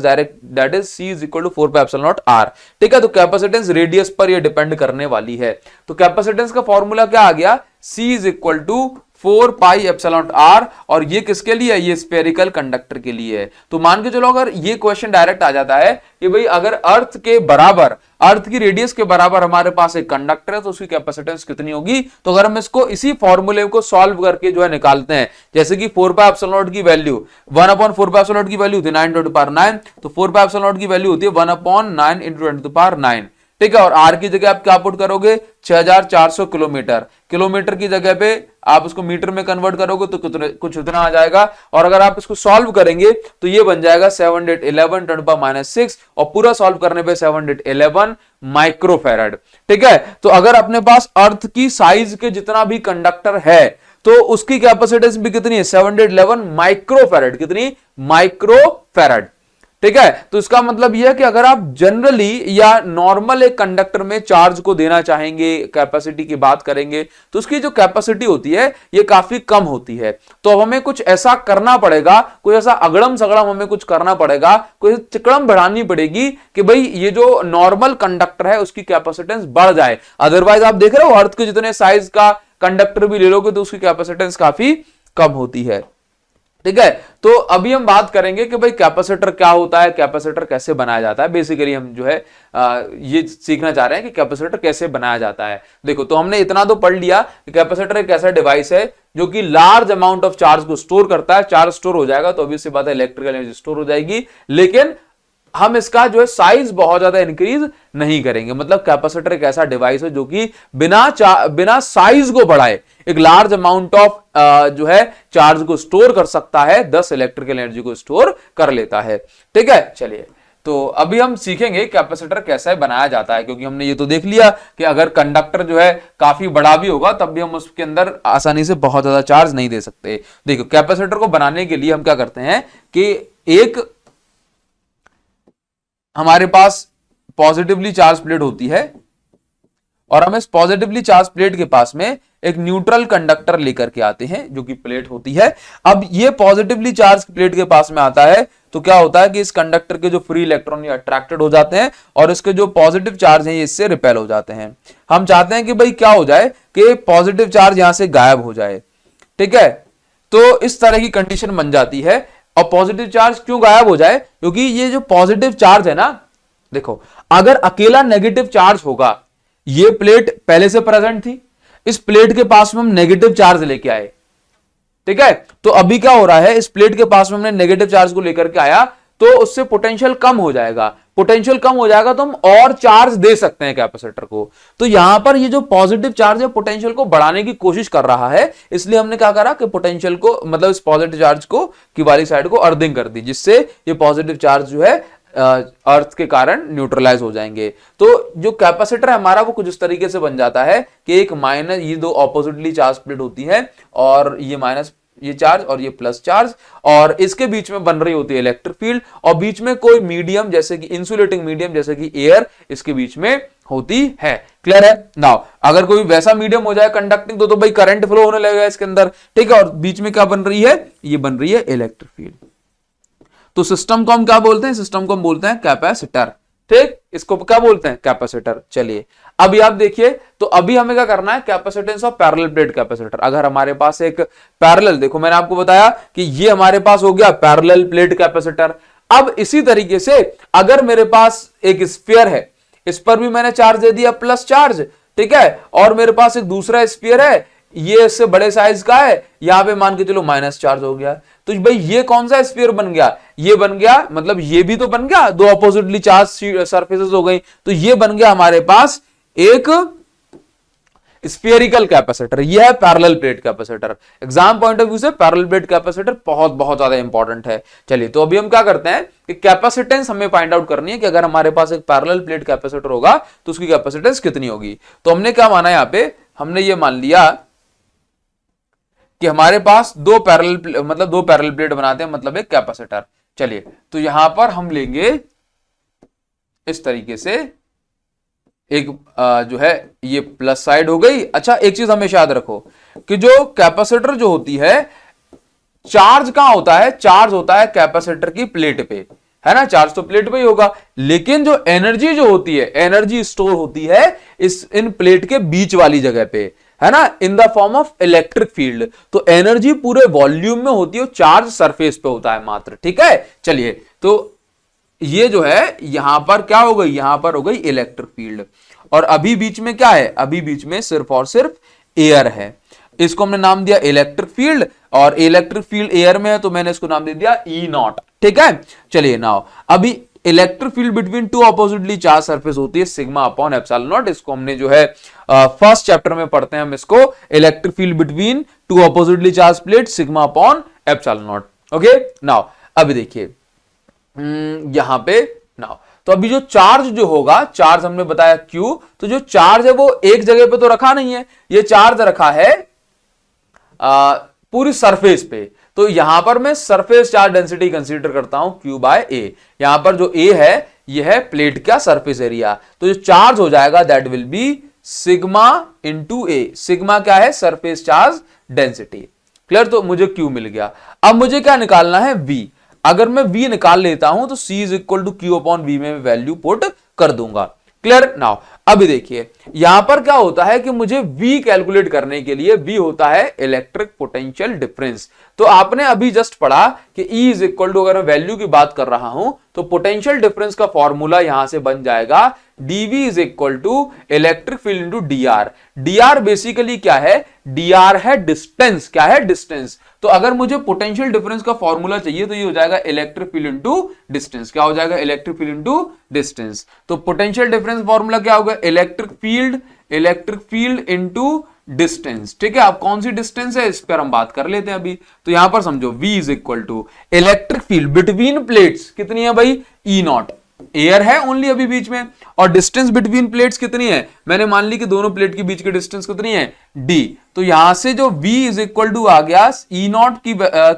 is C is equal to 4πε0 R। ठीक है, तो कैपेसिटेंस रेडियस पर ये डिपेंड करने वाली है। तो कैपेसिटेंस का फॉर्मूला क्या आ गया, C is equal to 4πε0R, और ये किसके लिए है, ये स्फेरिकल कंडक्टर के लिए है। तो मान के चलो अगर ये क्वेश्चन डायरेक्ट आ जाता है कि भाई अगर अर्थ की रेडियस के बराबर हमारे पास एक कंडक्टर है तो उसकी कैपेसिटेंस कितनी होगी। तो अगर हम इसको इसी फॉर्मूले को सॉल्व करके जो है निकालते हैं, जैसे कि 4πε0 की वैल्यू 1/4πε0 की वैल्यू थी 9 × 10⁹, तो 4πε0 की वैल्यू होती है 1/9 × 10⁹। ठीक है, और आर की जगह आप क्या पुट करोगे, 6400 किलोमीटर की जगह पे आप उसको मीटर में कन्वर्ट करोगे तो कुछ इतना आ जाएगा, और अगर आप इसको सॉल्व करेंगे तो ये बन जाएगा 711 × 10⁻⁶, और पूरा सॉल्व करने पे 711 माइक्रोफैराड। ठीक है, तो अगर अपने पास अर्थ की साइज के जितना भी कंडक्टर है तो उसकी कैपेसिटेंस भी कितनी है, 711 माइक्रोफैराड, कितनी, माइक्रोफैराड। ठीक है, तो इसका मतलब यह है कि अगर आप जनरली या नॉर्मल एक कंडक्टर में चार्ज को देना चाहेंगे, कैपेसिटी की बात करेंगे तो उसकी जो कैपेसिटी होती है ये काफी कम होती है। तो अब हमें कुछ ऐसा करना पड़ेगा, कोई ऐसा अगड़म सगड़म हमें कुछ करना पड़ेगा, कोई चिकड़म बढ़ानी पड़ेगी कि भाई ये जो नॉर्मल कंडक्टर है उसकी कैपेसिटेंस बढ़ जाए। अदरवाइज आप देख रहे हो अर्थ के जितने साइज का कंडक्टर भी ले लोगे तो उसकी कैपेसिटेंस काफी कम होती है। ठीक है, तो अभी हम बात करेंगे कि भाई कैपेसिटर क्या होता है, कैपेसिटर कैसे बनाया जाता है। बेसिकली हम जो है ये सीखना चाह रहे हैं कि कैपेसिटर कैसे बनाया जाता है। देखो, तो हमने इतना तो पढ़ लिया कि कैपेसिटर एक ऐसा डिवाइस है जो कि लार्ज अमाउंट ऑफ चार्ज को स्टोर करता है। चार्ज स्टोर हो जाएगा तो ऑब्वियस सी बात है इलेक्ट्रिकल एनर्जी स्टोर हो जाएगी, लेकिन हम इसका जो है साइज बहुत ज्यादा इंक्रीज नहीं करेंगे। मतलब कैपेसिटर एक ऐसा डिवाइस है जो कि बिना साइज को बढ़ाए एक लार्ज अमाउंट ऑफ जो है चार्ज को स्टोर कर सकता है, 10 इलेक्ट्रिकल एनर्जी को स्टोर कर लेता है। ठीक है, चलिए तो अभी हम सीखेंगे कैपेसिटर कैसे बनाया जाता है, क्योंकि हमने ये तो देख लिया कि अगर कंडक्टर जो है काफी बड़ा भी होगा तब भी हम उसके अंदर आसानी से बहुत ज्यादा चार्ज नहीं दे सकते। देखो कैपेसिटर को बनाने के लिए हम क्या करते हैं कि एक हमारे पास पॉजिटिवली चार्ज प्लेट होती है और हम इस पॉजिटिवली चार्ज प्लेट के पास में एक न्यूट्रल कंडक्टर लेकर के आते हैं जो कि प्लेट होती है। अब ये पॉजिटिवली चार्ज प्लेट के पास में आता है तो क्या होता है कि इस कंडक्टर के जो फ्री इलेक्ट्रॉन ये अट्रैक्टेड हो जाते हैं और इसके जो पॉजिटिव चार्ज हैं ये इससे रिपेल हो जाते हैं। हम चाहते हैं कि भाई क्या हो जाए कि पॉजिटिव चार्ज यहां से गायब हो जाए। ठीक है, तो इस तरह की कंडीशन बन जाती है। और पॉजिटिव चार्ज क्यों गायब हो जाए, क्योंकि ये जो पॉजिटिव चार्ज है ना, देखो अगर अकेला नेगेटिव चार्ज होगा, ये प्लेट पहले से प्रेजेंट थी, इस प्लेट के पास में हम नेगेटिव चार्ज लेके आए। ठीक है, तो अभी क्या हो रहा है, इस प्लेट के पास में हमने नेगेटिव चार्ज को लेकर के आया तो उससे पोटेंशियल कम हो जाएगा। पोटेंशियल कम हो जाएगा तो हम और चार्ज दे सकते हैं कैपेसिटर को। तो यहां पर ये जो पॉजिटिव चार्ज है पोटेंशियल को बढ़ाने की कोशिश कर रहा है, इसलिए हमने क्या करा कि पोटेंशियल को मतलब इस पॉजिटिव चार्ज को की वाली साइड को अर्थिंग कर दी, जिससे ये पॉजिटिव चार्ज जो है अर्थ के कारण न्यूट्रलाइज हो जाएंगे। तो जो कैपेसिटर है हमारा वो कुछ इस तरीके से बन जाता है कि एक माइनस, ये दो ऑपोजिटली चार्ज प्लेट होती है और ये माइनस ये चार्ज और ये प्लस चार्ज, और इसके बीच में बन रही होती है इलेक्ट्रिक फील्ड, और बीच में कोई मीडियम जैसे कि इंसुलेटिंग मीडियम जैसे कि एयर इसके बीच में होती है। क्लियर है? नाउ अगर कोई वैसा मीडियम हो जाए कंडक्टिंग तो भाई करंट फ्लो होने लगेगा इसके अंदर। ठीक है, और बीच में क्या बन रही है, ये बन रही है इलेक्ट्रिक फील्ड। तो सिस्टम को हम क्या बोलते हैं, सिस्टम को हम बोलते हैं कैपेसिटर। ठीक, इसको क्या बोलते हैं, कैपेसिटर। चलिए अभी आप देखिए, तो अभी हमें क्या करना है, capacitance of parallel plate capacitor. अगर हमारे पास एक पैरेलल, देखो मैंने आपको बताया कि ये हमारे पास हो गया पैरेलल प्लेट कैपेसिटर। अब इसी तरीके से अगर मेरे पास एक स्फीयर है, इस पर भी मैंने चार्ज दे दिया प्लस चार्ज। ठीक है, और मेरे पास एक दूसरा स्फीयर है, ये इससे बड़े साइज का है, यहां पे मान के चलो माइनस चार्ज हो गया। तो भाई ये कौन सा स्फीयर बन गया, ये बन गया, मतलब ये भी तो बन गया, दो अपोजिटली चार्ज सरफेसेस हो गई, तो ये बन गया हमारे पास एक स्फीयरिकल कैपेसिटर। ये है parallel plate capacitor. Exam point of view से पैरेलल प्लेट कैपेसिटर बहुत बहुत ज्यादा इंपॉर्टेंट है। चलिए तो अभी हम क्या करते हैं कि कैपेसिटेंस हमें फाइंड आउट करनी है कि अगर हमारे पास एक पैरेलल प्लेट कैपेसिटर होगा तो उसकी कैपेसिटेंस कितनी होगी। तो हमने क्या माना, यहां पे हमने ये मान लिया कि हमारे पास दो पैरेलल प्लेट बनाते हैं, मतलब एक कैपेसिटर। चलिए तो यहां पर हम लेंगे इस तरीके से एक जो है ये प्लस साइड हो गई। अच्छा एक चीज हमेशा याद रखो कि जो कैपेसिटर जो होती है, चार्ज कहां होता है, चार्ज होता है कैपेसिटर की प्लेट पे, है ना, चार्ज तो प्लेट पे ही होगा, लेकिन जो एनर्जी जो होती है, एनर्जी स्टोर होती है इन प्लेट के बीच वाली जगह पे, है ना, in the form of electric field. तो एनर्जी पूरे वॉल्यूम में होती है, चार्ज सरफेस पे होता है मात्र। ठीक है, चलिए तो ये जो है यहां पर क्या हो गई, यहां पर हो गई इलेक्ट्रिक फील्ड, और अभी बीच में क्या है, अभी बीच में सिर्फ और सिर्फ एयर है। इसको हमने नाम दिया इलेक्ट्रिक फील्ड, और इलेक्ट्रिक फील्ड एयर में है तो मैंने इसको नाम दे दिया ई नॉट। ठीक है, चलिए नाउ अभी electric field between two oppositely charge surface होती है सिग्मा अपॉन एप्सिलॉन नॉट। इसको हमने जो है फर्स्ट चैप्टर में पढ़ते हैं हम इसको, electric field between two oppositely charge plate sigma upon epsilon not. Okay, now अभी देखिए यहां पे नाउ, तो अभी जो चार्ज जो होगा, चार्ज हमने बताया Q, तो जो चार्ज है वो एक जगह पे तो रखा नहीं है, ये चार्ज रखा है पूरी सरफेस पे। तो यहां पर मैं सरफेस चार्ज डेंसिटी कंसीडर करता हूं Q बाय A। यहां पर जो A है ये है प्लेट का सरफेस एरिया, तो जो चार्ज हो जाएगा that will B sigma into A। Sigma क्या है, सरफेस चार्ज डेंसिटी। क्लियर, तो मुझे Q मिल गया। अब मुझे क्या निकालना है, V। अगर मैं V निकाल लेता हूं तो C is equal to Q upon V में वैल्यू पुट कर दूंगा। क्लियर, नाउ अभी देखिए यहां पर क्या होता है कि मुझे V कैलकुलेट करने के लिए V होता है इलेक्ट्रिक पोटेंशियल डिफरेंस। तो आपने अभी जस्ट पढ़ा कि E इज इक्वल टू, अगर मैं वैल्यू की बात कर रहा हूं तो पोटेंशियल डिफरेंस का फॉर्मूला यहां से बन जाएगा dv is equal to electric field into dr। dr basically क्या है, dr है डिस्टेंस। क्या है, डिस्टेंस। तो अगर मुझे पोटेंशियल डिफरेंस का फॉर्मूला चाहिए तो ये हो जाएगा इलेक्ट्रिक फील्ड इंटू डिस्टेंस। क्या हो जाएगा, इलेक्ट्रिक फील्ड इंटू डिस्टेंस। तो पोटेंशियल डिफरेंस फॉर्मूला क्या होगा, इलेक्ट्रिक फील्ड इंटू डिस्टेंस। ठीक है, अब कौन सी डिस्टेंस है इस पर हम बात कर लेते हैं अभी। तो यहां पर समझो v is equal to electric field between plates कितनी है भाई, ई नॉट। एयर है ओनली अभी बीच में, और डिस्टेंस बिटवीन प्लेट्स कितनी है, मैंने मान ली कि दोनों प्लेट के बीच की डिस्टेंस कितनी है, d। तो यहां से जो v इज इक्वल टू आ गया, ई नॉट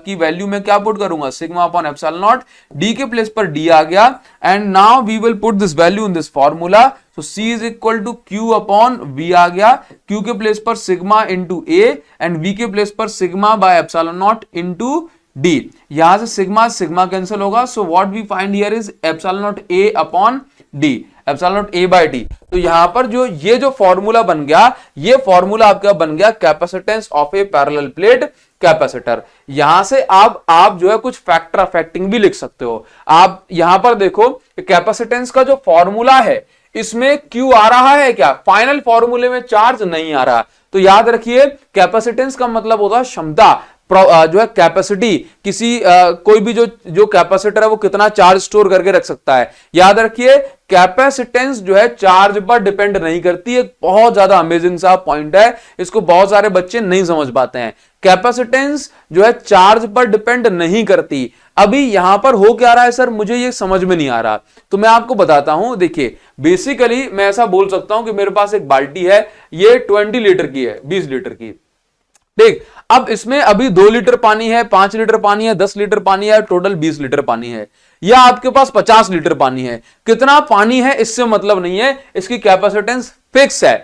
की वैल्यू में क्या पुट करूंगा, sigma upon epsilon naught, d के प्लेस पर d आ गया। And now we will put this value in this formula. तो c is equal to q upon v आ गया, q के प्लेस पर sigma into a and v के प्लेस पर sigma by epsilon naught into d। यहां से sigma sigma cancel होगा, so what we find here is epsilon naught a upon d, epsilon naught a by d। तो यहां पर ये जो फॉर्मूला बन गया, ये फॉर्मूला आपका बन गया capacitance of A parallel plate capacitor. यहां से आप जो है कुछ फैक्टर अफेक्टिंग भी लिख सकते हो। आप यहां पर देखो कैपेसिटेंस का जो फॉर्मूला है इसमें Q आ रहा है क्या, फाइनल फॉर्मूले में चार्ज नहीं आ रहा। तो याद रखिए कैपेसिटेंस का मतलब होता है क्षमता, जो है कैपेसिटी, किसी कोई भी जो कैपेसिटर है वो कितना चार्ज स्टोर करके रख सकता है। याद रखिए कैपेसिटेंस जो है चार्ज पर डिपेंड नहीं करती। एक बहुत ज्यादा अमेजिंग सा पॉइंट है, इसको बहुत सारे बच्चे नहीं समझ पाते हैं। कैपेसिटेंस जो है चार्ज पर डिपेंड नहीं करती। अभी यहां पर हो क्या रहा है सर, मुझे ये समझ में नहीं आ रहा, तो मैं आपको बताता हूं। देखिए बेसिकली मैं ऐसा बोल सकता हूं कि मेरे पास एक बाल्टी है, ये 20 लीटर की है, 20 लीटर की। ठीक, अब इसमें अभी 2 लीटर पानी है, 5 लीटर पानी है, 10 लीटर पानी है, टोटल 20 लीटर पानी है, या आपके पास 50 लीटर पानी है। कितना पानी है इससे मतलब नहीं है, इसकी कैपेसिटेंस फिक्स है।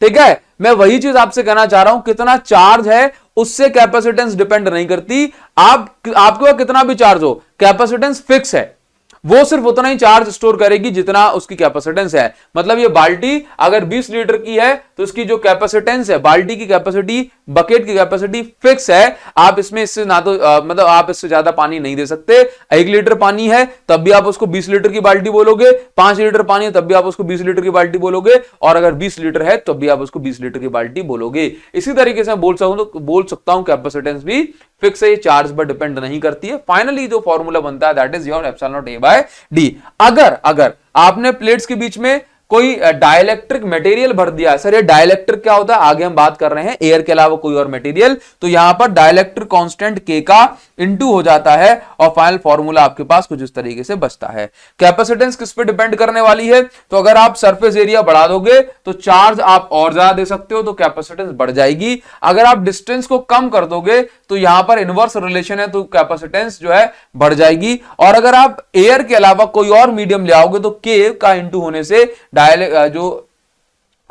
ठीक है, मैं वही चीज आपसे कहना चाह रहा हूं, कितना चार्ज है उससे कैपेसिटेंस डिपेंड नहीं करती। आपके पास कितना भी चार्ज हो, कैपेसिटेंस फिक्स है, वो सिर्फ उतना ही चार्ज स्टोर करेगी जितना उसकी कैपेसिटेंस है। मतलब ये बाल्टी अगर 20 लीटर की है तो इसकी जो कैपेसिटेंस है, बाल्टी की कैपेसिटी, बकेट की कैपेसिटी फिक्स है। आप इससे ना तो मतलब आप इससे ज्यादा पानी नहीं दे सकते। 1 लीटर पानी है तब भी आप उसको 20 लीटर की बाल्टी बोलोगे, 5 लीटर पानी है तब भी आप उसको 20 लीटर की बाल्टी बोलोगे, और अगर 20 लीटर है तब भी आप उसको 20 लीटर की बाल्टी बोलोगे। इसी तरीके से मैं बोल सकता हूं कैपेसिटेंस भी फिक्स है, चार्ज पर डिपेंड नहीं करती है। फाइनली जो फॉर्मूला बनता है that is your epsilon naught a by d। अगर आपने प्लेट्स के बीच में कोई डाइलेक्ट्रिक मटेरियल भर दिया है, सर ये डाइलेक्ट्रिक क्या होता है आगे हम बात कर रहे हैं, एयर के अलावा कोई और मटेरियल, तो यहां पर डाइलेक्ट्रिक कांस्टेंट k का इनटू हो जाता है और फाइनल फॉर्मूला आपके पास कुछ इस तरीके से बचता है। कैपेसिटेंस किस पे डिपेंड करने वाली है, तो अगर आप सरफेस एरिया बढ़ा दोगे तो चार्ज आप और ज्यादा दे सकते हो, तो कैपेसिटेंस बढ़ जाएगी। अगर आप डिस्टेंस को कम कर दोगे तो यहां पर इनवर्स रिलेशन है, तो कैपेसिटेंस जो है बढ़ जाएगी। और अगर आप एयर के अलावा कोई और मीडियम ले आओगे तो k का इनटू होने से जो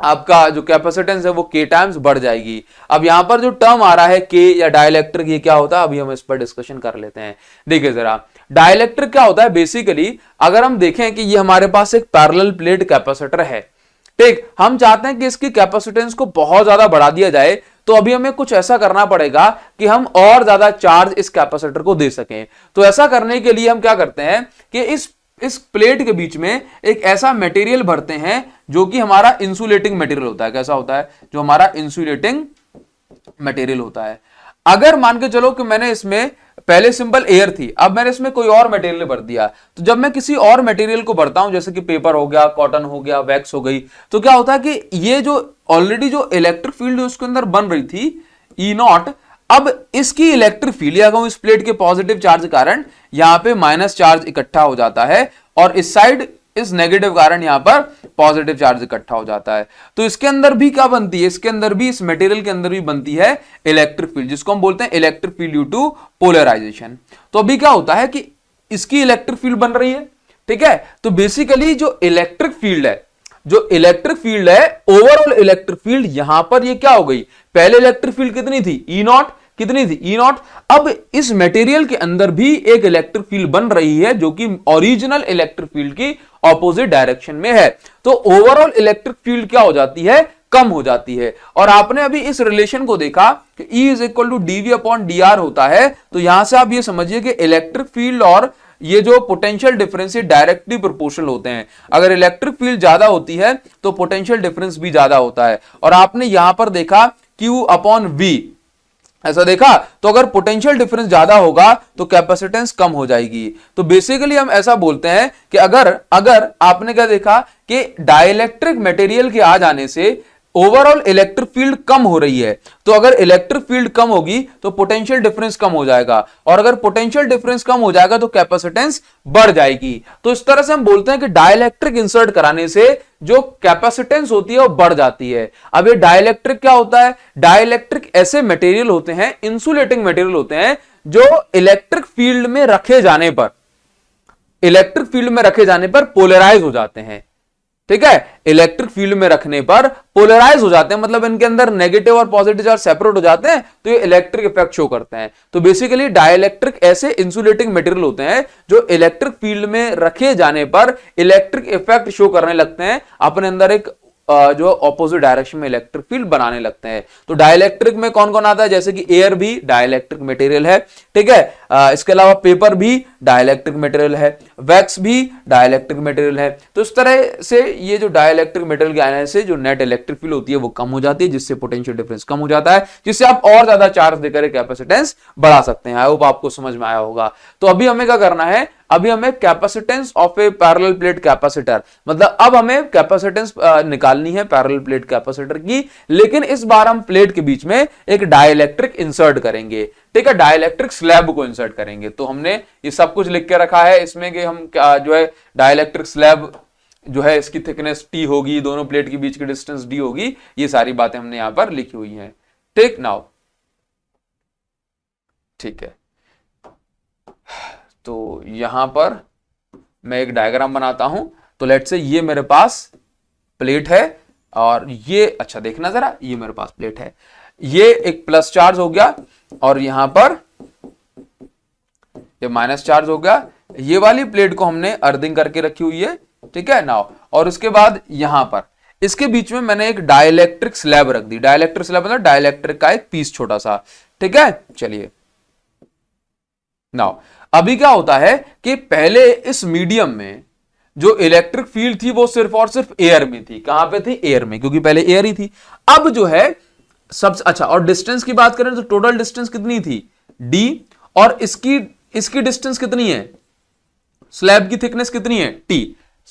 आपका जो कैपेसिटेंस है वो k टाइम्स बढ़ जाएगी। अब यहां पर जो टर्म आ रहा है k या डाइलेक्ट्रिक, ये क्या होता है अभी हम इस पर डिस्कशन कर लेते हैं। देखिए जरा डाइलेक्ट्रिक क्या होता है, बेसिकली अगर हम देखें कि ये हमारे पास एक पैरेलल प्लेट कैपेसिटर है, ठीक, हम चाहते हैं कि इसकी कैपेसिटेंस को बहुत ज्यादा बढ़ा दिया जाए, तो अभी हमें कुछ ऐसा करना पड़ेगा कि हम और ज्यादा चार्ज इस कैपेसिटर को दे सकें। तो ऐसा करने के लिए हम क्या करते हैं कि इस प्लेट के बीच में एक ऐसा मटेरियल भरते हैं जो कि हमारा इंसुलेटिंग मटेरियल होता है। कैसा होता है, जो हमारा इंसुलेटिंग मटेरियल होता है। अगर मान के चलो कि मैंने इसमें पहले सिंपल एयर थी, अब मैंने इसमें कोई और मटेरियल भर दिया, तो जब मैं किसी और मटेरियल को भरता हूं जैसे कि पेपर हो गया, कॉटन हो गया, वैक्स हो गई, तो क्या होता है कि ये जो ऑलरेडी जो इलेक्ट्रिक फील्ड उसके अंदर बन रही थी ई नॉट, अब इसकी इलेक्ट्रिक फील्ड या इस प्लेट के पॉजिटिव चार्ज के कारण यहां पे माइनस चार्ज इकट्ठा हो जाता है, और इस साइड इस नेगेटिव कारण यहां पर पॉजिटिव चार्ज इकट्ठा हो जाता है। तो इसके अंदर भी क्या बनती है, इसके अंदर भी, इस मटेरियल के अंदर भी बनती है इलेक्ट्रिक फील्ड, जिसको हम बोलते हैं electric field due to polarisation. तो अभी क्या होता है कि इसकी इलेक्ट्रिक फील्ड बन रही है, ठीक है। तो बेसिकली जो इलेक्ट्रिक फील्ड है, ओवरऑल इलेक्ट्रिक फील्ड, यहां पर ये क्या हो गई, पहले इलेक्ट्रिक फील्ड कितनी थी, ई नॉट, कितनी थी, ई नॉट। अब इस मटेरियल के अंदर भी एक इलेक्ट्रिक फील्ड बन रही है जो कि ओरिजिनल इलेक्ट्रिक फील्ड की ऑपोजिट डायरेक्शन में है। तो ओवरऑल इलेक्ट्रिक फील्ड क्या हो जाती है, कम हो जाती है। और आपने अभी इस रिलेशन को देखा कि E is equal to dv upon dr होता है, तो यहां से आप ये समझिए कि इलेक्ट्रिक फील्ड और ये जो पोटेंशियल डिफरेंस ये डायरेक्टली प्रोपोर्शनल होते हैं। अगर इलेक्ट्रिक फील्ड ज्यादा होती है तो पोटेंशियल डिफरेंस भी ज्यादा होता है। और आपने यहां पर देखा Q अपॉन V, ऐसा देखा, तो अगर पोटेंशियल डिफरेंस ज्यादा होगा तो कैपेसिटेंस कम हो जाएगी। तो बेसिकली हम ऐसा बोलते हैं कि अगर आपने क्या देखा कि डाइलेक्ट्रिक मटेरियल के आ जाने से ओवरऑल इलेक्ट्रिक फील्ड कम हो रही है, तो अगर इलेक्ट्रिक फील्ड कम होगी तो पोटेंशियल डिफरेंस कम हो जाएगा, और अगर पोटेंशियल डिफरेंस कम हो जाएगा तो कैपेसिटेंस बढ़ जाएगी। तो इस तरह से हम बोलते हैं कि डाइलेक्ट्रिक इंसर्ट कराने से जो कैपेसिटेंस होती है वो बढ़ जाती है। अब ये डाइलेक्ट्रिक क्या होता है? डाइलेक्ट्रिक ऐसे मटेरियल होते हैं, इंसुलेटिंग मटेरियल होते हैं, जो इलेक्ट्रिक फील्ड में रखे जाने पर पोलराइज हो जाते हैं। ठीक है, इलेक्ट्रिक फील्ड में रखने पर पोलराइज हो जाते हैं, मतलब इनके अंदर नेगेटिव और पॉजिटिव चार्ज सेपरेट हो जाते हैं, तो ये इलेक्ट्रिक इफेक्ट शो करते हैं। तो बेसिकली डाइलेक्ट्रिक ऐसे इंसुलेटिंग मटेरियल होते हैं जो इलेक्ट्रिक फील्ड में रखे जाने पर इलेक्ट्रिक इफेक्ट शो करने लगते हैं, अपने अंदर एक जो ऑपोजिट डायरेक्शन में इलेक्ट्रिक फील्ड बनाने लगते हैं। तो डाइलेक्ट्रिक में कौन कौन आता है? जैसे कि एयर भी डाइलेक्ट्रिक मटेरियल है, ठीक है, इसके अलावा पेपर भी डाइलेक्ट्रिक मटेरियल है, वैक्स भी डाइलेक्ट्रिक मटेरियल है। तो इस तरह से ये जो डाइलेक्ट्रिक मटेरियल के आने से जो नेट इलेक्ट्रिक फील्ड होती है वो कम हो जाती है, जिससे पोटेंशियल डिफरेंस कम हो जाता है, जिससे आप और ज्यादा चार्ज देकर कैपेसिटेंस बढ़ा सकते हैं। आई होप आपको समझ में आया होगा। तो अभी हमें क्या करना है? अभी हमें capacitance of A parallel plate capacitor, मतलब अब हमें कैपेसिटेंस निकालनी है पैरेलल प्लेट कैपेसिटर की, लेकिन इस बार हम प्लेट के बीच में एक डाइलेक्ट्रिक इंसर्ट करेंगे। ठीक है, डाइलेक्ट्रिक स्लैब को इंसर्ट करेंगे। तो हमने ये सब कुछ लिख के रखा है इसमें कि हम जो है डाइलेक्ट्रिक स्लैब जो है इसकी थिकनेस T होगी, दोनों प्लेट के बीच की डिस्टेंस D होगी, ये सारी बातें हमने यहां पर लिखी हुई हैं। ठीक, नाउ ठीक है, तो यहां पर मैं एक डायग्राम बनाता हूं। तो लेट्स से ये मेरे पास प्लेट है और ये, अच्छा देखना जरा, ये मेरे पास प्लेट है, ये एक प्लस चार्ज हो गया और यहां पर ये माइनस चार्ज हो गया। ये वाली प्लेट को हमने अर्थिंग करके रखी हुई है, ठीक है नाउ। और उसके बाद यहां पर इसके बीच में मैंने एक डाइलेक्ट्रिक स्लैब रख दी। डाइलेक्ट्रिक स्लैब मतलब डाइलेक्ट्रिक का एक पीस छोटा सा, ठीक है। चलिए नाउ अभी क्या होता है कि पहले इस मीडियम में जो इलेक्ट्रिक फील्ड थी वो सिर्फ और सिर्फ एयर में थी। कहां पे थी? एयर में, क्योंकि पहले एयर ही थी। अब जो है सबसे अच्छा, और डिस्टेंस की बात करें तो टोटल डिस्टेंस कितनी थी? D, और इसकी डिस्टेंस कितनी है? स्लैब की थिकनेस कितनी है? T।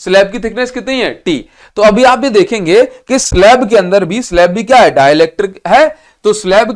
स्लैब की थिकनेस कितनी है? T। तो अभी आप ये देखेंगे कि स्लैब के अंदर भी, स्लैब भी क्या है? डाइलेक्ट्रिक है। तो स्लैब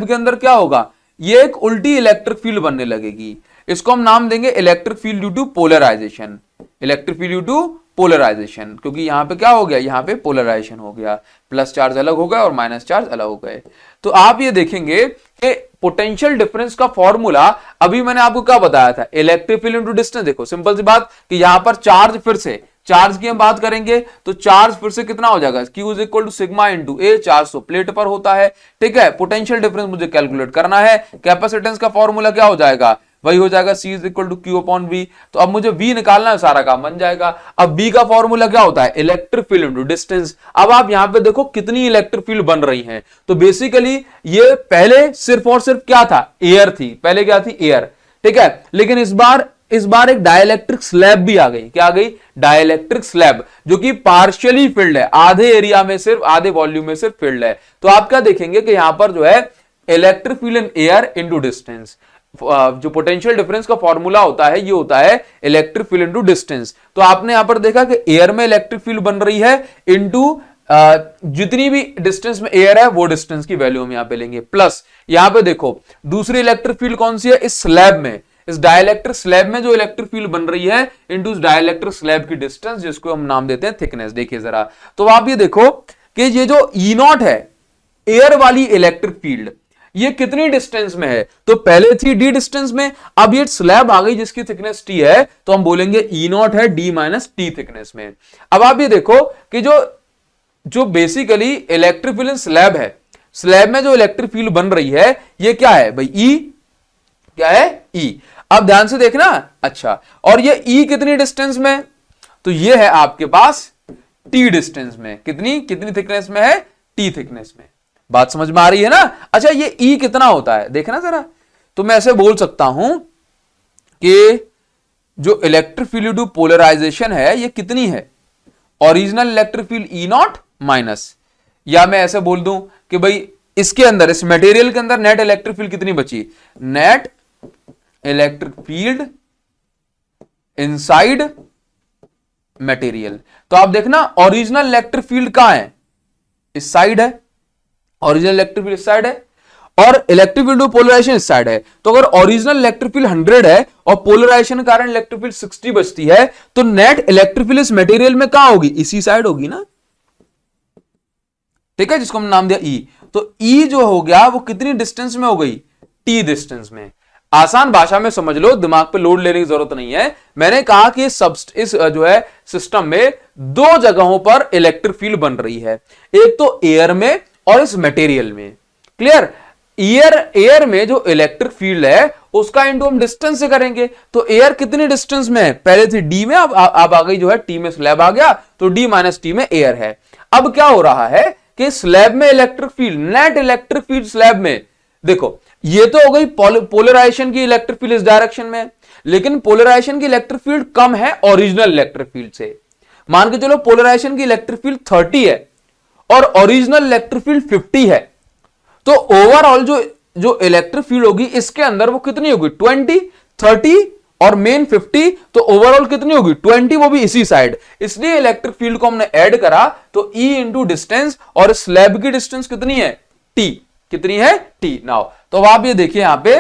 के अंदर क्या होगा? ये एक उल्टी इलेक्ट्रिक फील्ड बनने लगेगी। इसको हम नाम देंगे electric field due to polarization. Electric field due to polarization, क्योंकि यहां पे क्या हो गया? यहां पे पोलराइजेशन हो गया, प्लस चार्ज अलग हो गया और माइनस चार्ज अलग हो गए। तो आप ये देखेंगे कि पोटेंशियल डिफरेंस का फॉर्मूला अभी मैंने आपको क्या बताया था? Electric field into distance. देखो सिंपल सी बात कि यहां पर चार्ज, फिर से चार्ज की हम बात करेंगे तो चार्ज फिर से कितना हो जाएगा? Q is equal to sigma into a, charge तो प्लेट पर होता है, ठीक है। पोटेंशियल डिफरेंस मुझे कैलकुलेट करना है। कैपेसिटेंस का फॉर्मूला क्या हो जाएगा? वही हो जाएगा C is equal to Q upon V। तो अब मुझे V निकालना है, सारा काम बन जाएगा। अब V का फॉर्मूला क्या होता है? Electric field into distance. अब आप यहां पे देखो कितनी इलेक्ट्रिक फील्ड बन रही है। तो बेसिकली ये पहले सिर्फ और सिर्फ क्या था? एयर थी। पहले क्या थी? एयर, ठीक है। लेकिन इस बार एक डाइलेक्ट्रिक स्लैब भी आ गई। क्या आ गई? डाइलेक्ट्रिक स्लैब, जो कि पार्शियली फिल्ड है, आधे एरिया में सिर्फ, आधे वॉल्यूम में सिर्फ फिल्ड है। तो आप क्या देखेंगे कि यहां पर जो है electric field in air into distance, जो पोटेंशियल डिफरेंस का फॉर्मूला होता है ये होता है इलेक्ट्रिक फील्ड इनटू डिस्टेंस। तो आपने यहां पर देखा कि एयर में इलेक्ट्रिक फील्ड बन रही है इनटू जितनी भी डिस्टेंस में एयर है वो डिस्टेंस की वैल्यू हम यहां पे लेंगे, प्लस यहां पे देखो दूसरी इलेक्ट्रिक फील्ड कौन सी है? इस स्लैब में, इस डाइलेक्ट्रिक स्लैब में जो इलेक्ट्रिक फील्ड बन रही है इनटू इस डाइलेक्ट्रिक स्लैब की डिस्टेंस, जिसको हम नाम देते हैं थिकनेस। देखिए जरा, तो आप ये देखो कि ये जो E0 है, एयर वाली इलेक्ट्रिक फील्ड, ये कितनी डिस्टेंस में है? तो पहले थी D डिस्टेंस में, अब ये स्लैब आ गई जिसकी थिकनेस T है, तो हम बोलेंगे E0 है D माइनस T थिकनेस में। अब आप ये देखो कि जो बेसिकली इलेक्ट्रिक फील्ड स्लैब है, स्लैब में जो इलेक्ट्रिक फील्ड बन रही है ये क्या है भाई? E, क्या है? E। अब ध्यान से देखना, अच्छा, और ये E कितनी डिस्टेंस में? तो ये है आपके पास T डिस्टेंस में। कितनी थिकनेस में है? T थिकनेस में। बात समझ में आ रही है ना? अच्छा, ये E कितना होता है देखना जरा। तो मैं ऐसे बोल सकता हूं कि जो इलेक्ट्रिक फील्ड ड्यू पोलराइजेशन है ये कितनी है, original electric field E not minus, या मैं ऐसे बोल दूं कि भाई इसके अंदर, इस मटेरियल के अंदर नेट इलेक्ट्रिक फील्ड कितनी बची, net electric field inside material. तो आप देखना ओरिजिनल इलेक्ट्रिक फील्ड कहां है, इस साइड है, ओरिजिनल इलेक्ट्रिक फील्ड इस साइड है और इलेक्ट्रिक फील्ड पोलराइजेशन इस साइड है। तो अगर ओरिजिनल इलेक्ट्रिक फील्ड 100 है और पोलराइजेशन के कारण इलेक्ट्रिक फील्ड 60 बचती है, तो नेट इलेक्ट्रिक फील्ड इस मटेरियल में कहां होगी, इसी साइड होगी ना, ठीक है, जिसको हम नाम दिया ई। तो ई जो हो गया वो कितनी डिस्टेंस में हो गई, टी डिस्टेंस में। आसान भाषा में समझ लो, दिमाग पे लोड लेने की जरूरत नहीं है। मैंने कहा कि इस जो है सिस्टम में दो जगहों पर इलेक्ट्रिक फील्ड बन रही है, एक तो एयर में और इस मटेरियल में। क्लियर, एयर में जो इलेक्ट्रिक फील्ड है उसका इंटू हम डिस्टेंस से करेंगे। तो एयर कितनी डिस्टेंस में है, पहले थी डी में, अब आ गई जो है टी में, स्लैब आ गया तो डी माइनस टी में एयर है। अब क्या हो रहा है कि स्लैब में electric field, net electric field slab में, देखो ये तो हो गई पोलराइजेशन की इलेक्ट्रिक फील्ड इस डायरेक्शन में, लेकिन पोलराइजेशन की इलेक्ट्रिक फील्ड कम है ओरिजिनल इलेक्ट्रिक फील्ड से। मान के चलो पोलराइजेशन की इलेक्ट्रिक फील्ड 30 है और ओरिजिनल इलेक्ट्रिक फील्ड 50 है, तो ओवरऑल जो इलेक्ट्रिक फील्ड होगी इसके अंदर वो कितनी होगी, 20, 30 और मेन 50, तो ओवरऑल कितनी होगी 20, वो भी इसी साइड। इसलिए इलेक्ट्रिक फील्ड को हमने ऐड करा तो E इंटू डिस्टेंस, और स्लैब की डिस्टेंस कितनी है, T, कितनी है, T। नाउ तो अब आप ये देखिए यहां पे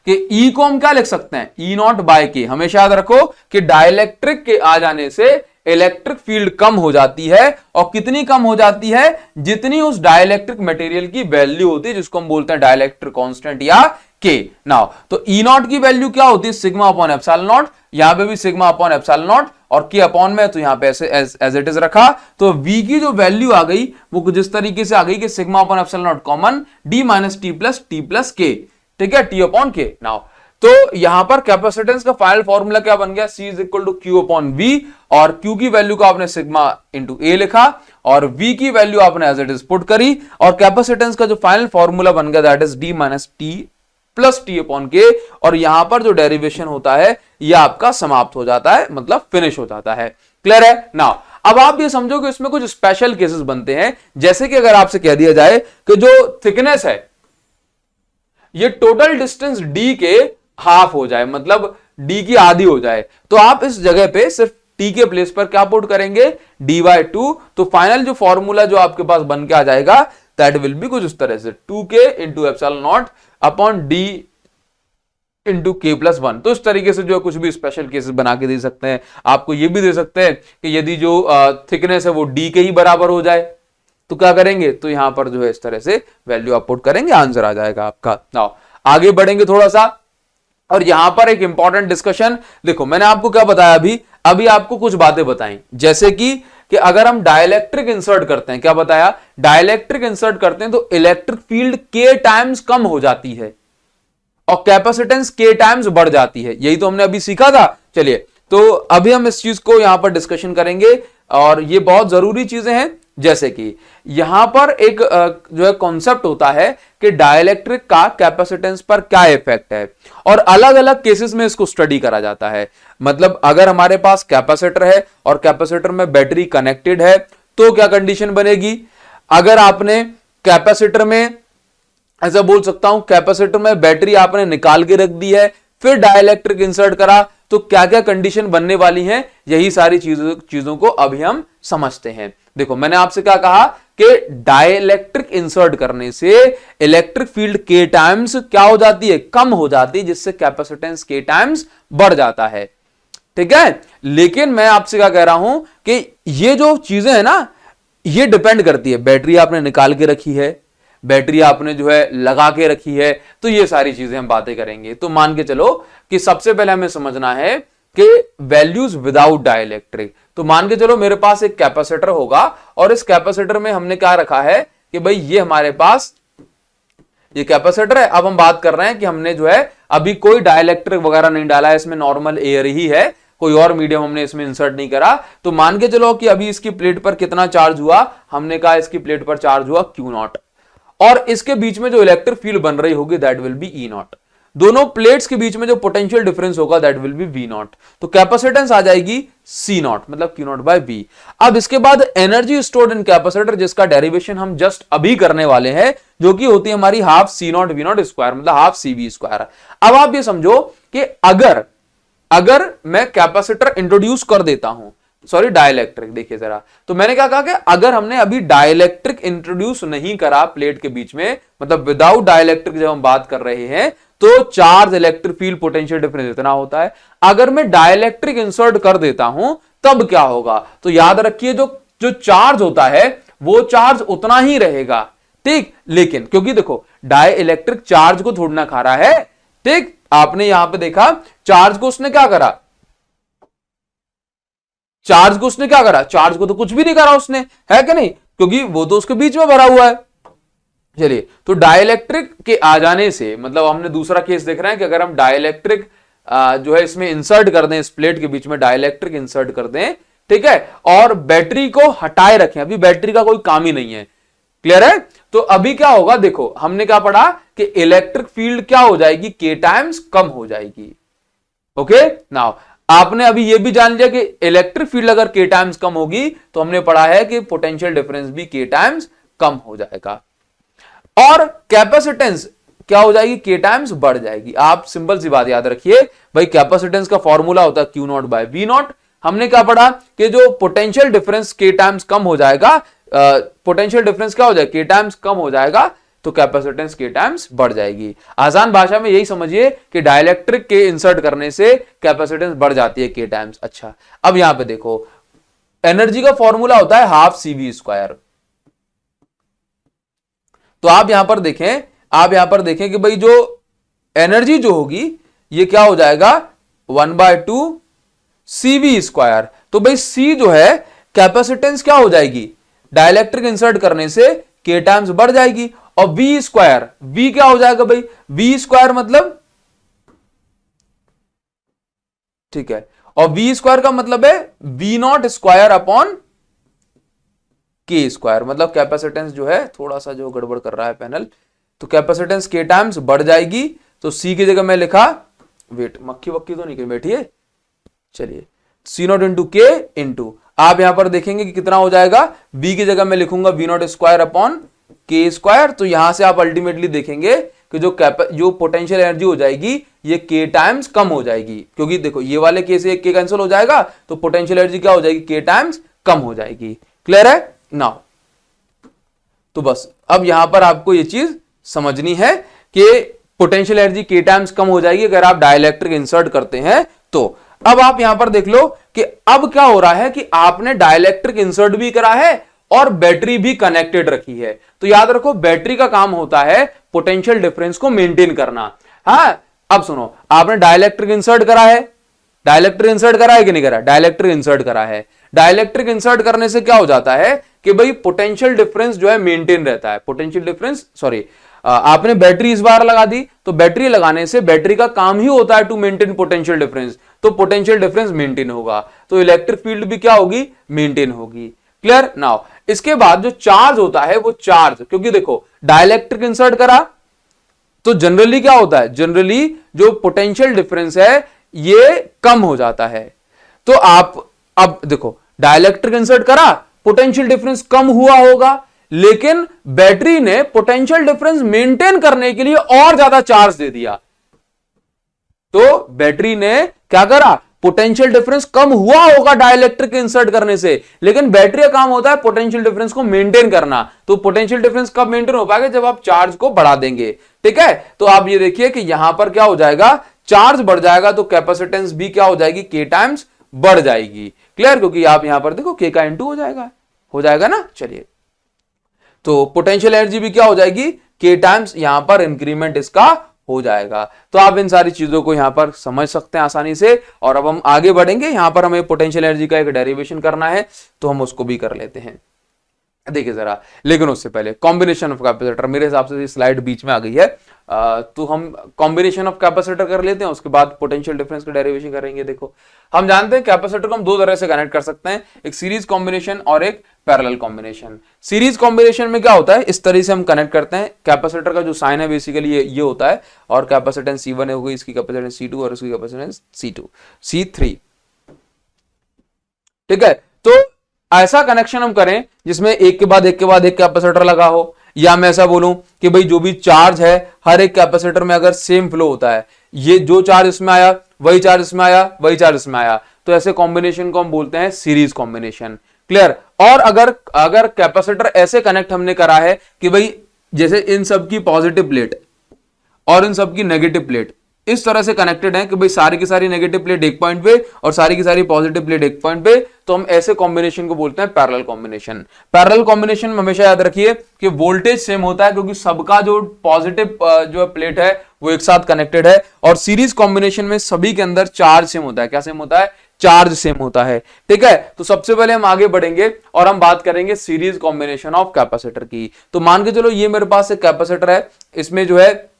कि E को हम क्या लिख सकते हैं, E नॉट बाय के। हमेशा याद रखो कि डाइलेक्ट्रिक के आ जाने से इलेक्ट्रिक फील्ड कम हो जाती है, और कितनी कम हो जाती है, जितनी उस डाइलेक्ट्रिक मटेरियल की वैल्यू होती है, जिसको हम बोलते हैं डाइलेक्ट्रिक कांस्टेंट या के। नाउ तो ई नॉट की वैल्यू क्या होती है, सिग्मा अपॉन एप्सिलॉन नॉट, यहां पे भी सिग्मा अपॉन एप्सिलॉन नॉट, और के अपॉन में तो यहां पे ऐसे एज इट इज रखा। तो वी की जो वैल्यू आ गई वो कुछ इस तरीके से आ गई कि sigma upon epsilon not common, D minus T plus के, ठीक है, टी अपॉन के। नाउ तो यहां पर कैपेसिटेंस का फाइनल फॉर्मूला क्या बन गया, C is equal to Q upon V, और Q की वैल्यू को आपने सिग्मा इंटू ए लिखा और V की वैल्यू आपने एज इट इज पुट करी, और कैपेसिटेंस का जो फाइनल फॉर्मूला बन गया that is D minus T plus T upon के, और यहां पर जो डेरिवेशन होता है यह आपका समाप्त हो जाता है, मतलब फिनिश हो जाता है। क्लियर है। नाउ अब आप ये समझो कि इसमें कुछ स्पेशल केसेस बनते हैं, जैसे कि अगर आपसे कह दिया जाए कि जो थिकनेस है ये टोटल डिस्टेंस D के हाफ हो जाए, मतलब D की आधी हो जाए, तो आप इस जगह पे सिर्फ T के प्लेस पर क्या पुट करेंगे, D/2। तो फाइनल जो फॉर्मूला जो आपके पास बन के आ जाएगा दैट विल बी कुछ इस तरह से 2K into epsilon not upon D into K plus 1। तो इस तरीके से जो है कुछ भी स्पेशल केसेस बना के दे सकते हैं। आपको ये भी दे सकते हैं कि यदि जो थिकनेस है वो D के ही बराबर हो जाए तो क्या करेंगे, तो यहां पर जो है इस तरह से वैल्यू आप पुट करेंगे, आंसर आ जाएगा आपका। नाउ आगे बढ़ेंगे थोड़ा सा, और यहां पर एक इंपॉर्टेंट डिस्कशन, देखो मैंने आपको क्या बताया, अभी आपको कुछ बातें बताई, जैसे कि अगर हम डाइलेक्ट्रिक इंसर्ट करते हैं, क्या बताया, डाइलेक्ट्रिक इंसर्ट करते हैं तो इलेक्ट्रिक फील्ड के टाइम्स कम हो जाती है और कैपेसिटेंस के टाइम्स बढ़ जाती है। यही तो हमने अभी सीखा था। चलिए तो अभी हम इस चीज को यहां पर डिस्कशन करेंगे, और ये बहुत जरूरी चीजें हैं। जैसे कि यहां पर एक जो है कॉन्सेप्ट होता है कि डाइलेक्ट्रिक का कैपेसिटेंस पर क्या इफेक्ट है, और अलग अलग केसेस में इसको स्टडी करा जाता है। मतलब अगर हमारे पास कैपेसिटर है और कैपेसिटर में बैटरी कनेक्टेड है तो क्या कंडीशन बनेगी, अगर आपने कैपेसिटर में, ऐसा बोल सकता हूं, कैपेसिटर में बैटरी आपने निकाल के रख दी है फिर डाइलेक्ट्रिक इंसर्ट करा तो क्या क्या कंडीशन बनने वाली हैं, यही सारी चीजों को अभी हम समझते हैं। देखो मैंने आपसे क्या कहा कि डाइलेक्ट्रिक इंसर्ट करने से इलेक्ट्रिक फील्ड के टाइम्स क्या हो जाती है, कम हो जाती है, जिससे कैपेसिटेंस के टाइम्स बढ़ जाता है। ठीक है, लेकिन मैं आपसे क्या कह रहा हूं कि ये जो चीजें हैं ना, ये डिपेंड करती है, बैटरी आपने निकाल के रखी है, बैटरी आपने जो है लगा के रखी है, तो ये सारी चीजें हम बातें करेंगे। तो मान के चलो कि सबसे पहले हमें समझना है कि वैल्यूज विदाउट डाइलेक्ट्रिक। तो मान के चलो मेरे पास एक कैपेसिटर होगा और इस कैपेसिटर में हमने क्या रखा है कि भाई ये हमारे पास ये कैपेसिटर है। अब हम बात कर रहे हैं कि हमने जो है अभी कोई डाइलेक्ट्रिक वगैरह नहीं डाला है, इसमें नॉर्मल एयर ही है, कोई और मीडियम हमने इसमें इंसर्ट नहीं करा। तो मान के चलो कि अभी इसकी प्लेट पर कितना चार्ज हुआ, हमने कहा इसकी प्लेट पर चार्ज हुआ Q0, और इसके बीच में जो इलेक्ट्रिक फील्ड बन रही होगी दैट विल बी E0। दोनों प्लेट्स के बीच में जो पोटेंशियल डिफरेंस होगा that will be V naught. तो कैपेसिटेंस आ जाएगी सी नॉट, मतलब क्यू नॉट बाय बी। अब इसके बाद एनर्जी स्टोर्ड इन कैपेसिटर, जिसका डेरिवेशन हम जस्ट अभी करने वाले हैं, जो कि होती है हमारी half C naught V naught square, मतलब हाफ सी वी स्क्वायर। अब आप ये समझो कि अगर मैं कैपेसिटर इंट्रोड्यूस कर देता हूं, सॉरी डाइलेक्ट्रिक, देखिए जरा, तो मैंने क्या कहा कि अगर हमने अभी डाइलेक्ट्रिक इंट्रोड्यूस नहीं करा प्लेट के बीच में, मतलब विदाउट डाइलेक्ट्रिक जब हम बात कर रहे हैं, तो charge, electric field, potential difference इतना होता है। अगर मैं डाइलेक्ट्रिक इंसर्ट कर देता हूं तब क्या होगा, तो याद रखिए जो चार्ज होता है वो चार्ज उतना ही रहेगा, ठीक। लेकिन क्योंकि देखो डाइलेक्ट्रिक चार्ज को थोड़ा ना खा रहा है, ठीक। आपने यहां पे देखा चार्ज को उसने क्या करा, चार्ज को तो कुछ भी नहीं करा उसने, है कि नहीं, क्योंकि वो तो उसके बीच में भरा हुआ है। चलिए, तो डाइलेक्ट्रिक के आ जाने से, मतलब हमने दूसरा केस देख रहे हैं कि अगर हम डाइलेक्ट्रिक जो है इसमें इंसर्ट कर दें, इस प्लेट के बीच में डाइलेक्ट्रिक इंसर्ट कर दें, ठीक है, और बैटरी को हटाए रखें, अभी बैटरी का कोई काम ही नहीं है, क्लियर है। तो अभी क्या होगा, देखो हमने क्या पढ़ा कि इलेक्ट्रिक फील्ड क्या हो जाएगी, के टाइम्स कम हो जाएगी। ओके, नाउ आपने अभी ये भी जान लिया कि इलेक्ट्रिक फील्ड अगर के टाइम्स कम होगी तो हमने पढ़ा है कि पोटेंशियल डिफरेंस भी के टाइम्स कम हो जाएगा, और कैपेसिटेंस क्या हो जाएगी, के टाइम्स बढ़ जाएगी। आप सिंपल सी बात याद रखिए भाई, कैपेसिटेंस का फॉर्मूला होता है Q naught by V naught. हमने क्या पढ़ा कि जो पोटेंशियल डिफरेंस के टाइम्स कम हो जाएगा, पोटेंशियल डिफरेंस क्या हो जाएगा, के टाइम्स कम हो जाएगा, तो कैपेसिटेंस के टाइम्स बढ़ जाएगी। आसान भाषा में यही समझिए कि डाइलेक्ट्रिक के इंसर्ट करने से कैपेसिटेंस बढ़ जाती है के टाइम्स। अच्छा, अब यहां पे देखो एनर्जी का फॉर्मूला होता है हाफ सी वी स्क्वायर। तो आप यहां पर देखें कि भाई जो एनर्जी जो होगी ये क्या हो जाएगा, 1/2 सी वी स्क्वायर। तो भाई सी जो है कैपेसिटेंस क्या हो जाएगी, डाइलेक्ट्रिक इंसर्ट करने से के टाइम्स बढ़ जाएगी, और वी स्क्वायर, वी क्या हो जाएगा भाई, वी स्क्वायर मतलब, ठीक है, और वी स्क्वायर का मतलब है वी नॉट स्क्वायर अपॉन के स्क्वायर, मतलब कैपेसिटेंस जो है थोड़ा सा जो गड़बड़ कर रहा है पैनल, तो कैपेसिटेंस के टाइम्स बढ़ जाएगी। तो सी की जगह मैं लिखा, वेट मक्खी वक्की तो नहीं कहीं बैठी है, चलिए सी नॉट इंटू के इंटू, आप यहां पर देखेंगे कि कितना हो जाएगा, बी की जगह मैं लिखूंगा वी नॉट स्क्वायर अपॉन के स्क्वायर। तो यहां से आप अल्टीमेटली देखेंगे कि जो पोटेंशियल एनर्जी हो जाएगी ये के टाइम्स कम हो जाएगी, क्योंकि देखो ये वाले के से के कैंसिल हो जाएगा, तो पोटेंशियल एनर्जी क्या हो जाएगी, के टाइम्स कम हो जाएगी। क्लियर है नाउ, तो बस अब यहां पर आपको ये चीज समझनी है कि पोटेंशियल एनर्जी के टाइम्स कम हो जाएगी अगर आप डाइलेक्ट्रिक इंसर्ट करते हैं। तो अब आप यहां पर देख लो कि अब क्या हो रहा है कि आपने डाइलेक्ट्रिक इंसर्ट भी करा है और बैटरी भी कनेक्टेड रखी है। तो याद रखो बैटरी का काम होता है पोटेंशियल डिफरेंस को मेंटेन करना। हाँ, अब सुनो, आपने डाइलेक्ट्रिक इंसर्ट करा है, डाइलेक्ट्रिक इंसर्ट करा है कि नहीं करा, डाइलेक्ट्रिक इंसर्ट करा है। डाइलेक्ट्रिक इंसर्ट करने से क्या हो जाता है कि भाई पोटेंशियल डिफरेंस जो है मेंटेन रहता है, पोटेंशियल डिफरेंस, सॉरी आपने बैटरी इस बार लगा दी, तो बैटरी लगाने से बैटरी का काम ही होता है टू मेंटेन पोटेंशियल डिफरेंस, तो पोटेंशियल डिफरेंस मेंटेन होगा, तो इलेक्ट्रिक फील्ड भी क्या होगी, मेंटेन होगी। क्लियर नाउ, इसके बाद जो चार्ज होता है वो चार्ज, क्योंकि देखो डाइलेक्ट्रिक इंसर्ट करा तो जनरली क्या होता है, जनरली जो पोटेंशियल डिफरेंस है ये कम हो जाता है। तो आप अब देखो डाइलेक्ट्रिक इंसर्ट करा, पोटेंशियल डिफरेंस कम हुआ होगा, लेकिन बैटरी ने पोटेंशियल डिफरेंस मेंटेन करने के लिए और ज्यादा चार्ज दे दिया, तो बैटरी ने क्या करा, पोटेंशियल डिफरेंस कम हुआ होगा डाइलेक्ट्रिक इंसर्ट करने से, लेकिन बैटरी का काम होता है पोटेंशियल डिफरेंस को मेंटेन करना। तो पोटेंशियल डिफरेंस कब मेंटेन हो पाएगा, जब आप चार्ज को बढ़ा देंगे। ठीक है, तो आप ये देखिए कि यहां पर क्या हो जाएगा, चार्ज बढ़ जाएगा तो कैपेसिटेंस भी क्या हो जाएगी, के टाइम्स बढ़ जाएगी। क्लियर, क्योंकि आप यहां पर देखो के का इनटू हो जाएगा ना। चलिए, तो पोटेंशियल एनर्जी भी क्या हो जाएगी, के टाइम्स यहां पर इंक्रीमेंट इसका हो जाएगा। तो आप इन सारी चीजों को यहां पर समझ सकते हैं आसानी से। और अब हम आगे बढ़ेंगे, यहां पर हमें पोटेंशियल एनर्जी का एक डेरिवेशन करना है, तो हम उसको भी कर लेते हैं। देखिए जरा, लेकिन उससे पहले कॉम्बिनेशन ऑफ कैपेसिटर, मेरे हिसाब से स्लाइड बीच में आ गई है, तो हम कॉम्बिनेशन ऑफ कैपेसिटर कर लेते हैं, उसके बाद पोटेंशियल डिफरेंस का डेरिवेशन करेंगे। देखो हम जानते हैं कैपेसिटर को हम दो तरह से कनेक्ट कर सकते हैं, एक सीरीज कॉम्बिनेशन और एक पैरेलल कॉम्बिनेशन। सीरीज कॉम्बिनेशन में क्या होता है, इस तरह से हम कनेक्ट करते हैं, कैपेसिटर का जो साइन है बेसिकली ये होता है, और कैपेसिटेंस C1 हो गई, इसकी कैपेसिटेंस C2 और इसकी कैपेसिटेंस C2 C3, ठीक है। तो ऐसा कनेक्शन हम करें जिसमें एक के बाद एक के बाद एक कैपेसिटर लगा हो, या मैं ऐसा बोलूं कि भाई जो भी चार्ज है हर एक कैपेसिटर में अगर सेम फ्लो होता है, ये जो चार्ज इसमें आया वही चार्ज इसमें आया, वही चार्ज इसमें आया, तो ऐसे कॉम्बिनेशन को हम बोलते हैं सीरीज कॉम्बिनेशन। क्लियर। और अगर कैपेसिटर ऐसे कनेक्ट हमने करा है कि भाई जैसे इन सब की पॉजिटिव प्लेट और इन सब की नेगेटिव प्लेट इस तरह से कनेक्टेड है कि भाई सारी की सारी नेगेटिव प्लेट एक पॉइंट पे और सारी की सारी पॉजिटिव प्लेट एक पॉइंट पे, तो हम ऐसे कॉम्बिनेशन को बोलते हैं पैरेलल कॉम्बिनेशन। पैरेलल कॉम्बिनेशन में हमेशा याद रखिए कि वोल्टेज सेम होता है, क्योंकि सबका जो पॉजिटिव जो प्लेट है वो एक साथ कनेक्टेड है, और सीरीज कॉम्बिनेशन में सभी के अंदर चार्ज सेम होता है। क्या सेम होता है? चार्ज सेम होता है, ठीक है। तो सबसे पहले हम आगे बढ़ेंगे और हम बात करेंगे सीरीज कॉम्बिनेशन ऑफ कैपेसिटर की। तो मान के चलो ये मेरे पास एक कैपेसिटर है, इसमें जो है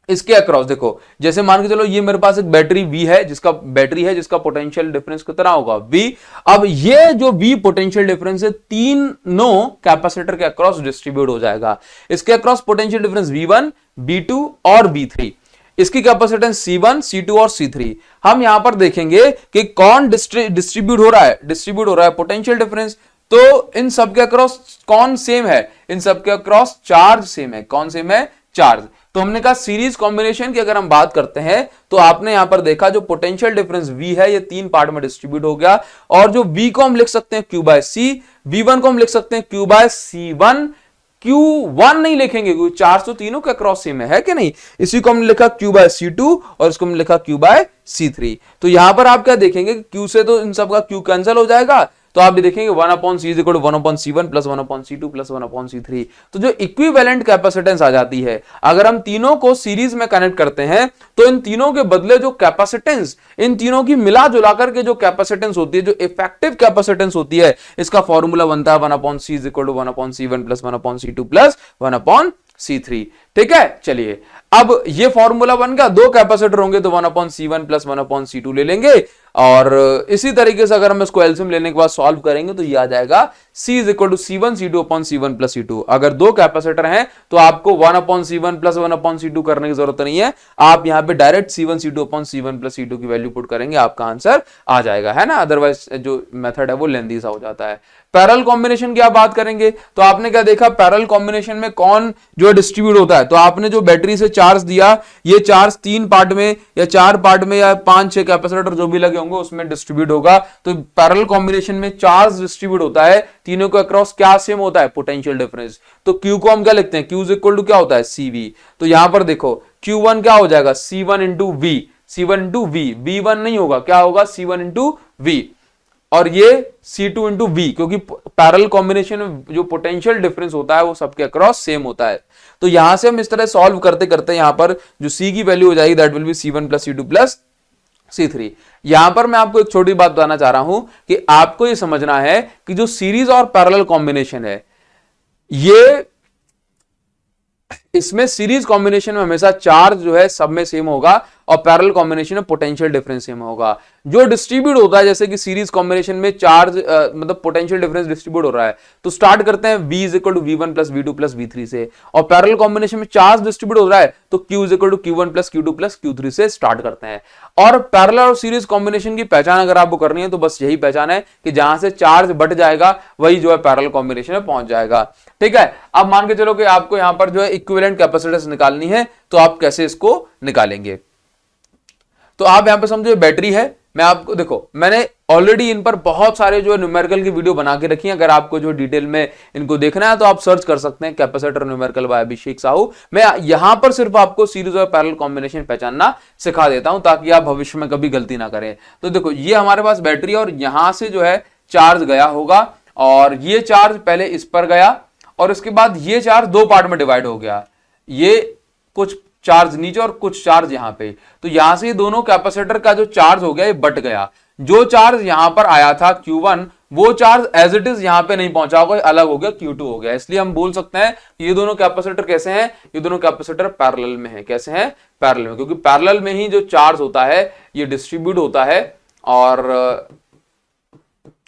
इसके अक्रॉस देखो, जैसे मान के चलो ये मेरे पास एक बैटरी है, जिसका पोटेंशियल डिफरेंस कितना होगा V। अब ये जो V पोटेंशियल डिफरेंस है तीनों कैपेसिटर के अक्रॉस डिस्ट्रीब्यूट हो जाएगा। इसके across potential difference V1, V2 और V3, इसकी कैपेसिटेंस C1, C2 और C3। हम यहां पर देखेंगे कि कौन डिस्ट्रीब्यूट हो रहा है पोटेंशियल डिफरेंस। तो इन सबके अक्रॉस कौन सेम है? इन सबके अक्रॉस चार्ज सेम है। कौन सेम है? चार्ज। तो हमने कहा सीरीज कॉम्बिनेशन की अगर हम बात करते हैं तो आपने यहां पर देखा जो पोटेंशियल डिफरेंस V है ये तीन पार्ट में डिस्ट्रीब्यूट हो गया, और जो V को हम लिख सकते हैं Q बाय C, V1 को हम लिख सकते हैं Q बाय C1, Q1 नहीं लिखेंगे क्योंकि चार्ज तो तीनों के अक्रॉस सेम है कि नहीं। इसी को हमने लिखा Q बाय C2 और इसको हमने लिखा Q बाय C3। तो यहां पर आप क्या देखेंगे कि Q से तो इन सब का Q कैंसिल हो जाएगा, तो आप भी देखेंगे 1/C = 1/C1 plus 1/C2 plus 1/C3। तो जो इक्विवेलेंट कैपेसिटेंस आ जाती है, अगर हम तीनों को सीरीज में कनेक्ट करते हैं तो इन तीनों के बदले जो कैपेसिटेंस, इन तीनों की मिला जुला करके जो कैपेसिटेंस होती है, जो इफेक्टिव कैपेसिटेंस होती है, इसका फॉर्मूला बनता है 1/C = 1/C1 plus 1/C2 plus 1/C3। ठीक है, चलिए अब ये फॉर्मूला बन गया। दो कैपेसिटर होंगे तो 1/C1 प्लस 1/C2 ले लेंगे, और इसी तरीके से अगर हम इसको एलसीएम लेने के बाद सॉल्व करेंगे तो ये आ जाएगा C = C1 C2/C1 plus C2। अगर दो कैपेसिटर हैं तो आपको 1/C1 प्लस 1/C2 करने की जरूरत नहीं है, आप यहां पे direct C1 C2/C1 plus C2 की वैल्यू पुट करेंगे, आपका आंसर आ जाएगा, है ना। अदरवाइज जो मेथड है वो लेंथी सा हो जाता है। पैरेलल कॉम्बिनेशन की आप बात करेंगे तो आपने क्या देखा, पैरेलल कॉम्बिनेशन में कौन जो डिस्ट्रीब्यूट होता है, तो आपने जो बैटरी से चार्ज दिया, ये चार्ज तीन पार्ट में या चार पार्ट में या 5-6 कैपेसिटर जो भी लगे होंगे उसमें डिस्ट्रीब्यूट होगा। तो पैरेलल कॉम्बिनेशन में चार्ज डिस्ट्रीब्यूट होता है, तीनों के अक्रॉस क्या सेम होता है? Potential difference. तो Q को हम क्या लिखते हैं? Q = क्या होता है? CV। तो यहां पर देखो Q1 क्या हो जाएगा? C1 × V, C1 × V, V1 नहीं होगा, क्या होगा? C1 × V, और ये C2 × V, क्योंकि पैरेलल कॉम्बिनेशन में जो पोटेंशियल डिफरेंस होता है वो सबके अक्रॉस सेम होता है। तो यहां से हम इस तरह सॉल्व करते करते यहां पर जो C की वैल्यू हो जाएगी that will B C1 + C2 + C3। यहां पर मैं आपको एक छोटी बात बताना चाह रहा हूं कि आपको ये समझना है कि जो सीरीज और पैरेलल कॉम्बिनेशन है, ये इसमें सीरीज कॉम्बिनेशन में हमेशा चार्ज जो है सब में सेम होगा, और पैरेलल कॉम्बिनेशन में पोटेंशियल डिफरेंस सेम होगा। जो डिस्ट्रीब्यूट होता है, जैसे कि सीरीज कॉम्बिनेशन में चार्ज मतलब पोटेंशियल डिफरेंस डिस्ट्रीब्यूट हो रहा है, तो स्टार्ट करते हैं V = V1 + V2 + V3 से, और पैरेलल कॉम्बिनेशन में चार्ज डिस्ट्रीब्यूट हो रहा है तो Q = Q1 + Q2 + Q3 से स्टार्ट करते हैं। और पैरेलल और सीरीज कॉम्बिनेशन की पहचान अगर आपको करनी है तो बस यही पहचान है कि जहां से चार्ज बट जाएगा वही जो है पैरेलल कॉम्बिनेशन में पहुंच जाएगा। ठीक है, अब मान के चलो कि आपको यहां पर जो है इक्विवेलेंट कैपेसिटेंस निकालनी है, तो आप कैसे इसको निकालेंगे? तो आप यहां पे समझो बैटरी है, मैं आपको देखो मैंने ऑलरेडी इन पर बहुत सारे जो न्यूमेरिकल की वीडियो बना के रखी है, अगर आपको जो डिटेल में इनको देखना है तो आप सर्च कर सकते हैं capacitor numerical bye Abhishek Sahu. मैं यहां पर सिर्फ आपको सीरीज और पैरेलल कॉम्बिनेशन पहचानना सिखा देता हूं ताकि आप भविष्य में कभी गलती ना करें। तो देखो ये हमारे पास बैटरी, और यहां से जो है चार्ज गया होगा, और ये चार्ज पहले इस पर गया, और उसके बाद ये चार्ज दो पार्ट में डिवाइड हो गया, ये कुछ चार्ज नीचे और कुछ चार्ज यहां पे। तो यहां से दोनों कैपेसिटर का जो चार्ज हो गया ये बट गया। जो चार्ज यहां पर आया था Q1, वो चार्ज एज इट इज यहां पे नहीं पहुंचा होगा, अलग हो गया, Q2 हो गया। इसलिए हम बोल सकते हैं ये दोनों कैपेसिटर कैसे हैं, ये दोनों कैपेसिटर पैरेलल में है। कैसे हैं? पैरेलल में, क्योंकि पैरेलल में ही जो चार्ज होता है ये डिस्ट्रीब्यूट होता है, और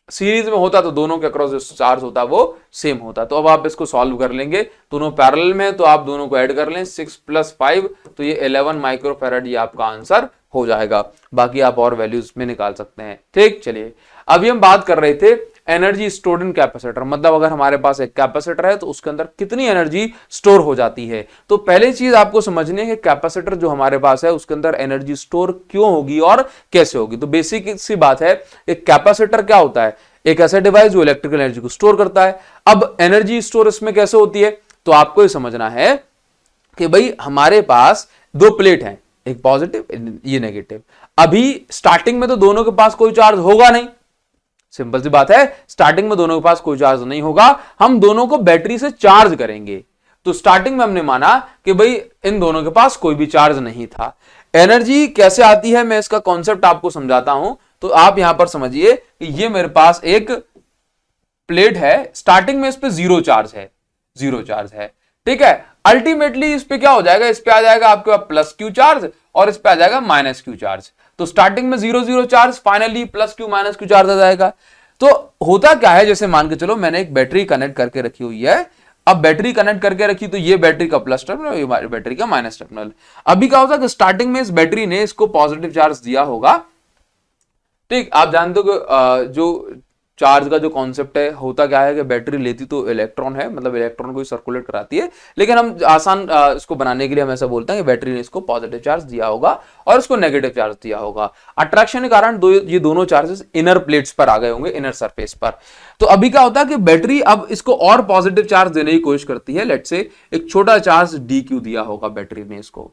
सीरीज में होता तो दोनों के अक्रॉस जो चार्ज होता वो सेम होता। तो अब आप इसको सॉल्व कर लेंगे, दोनों पैरेलल में, तो आप दोनों को ऐड कर लें, 6 + 5 तो ये 11 माइक्रोफैराड, ये आपका आंसर हो जाएगा। बाकी आप और वैल्यूज में निकाल सकते हैं। ठीक, चलिए अभी हम बात कर रहे थे एनर्जी स्टोर्ड इन कैपेसिटर, मतलब अगर हमारे पास एक कैपेसिटर है तो उसके अंदर कितनी एनर्जी स्टोर हो जाती है। तो पहली चीज आपको समझनी है कि कैपेसिटर जो हमारे पास है उसके अंदर एनर्जी स्टोर क्यों होगी और कैसे होगी। तो बेसिक सी बात है, एक कैपेसिटर क्या होता है, एक ऐसा डिवाइस जो इलेक्ट्रिकल एनर्जी को स्टोर करता है। अब एनर्जी स्टोर इसमें कैसे होती है, तो आपको ये समझना है कि भाई हमारे पास दो प्लेट हैं, एक पॉजिटिव ये नेगेटिव। अभी स्टार्टिंग में तो दोनों के पास कोई चार्ज होगा नहीं, सिंपल सी बात है, स्टार्टिंग में दोनों के पास कोई चार्ज नहीं होगा। हम दोनों को बैटरी से चार्ज करेंगे। तो स्टार्टिंग में हमने माना कि भाई इन दोनों के पास कोई भी चार्ज नहीं था। एनर्जी कैसे आती है, मैं इसका कॉन्सेप्ट आपको समझाता हूं। तो आप यहां पर समझिए कि ये मेरे पास एक प्लेट है, स्टार्टिंग में इस पे जीरो चार्ज है, जीरो चार्ज है, ठीक है। अल्टीमेटली इस पे क्या हो जाएगा, इस पे आ जाएगा आपके पास +Q चार्ज और इस पे आ जाएगा -Q चार्ज। तो स्टार्टिंग में 0 0 charge, finally +Q -Q charge आ जाएगा। तो होता क्या है, जैसे मान के चलो मैंने एक बैटरी कनेक्ट करके रखी हुई है। अब बैटरी कनेक्ट करके रखी तो ये बैटरी का प्लस टर्मिनल, ये बैटरी का माइनस टर्मिनल। अभी क्या होता है कि स्टार्टिंग में इस बैटरी ने इसको पॉजिटिव चार्ज दिया होगा, ठीक। आप जानते हो कि जो चार्ज का जो कॉन्सेप्ट है, होता क्या है कि बैटरी लेती तो इलेक्ट्रॉन है, मतलब इलेक्ट्रॉन को सर्कुलेट कराती है, लेकिन हम आसान इसको बनाने के लिए हम ऐसा बोलते हैं कि बैटरी ने इसको पॉजिटिव चार्ज दिया होगा और इसको नेगेटिव चार्ज दिया होगा। अट्रैक्शन के कारण ये दोनों चार्जेस इनर प्लेट्स पर आ गए होंगे, इनर सरफेस पर। तो अभी क्या होता है कि बैटरी अब इसको और पॉजिटिव चार्ज देने की कोशिश करती है। लेट्स से एक छोटा चार्ज DQ दिया होगा बैटरी ने इसको,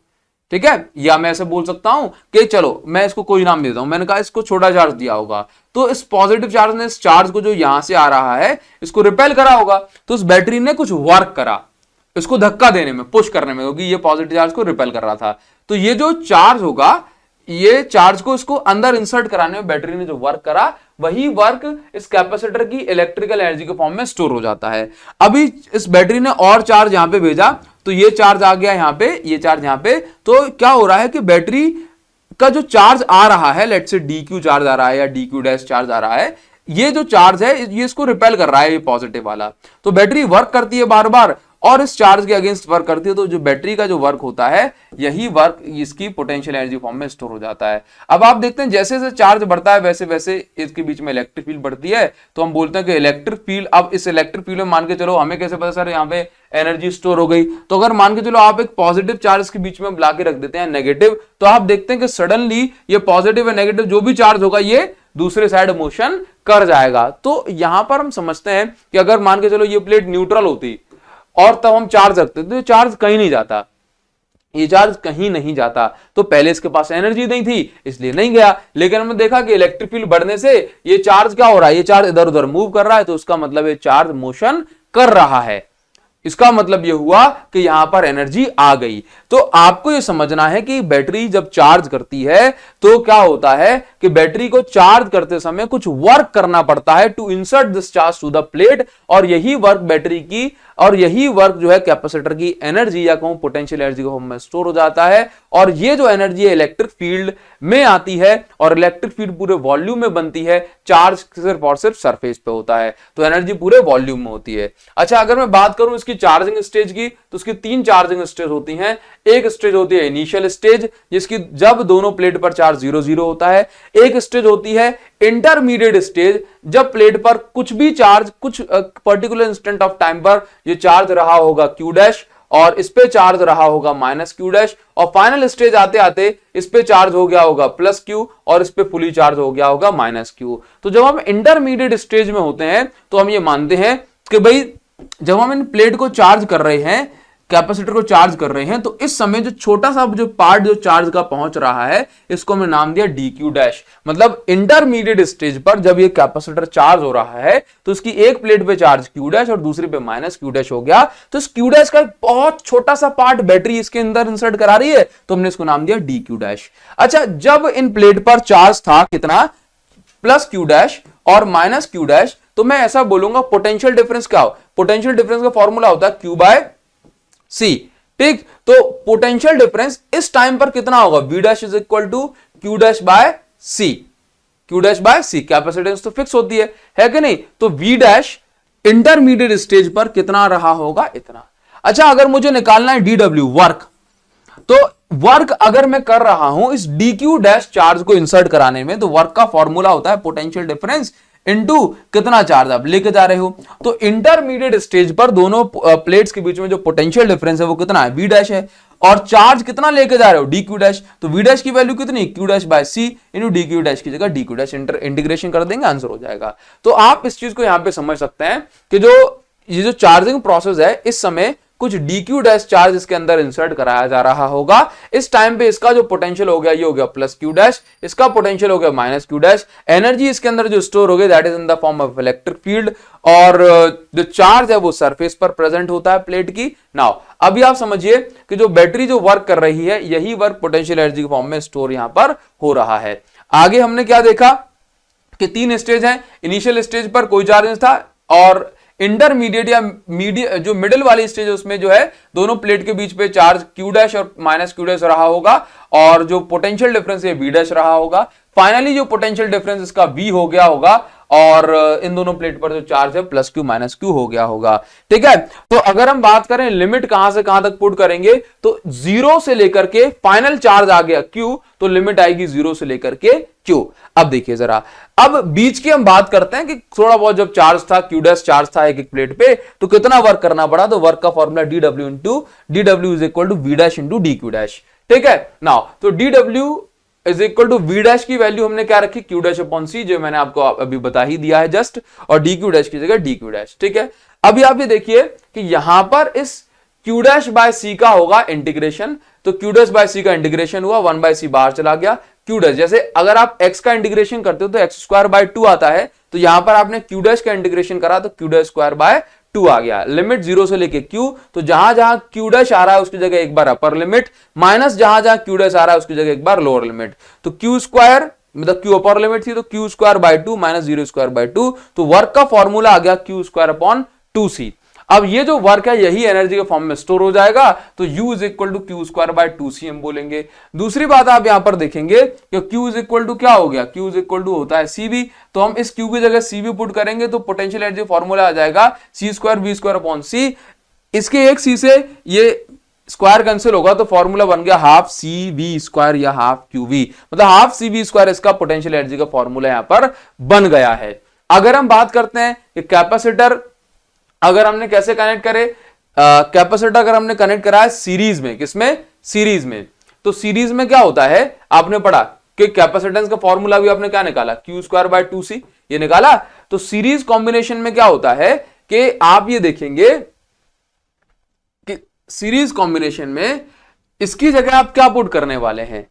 ठीक है। या मैं ऐसे बोल सकता हूं कि चलो मैं इसको कोई नाम देता हूं, मैंने कहा इसको छोटा चार्ज दिया होगा। तो इस पॉजिटिव चार्ज ने इस चार्ज को जो यहां से आ रहा है इसको रिपेल करा होगा। तो उस बैटरी ने कुछ वर्क करा इसको धक्का देने में, पुश करने में, क्योंकि ये पॉजिटिव चार्ज को रिपेल कर रहा था। तो ये जो चार्ज होगा, ये चार्ज को इसको अंदर इंसर्ट कराने में बैटरी ने जो वर्क करा, वही वर्क इस कैपेसिटर की इलेक्ट्रिकल एनर्जी के फॉर्म में स्टोर हो जाता है। अभी इस बैटरी ने और चार्ज यहां पे भेजा, तो ये चार्ज आ गया यहां पे, ये चार्ज यहां पे। तो क्या हो रहा है कि बैटरी का जो चार्ज आ रहा है, लेट्स से DQ चार्ज आ रहा है या DQ' चार्ज आ रहा है, ये जो चार्ज है ये इसको रिपेल कर रहा है, ये पॉजिटिव वाला। तो बैटरी वर्क करती है बार बार और इस चार्ज के अगेंस्ट वर्क करती है। तो जो बैटरी का जो वर्क होता है, यही वर्क इसकी पोटेंशियल एनर्जी फॉर्म में स्टोर हो जाता है। अब आप देखते हैं जैसे जैसे चार्ज बढ़ता है वैसे वैसे इसके बीच में इलेक्ट्रिक फील्ड बढ़ती है। तो हम बोलते हैं कि इलेक्ट्रिक फील्ड, अब इस इलेक्ट्रिक फील्ड में मान के चलो, हमें कैसे पता सर यहाँ पे एनर्जी स्टोर हो गई। तो अगर मान के चलो आप एक पॉजिटिव चार्ज के बीच में ला के रख देते हैं नेगेटिव, तो आप देखते हैं कि सडनली ये पॉजिटिव और नेगेटिव जो भी चार्ज होगा ये दूसरे साइड मोशन कर जाएगा। तो यहां पर हम समझते हैं कि अगर मान के चलो ये प्लेट न्यूट्रल होती और तब हम चार्ज रखते तो ये चार्ज कहीं नहीं जाता, ये चार्ज कहीं नहीं जाता। तो पहले इसके पास एनर्जी नहीं थी इसलिए नहीं गया, लेकिन हमने देखा कि इलेक्ट्रिक फील्ड बढ़ने से ये चार्ज क्या हो रहा है, ये चार्ज इधर उधर मूव कर रहा है। तो उसका मतलब ये चार्ज मोशन कर रहा है, इसका मतलब यह हुआ कि यहां पर एनर्जी आ गई। तो आपको यह समझना है कि बैटरी जब चार्ज करती है तो क्या होता है कि बैटरी को चार्ज करते समय कुछ वर्क करना पड़ता है to insert this charge to the plate, और यही वर्क बैटरी की और यही वर्क जो है कैपेसिटर की एनर्जी या कहूं पोटेंशियल एनर्जी को में स्टोर हो जाता है। और ये जो एनर्जी है इलेक्ट्रिक फील्ड में आती है और इलेक्ट्रिक फील्ड पूरे वॉल्यूम में बनती है, चार्ज सिर्फ और सिर्फ सरफेस पे होता है, तो एनर्जी पूरे वॉल्यूम में होती है। अच्छा, अगर मैं बात करूं इसकी चार्जिंग स्टेज की, तो उसकी 3 चार्जिंग स्टेज होती हैं। एक स्टेज होती है इनिशियल स्टेज, जिसकी जब दोनों प्लेट पर चार्ज 0 0 होता है। एक स्टेज होती है इंटरमीडिएट स्टेज, जब प्लेट पर कुछ भी चार्ज कुछ पर्टिकुलर इंस्टेंट ऑफ टाइम पर ये चार्ज रहा होगा Q' और इस पे चार्ज रहा होगा -Q', और फाइनल स्टेज आते आते इस पे चार्ज हो गया होगा +Q और इस पे फुली चार्ज हो गया होगा -Q। तो जब हम इंटरमीडिएट स्टेज में होते हैं तो हम ये मानते हैं कि भाई जब हम इन प्लेट को चार्ज कर रहे हैं, कैपेसिटर को चार्ज कर रहे हैं, तो इस समय जो छोटा सा जो पार्ट जो चार्ज का पहुंच रहा है, इसको हमने नाम दिया DQ'। मतलब इंटरमीडिएट स्टेज पर जब ये कैपेसिटर चार्ज हो रहा है तो इसकी एक प्लेट पे चार्ज Q' और दूसरी पे -Q' हो गया। तो इस Q' का एक बहुत छोटा सा पार्ट बैटरी इसके अंदर इंसर्ट करा रही है, तो हमने इसको नाम दिया DQ'। अच्छा, जब इन प्लेट पर चार्ज था कितना, +Q' और माइनस क्यू डैश, तो मैं ऐसा बोलूंगा पोटेंशियल डिफरेंस क्या हो, पोटेंशियल डिफरेंस का फॉर्मूला होता है क्यू बाय सी। ठीक, तो पोटेंशियल डिफरेंस इस टाइम पर कितना होगा, V dash is equal to Q dash by C, Q dash by C, capacitance तो फिक्स होती है कि नहीं, तो वी डैश इंटरमीडिएट स्टेज पर कितना रहा होगा, इतना। अच्छा, अगर मुझे निकालना है डीडब्ल्यू वर्क, तो वर्क अगर मैं कर रहा हूं इस dq डैश चार्ज को इंसर्ट कराने में, तो वर्क का फॉर्मूला होता है पोटेंशियल डिफरेंस इनटू कितना चार्ज आप लेके जा रहे हो। तो इंटरमीडिएट स्टेज पर दोनों प्लेट्स के बीच में जो पोटेंशियल डिफरेंस है वो कितना है, v डैश है, और चार्ज कितना लेके जा रहे हो, dq डैश, तो v डैश की वैल्यू कितनी, q dash by c into dq dash की जगह dq डैश, इंटीग्रेशन कर देंगे, आंसर हो जाएगा। तो आप इस चीज को यहां पे समझ सकते हैं कि ये जो चार्जिंग प्रोसेस है, इस समय कुछ dq डैश चार्ज इसके अंदर इंसर्ट कराया जा रहा होगा। इस टाइम पे इसका जो पोटेंशियल हो गया ये हो गया प्लस q डैश, इसका पोटेंशियल हो गया माइनस q डैश, एनर्जी इसके अंदर जो स्टोर हो गई that is in the form of electric field, और जो चार्ज है वो सरफेस पर प्रेजेंट होता है प्लेट की। नाउ अभी आप समझिए कि जो बैटरी जो वर्क कर रही है, यही वर्क पोटेंशियल एनर्जी के फॉर्म में स्टोर यहां पर हो रहा है। आगे हमने क्या देखा कि 3 स्टेज हैं, इनिशियल स्टेज पर कोई चार्ज नहीं था, और इंटरमीडिएट या मीडियम जो मिडिल वाली स्टेज है उसमें जो है दोनों प्लेट के बीच पे चार्ज क्यू डैश और माइनस क्यू डैश रहा होगा, और जो पोटेंशियल डिफरेंस है वी डैश रहा होगा। फाइनली जो पोटेंशियल डिफरेंस इसका वी हो गया होगा, और इन दोनों प्लेट पर जो चार्ज है प्लस क्यू माइनस क्यू हो गया होगा। ठीक है, तो अगर हम बात करें लिमिट कहां से कहां तक पुट करेंगे, तो 0 से लेकर के फाइनल चार्ज आ गया क्यू, तो लिमिट आएगी 0 से लेकर के क्यू। अब देखिए जरा, अब बीच की हम बात करते हैं कि थोड़ा बहुत जब चार्ज था, क्यू डैश चार्ज था एक प्लेट पे, तो कितना वर्क करना पड़ा, तो वर्क का formula dw into dw is equal to V dash into dq dash. ठीक है, नाउ तो dw is equal to V dash की वैल्यू हमने क्या रखी, क्यू डैश अपॉन सी, जो मैंने आपको अभी बता ही दिया है जस्ट, और dq डैश की जगह dq डैश। ठीक है, अभी आप ये देखिए कि यहां पर इस क्यू डैश बाय सी का होगा इंटीग्रेशन, तो क्यू डैश बाय सी का इंटीग्रेशन हुआ, 1 बाय सी बाहर चला गया, क्यू डैश, जैसे अगर आप x का इंटीग्रेशन करते हो तो एक्स स्क्वायर बाय 2 आता है, तो यहां पर आपने क्यू डैश का इंटीग्रेशन करा तो क्यू डैश स्क्वायर बाय 2 आ गया। लिमिट 0 से लेके q, तो जहां जहां क्यू डैश आ रहा है उसकी जगह एक बार अपर लिमिट, माइनस जहां जहां क्यू डैश आ रहा है उसकी जगह एक बार लोअर लिमिट, तो क्यू स्क्वायर मतलब क्यू अपर लिमिट थी तो Q square bye 2 minus 0 square by 2, तो वर्क का फॉर्मूला आ गया क्यू स्क्वायर अपॉन 2c। अब ये जो वर्क है यही एनर्जी के फॉर्म में स्टोर हो जाएगा, तो U is equal to Q square by 2c हम बोलेंगे। दूसरी बात आप यहां पर देखेंगे कि Q इज इक्वल टू क्या हो गया, Q इज इक्वल टू होता है CV, तो हम इस Q की जगह CV पुट करेंगे तो पोटेंशियल एनर्जी फॉर्मूला आ जाएगा c square v square upon c। इसके एक c से ये स्क्वायर कैंसिल होगा तो फॉर्मूला बन गया हाफ सी वी स्क्वायर या हाफ क्यू वी, मतलब हाफ सी वी स्क्वायर इसका पोटेंशियल एनर्जी का फॉर्मूला यहां पर बन गया है। अगर हम बात करते हैं कि कैपेसिटर अगर हमने कैसे कनेक्ट करे, कैपेसिटर अगर हमने कनेक्ट करा है सीरीज में, किसमें, सीरीज में, तो सीरीज में क्या होता है आपने पढ़ा कि कैपेसिटेंस का फॉर्मूला भी आपने क्या निकाला, क्यू स्क्वायर बाय 2c ये निकाला। तो सीरीज कॉम्बिनेशन में क्या होता है कि आप ये देखेंगे कि सीरीज कॉम्बिनेशन में इसकी जगह आप क्या पुट करने वाले हैं,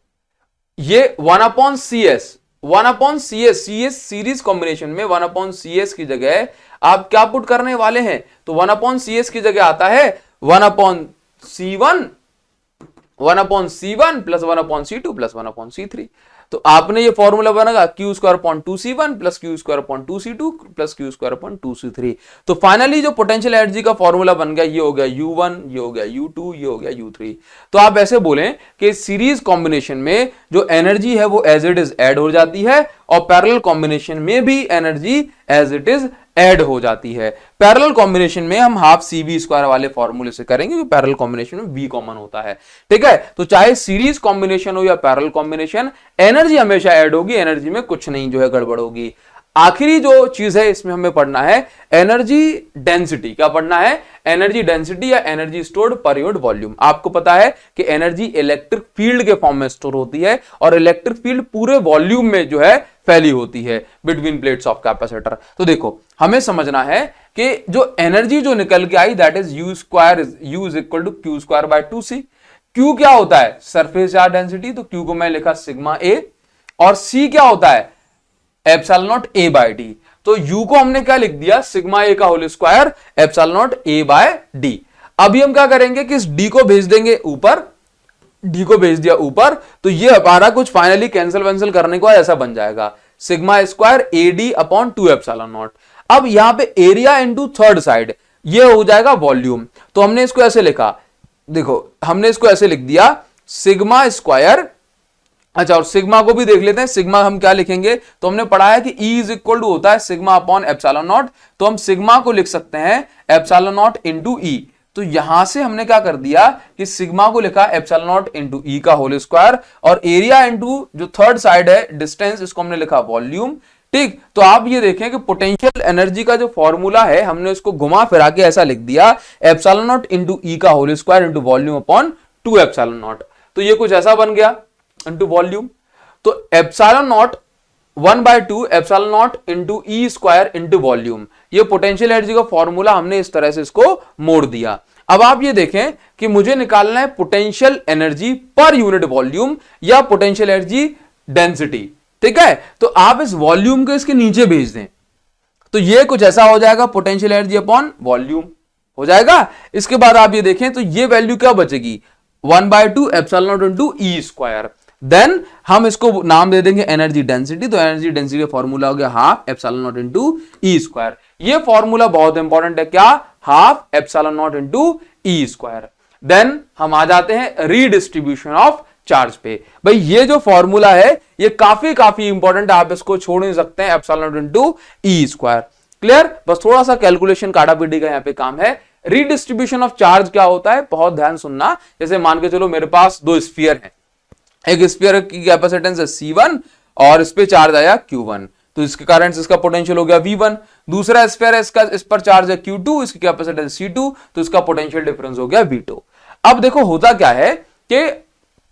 ये 1/cs, 1/cs, cs series combination में 1/cs की जगह आप क्या पुट करने वाले हैं, तो 1/cs की जगह आता है 1/c1 plus 1/c2 plus 1/c3। तो आपने ये फॉर्मूला बनागा Q square upon 2c1 plus Q square upon 2c2 plus Q square upon 2c3। तो फाइनली जो पोटेंशियल एनर्जी का फॉर्मूला बन गया ये हो गया u1, ये हो गया u2, ये हो गया u3। तो आप ऐसे बोलें कि सीरीज कॉम्बिनेशन में जो एनर्जी है वो एज इट इज ऐड हो जाती है, और पैरेलल कॉम्बिनेशन में भी energy as it is add हो जाती है। पैरेलल कॉम्बिनेशन में हम हाफ सी वी स्क्वायर वाले फॉर्मूले से करेंगे क्योंकि पैरेलल कॉम्बिनेशन में वी कॉमन होता है। ठीक है, तो चाहे सीरीज कॉम्बिनेशन हो या पैरेलल कॉम्बिनेशन, एनर्जी हमेशा ऐड होगी, एनर्जी में कुछ नहीं जो है गड़बड़ होगी। आखिरी जो चीज है इसमें हमें पढ़ना है एनर्जी डेंसिटी। क्या पढ़ना है, एनर्जी डेंसिटी या energy stored per unit volume. आपको पता है कि एनर्जी इलेक्ट्रिक फील्ड के फॉर्म में स्टोर होती है, और इलेक्ट्रिक फील्ड पूरे वॉल्यूम में जो है फैली होती है बिटवीन प्लेट्स ऑफ कैपेसिटर। तो देखो हमें समझना है कि जो एनर्जी जो निकल के आई that is U square, U is equal to Q square by 2c। Q क्या होता है, सरफेस चार्ज डेंसिटी, तो क्यू को मैं लिखा सिग्मा ए, और सी क्या होता है epsilon naught A by D. तो यू को हमने क्या लिख दिया, सिग्मा ए का whole square epsilon naught A by D. अभी हम क्या करेंगे कि इस डी को भेज देंगे ऊपर, डी को भेज दिया ऊपर, तो ये हमारा कुछ फाइनली कैंसिल वैंसिल करने को ऐसा बन जाएगा sigma square AD upon 2 epsilon not. अब यहां पे एरिया इनटू थर्ड साइड ये हो जाएगा वॉल्यूम। तो हमने इसको ऐसे लिखा, देखो हमने इसको ऐसे लिख दिया सिग्मा स्क्वायर। अच्छा, और सिग्मा को भी देख लेते हैं, सिग्मा हम क्या लिखेंगे, तो हमने पढ़ा है कि E इज इक्वल टू होता है सिग्मा अपॉन एप्सिलॉन नॉट, तो हम सिग्मा को लिख सकते हैं एप्सिलॉन नॉट इंटू E। तो यहां से हमने क्या कर दिया कि सिग्मा को लिखा एप्सिलॉन नॉट इंटू E का होल स्क्वायर, और एरिया इंटू जो थर्ड साइड है डिस्टेंस, इसको हमने लिखा वॉल्यूम। ठीक, तो आप ये देखें कि पोटेंशियल एनर्जी का जो फॉर्मूला है हमने उसको घुमा फिरा के ऐसा लिख दिया एप्सिलॉन नॉट इंटू E का whole square into volume upon 2 epsilon naught. तो ये कुछ ऐसा बन गया इंटू वॉल्यूम। तो epsilon naught 1/2 epsilon naught into E square into volume, ये पोटेंशियल एनर्जी का फॉर्मूला हमने इस तरह से इसको मोड़ दिया। अब आप ये देखें कि मुझे निकालना है potential energy per unit volume या पोटेंशियल एनर्जी डेंसिटी। ठीक है, तो आप इस वॉल्यूम को इसके नीचे भेज दें, तो ये कुछ ऐसा हो जाएगा पोटेंशियल एनर्जी अपॉन वॉल्यूम हो जाएगा। इसके बाद आप ये देखें तो ये वैल्यू क्या बचेगी 1/2 epsilon naught into E square. Then हम इसको नाम दे देंगे एनर्जी डेंसिटी, तो एनर्जी डेंसिटी का फॉर्मूला हो गया half epsilon naught into E square. ये फॉर्मूला बहुत इंपॉर्टेंट है, क्या, half epsilon naught into E square. Then हम आ जाते हैं रीडिस्ट्रीब्यूशन ऑफ चार्ज पे। भाई ये जो फॉर्मूला है ये काफी इंपॉर्टेंट है, आप इसको छोड़ नहीं सकते हैं, epsilon naught into E square. Clear, बस थोड़ा सा कैलकुलेशन काटा पीटी का यहाँ पे काम है। रीडिस्ट्रीब्यूशन ऑफ चार्ज क्या होता है, बहुत ध्यान सुनना। जैसे मान के चलो मेरे पास दो स्फीयर है, एक स्फीयर की कैपेसिटेंस है C1 और इस पे चार्ज आया Q1, तो इसके कारण इसका पोटेंशियल हो गया V1। दूसरा स्फीयर है, इसका इस पर चार्ज है Q2, इसकी कैपेसिटेंस C2, तो इसका पोटेंशियल डिफरेंस हो गया V2। अब देखो होता क्या है कि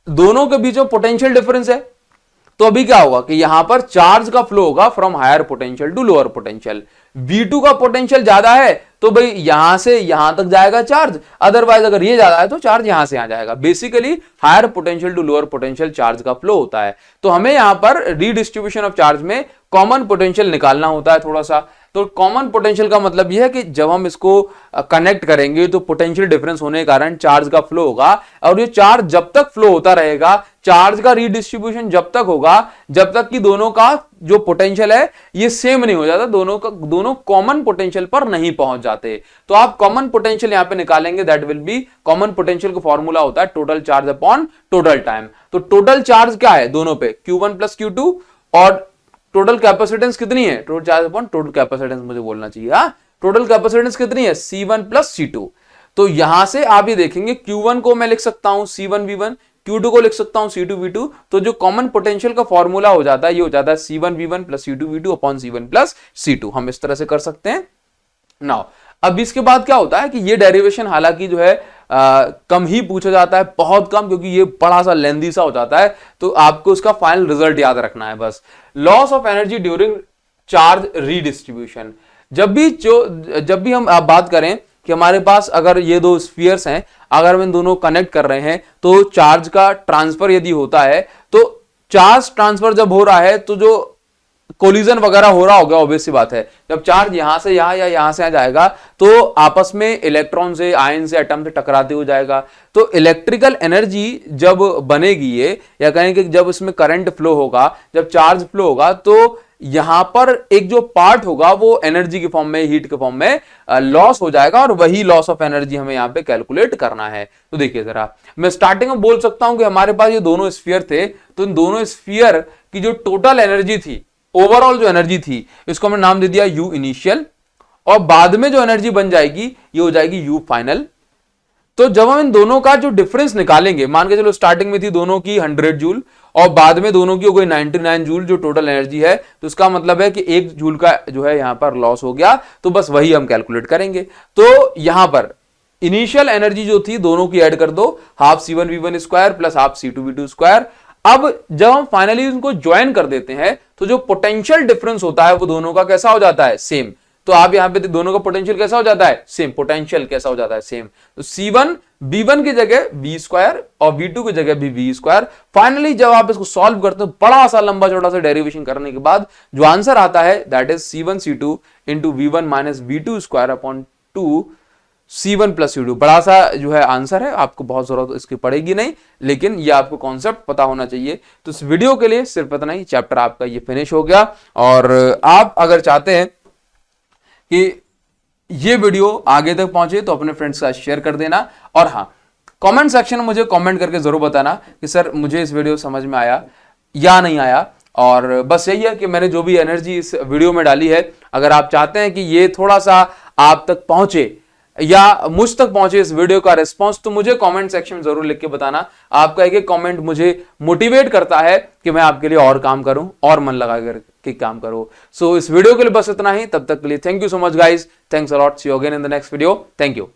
दोनों के बीच में पोटेंशियल डिफरेंस है, तो अभी क्या होगा कि यहां पर चार्ज का फ्लो होगा from higher potential to lower potential. V2 का पोटेंशियल ज्यादा है तो भाई यहां से यहां तक जाएगा चार्ज, अदरवाइज अगर ये ज्यादा है तो चार्ज यहां से यहां जाएगा। Basically higher potential to lower potential charge का फ्लो होता है। तो हमें यहां पर रीडिस्ट्रीब्यूशन ऑफ चार्ज में कॉमन पोटेंशियल निकालना होता है थोड़ा सा। तो कॉमन पोटेंशियल का मतलब यह है कि जब हम इसको कनेक्ट करेंगे तो पोटेंशियल डिफरेंस होने के कारण चार्ज का फ्लो होगा, और ये चार्ज जब तक फ्लो होता रहेगा, चार्ज का रीडिस्ट्रीब्यूशन जब तक होगा जब तक कि दोनों का जो पोटेंशियल है ये सेम नहीं हो जाता, दोनों कॉमन पोटेंशियल पर नहीं पहुंच जाते। तो आप कॉमन पोटेंशियल यहां पे निकालेंगे, that will B common potential का फॉर्मूला होता है total charge upon total time. तो टोटल चार्ज क्या है दोनों पे, Q1 प्लस Q2, और टोटल कैपेसिटेंस कितनी है, total charge upon total capacitance मुझे बोलना चाहिए। टोटल कैपेसिटेंस कितनी है C1 प्लस C2। तो यहां से आप ये देखेंगे Q1 को मैं लिख सकता हूं C1 V1, Q2 को लिख सकता हूं C2 V2। तो जो कॉमन पोटेंशियल का फॉर्मूला हो जाता है ये हो जाता है C1 V1 plus C2 V2 upon C1 plus C2। हम इस तरह से कर सकते हैं। नाउ अब इसके बाद क्या होता है कि ये डेरिवेशन हालांकि जो है कम ही पूछा जाता है, बहुत कम, क्योंकि ये बड़ा सा लेंदी सा हो जाता है, तो आपको उसका फाइनल रिजल्ट याद रखना है बस। Loss of energy during charge redistribution. जब भी हम बात करें कि हमारे पास अगर ये दो स्फीयर्स हैं, अगर हम इन दोनों कनेक्ट कर रहे हैं तो चार्ज का ट्रांसफर यदि होता है, तो चार्ज ट्रांसफर जब हो रहा है तो जो कोलिजन वगैरह हो रहा होगा, ऑब्वियस सी बात है, जब चार्ज यहां से यहां या यहां से यहां जाएगा तो आपस में इलेक्ट्रॉन से, आयन से, एटम से टकराते हो जाएगा। तो इलेक्ट्रिकल एनर्जी जब बनेगी ये, या कहें कि जब इसमें करंट फ्लो होगा, जब चार्ज फ्लो होगा, तो यहां पर एक जो पार्ट होगा वो एनर्जी के फॉर्म में, हीट के फॉर्म में लॉस हो जाएगा, और वही लॉस ऑफ एनर्जी हमें यहां पे कैलकुलेट करना है। तो देखिए जरा, मैं स्टार्टिंग में बोल सकता हूं कि हमारे पास ये दोनों स्फीयर थे, तो इन दोनों स्फीयर की जो टोटल एनर्जी थी, ओवरऑल जो एनर्जी थी, इसको हमने नाम दे दिया U इनिशियल, और बाद में जो एनर्जी बन जाएगी ये हो जाएगी U फाइनल। तो जब हम इन दोनों का जो डिफरेंस निकालेंगे, मान के चलो स्टार्टिंग में थी दोनों की 100 जूल और बाद में दोनों की हो गई 99 जूल जो टोटल एनर्जी है, तो इसका मतलब है कि 1 जूल का जो है यहां पर लॉस हो गया। तो बस वही हम कैलकुलेट करेंगे। तो यहां पर इनिशियल एनर्जी जो थी दोनों की ऐड कर दो, half C1 V1 square plus half C2 V2 square. अब जब हम फाइनली उनको ज्वाइन कर देते हैं तो जो पोटेंशियल डिफरेंस होता है वो दोनों का कैसा हो जाता है, सेम। तो आप यहां पे दोनों का पोटेंशियल कैसा हो जाता है, सेम। पोटेंशियल कैसा हो जाता है, सेम। तो C1 V1 की जगह V स्क्वायर और V2 की जगह भी V स्क्वायर। फाइनली जब आप इसको सॉल्व करते हो बड़ा सा लंबा चौड़ा सा डेरिवेशन करने के बाद जो आंसर आता है that is C1 C2 into V1 minus V2 square upon 2 C1 plus C2 बड़ा सा जो है आंसर है, आपको बहुत जरूरत इसकी पड़ेगी नहीं, लेकिन ये आपको कॉन्सेप्ट पता होना चाहिए। तो इस वीडियो के लिए सिर्फ इतना ही, चैप्टर आपका ये फिनिश हो गया। और आप अगर चाहते हैं कि ये वीडियो आगे तक पहुंचे तो अपने फ्रेंड्स के साथ शेयर कर देना। और हाँ, कमेंट सेक्शन में मुझे कमेंट करके जरूर बताना कि सर मुझे इस वीडियो समझ में आया या नहीं आया। और बस यही है कि मैंने जो भी एनर्जी इस वीडियो में डाली है, अगर आप चाहते हैं कि ये थोड़ा सा आप तक पहुंचे या मुझ तक पहुंचे इस वीडियो का रिस्पांस, तो मुझे कमेंट सेक्शन में जरूर लिख के बताना। आपका एक कमेंट मुझे मोटिवेट करता है कि मैं आपके लिए और काम करूं और मन लगा कर काम करूं। सो इस वीडियो के लिए बस इतना ही, तब तक के लिए thank you so much guys, thanks a lot, see you again in the next video, thank you.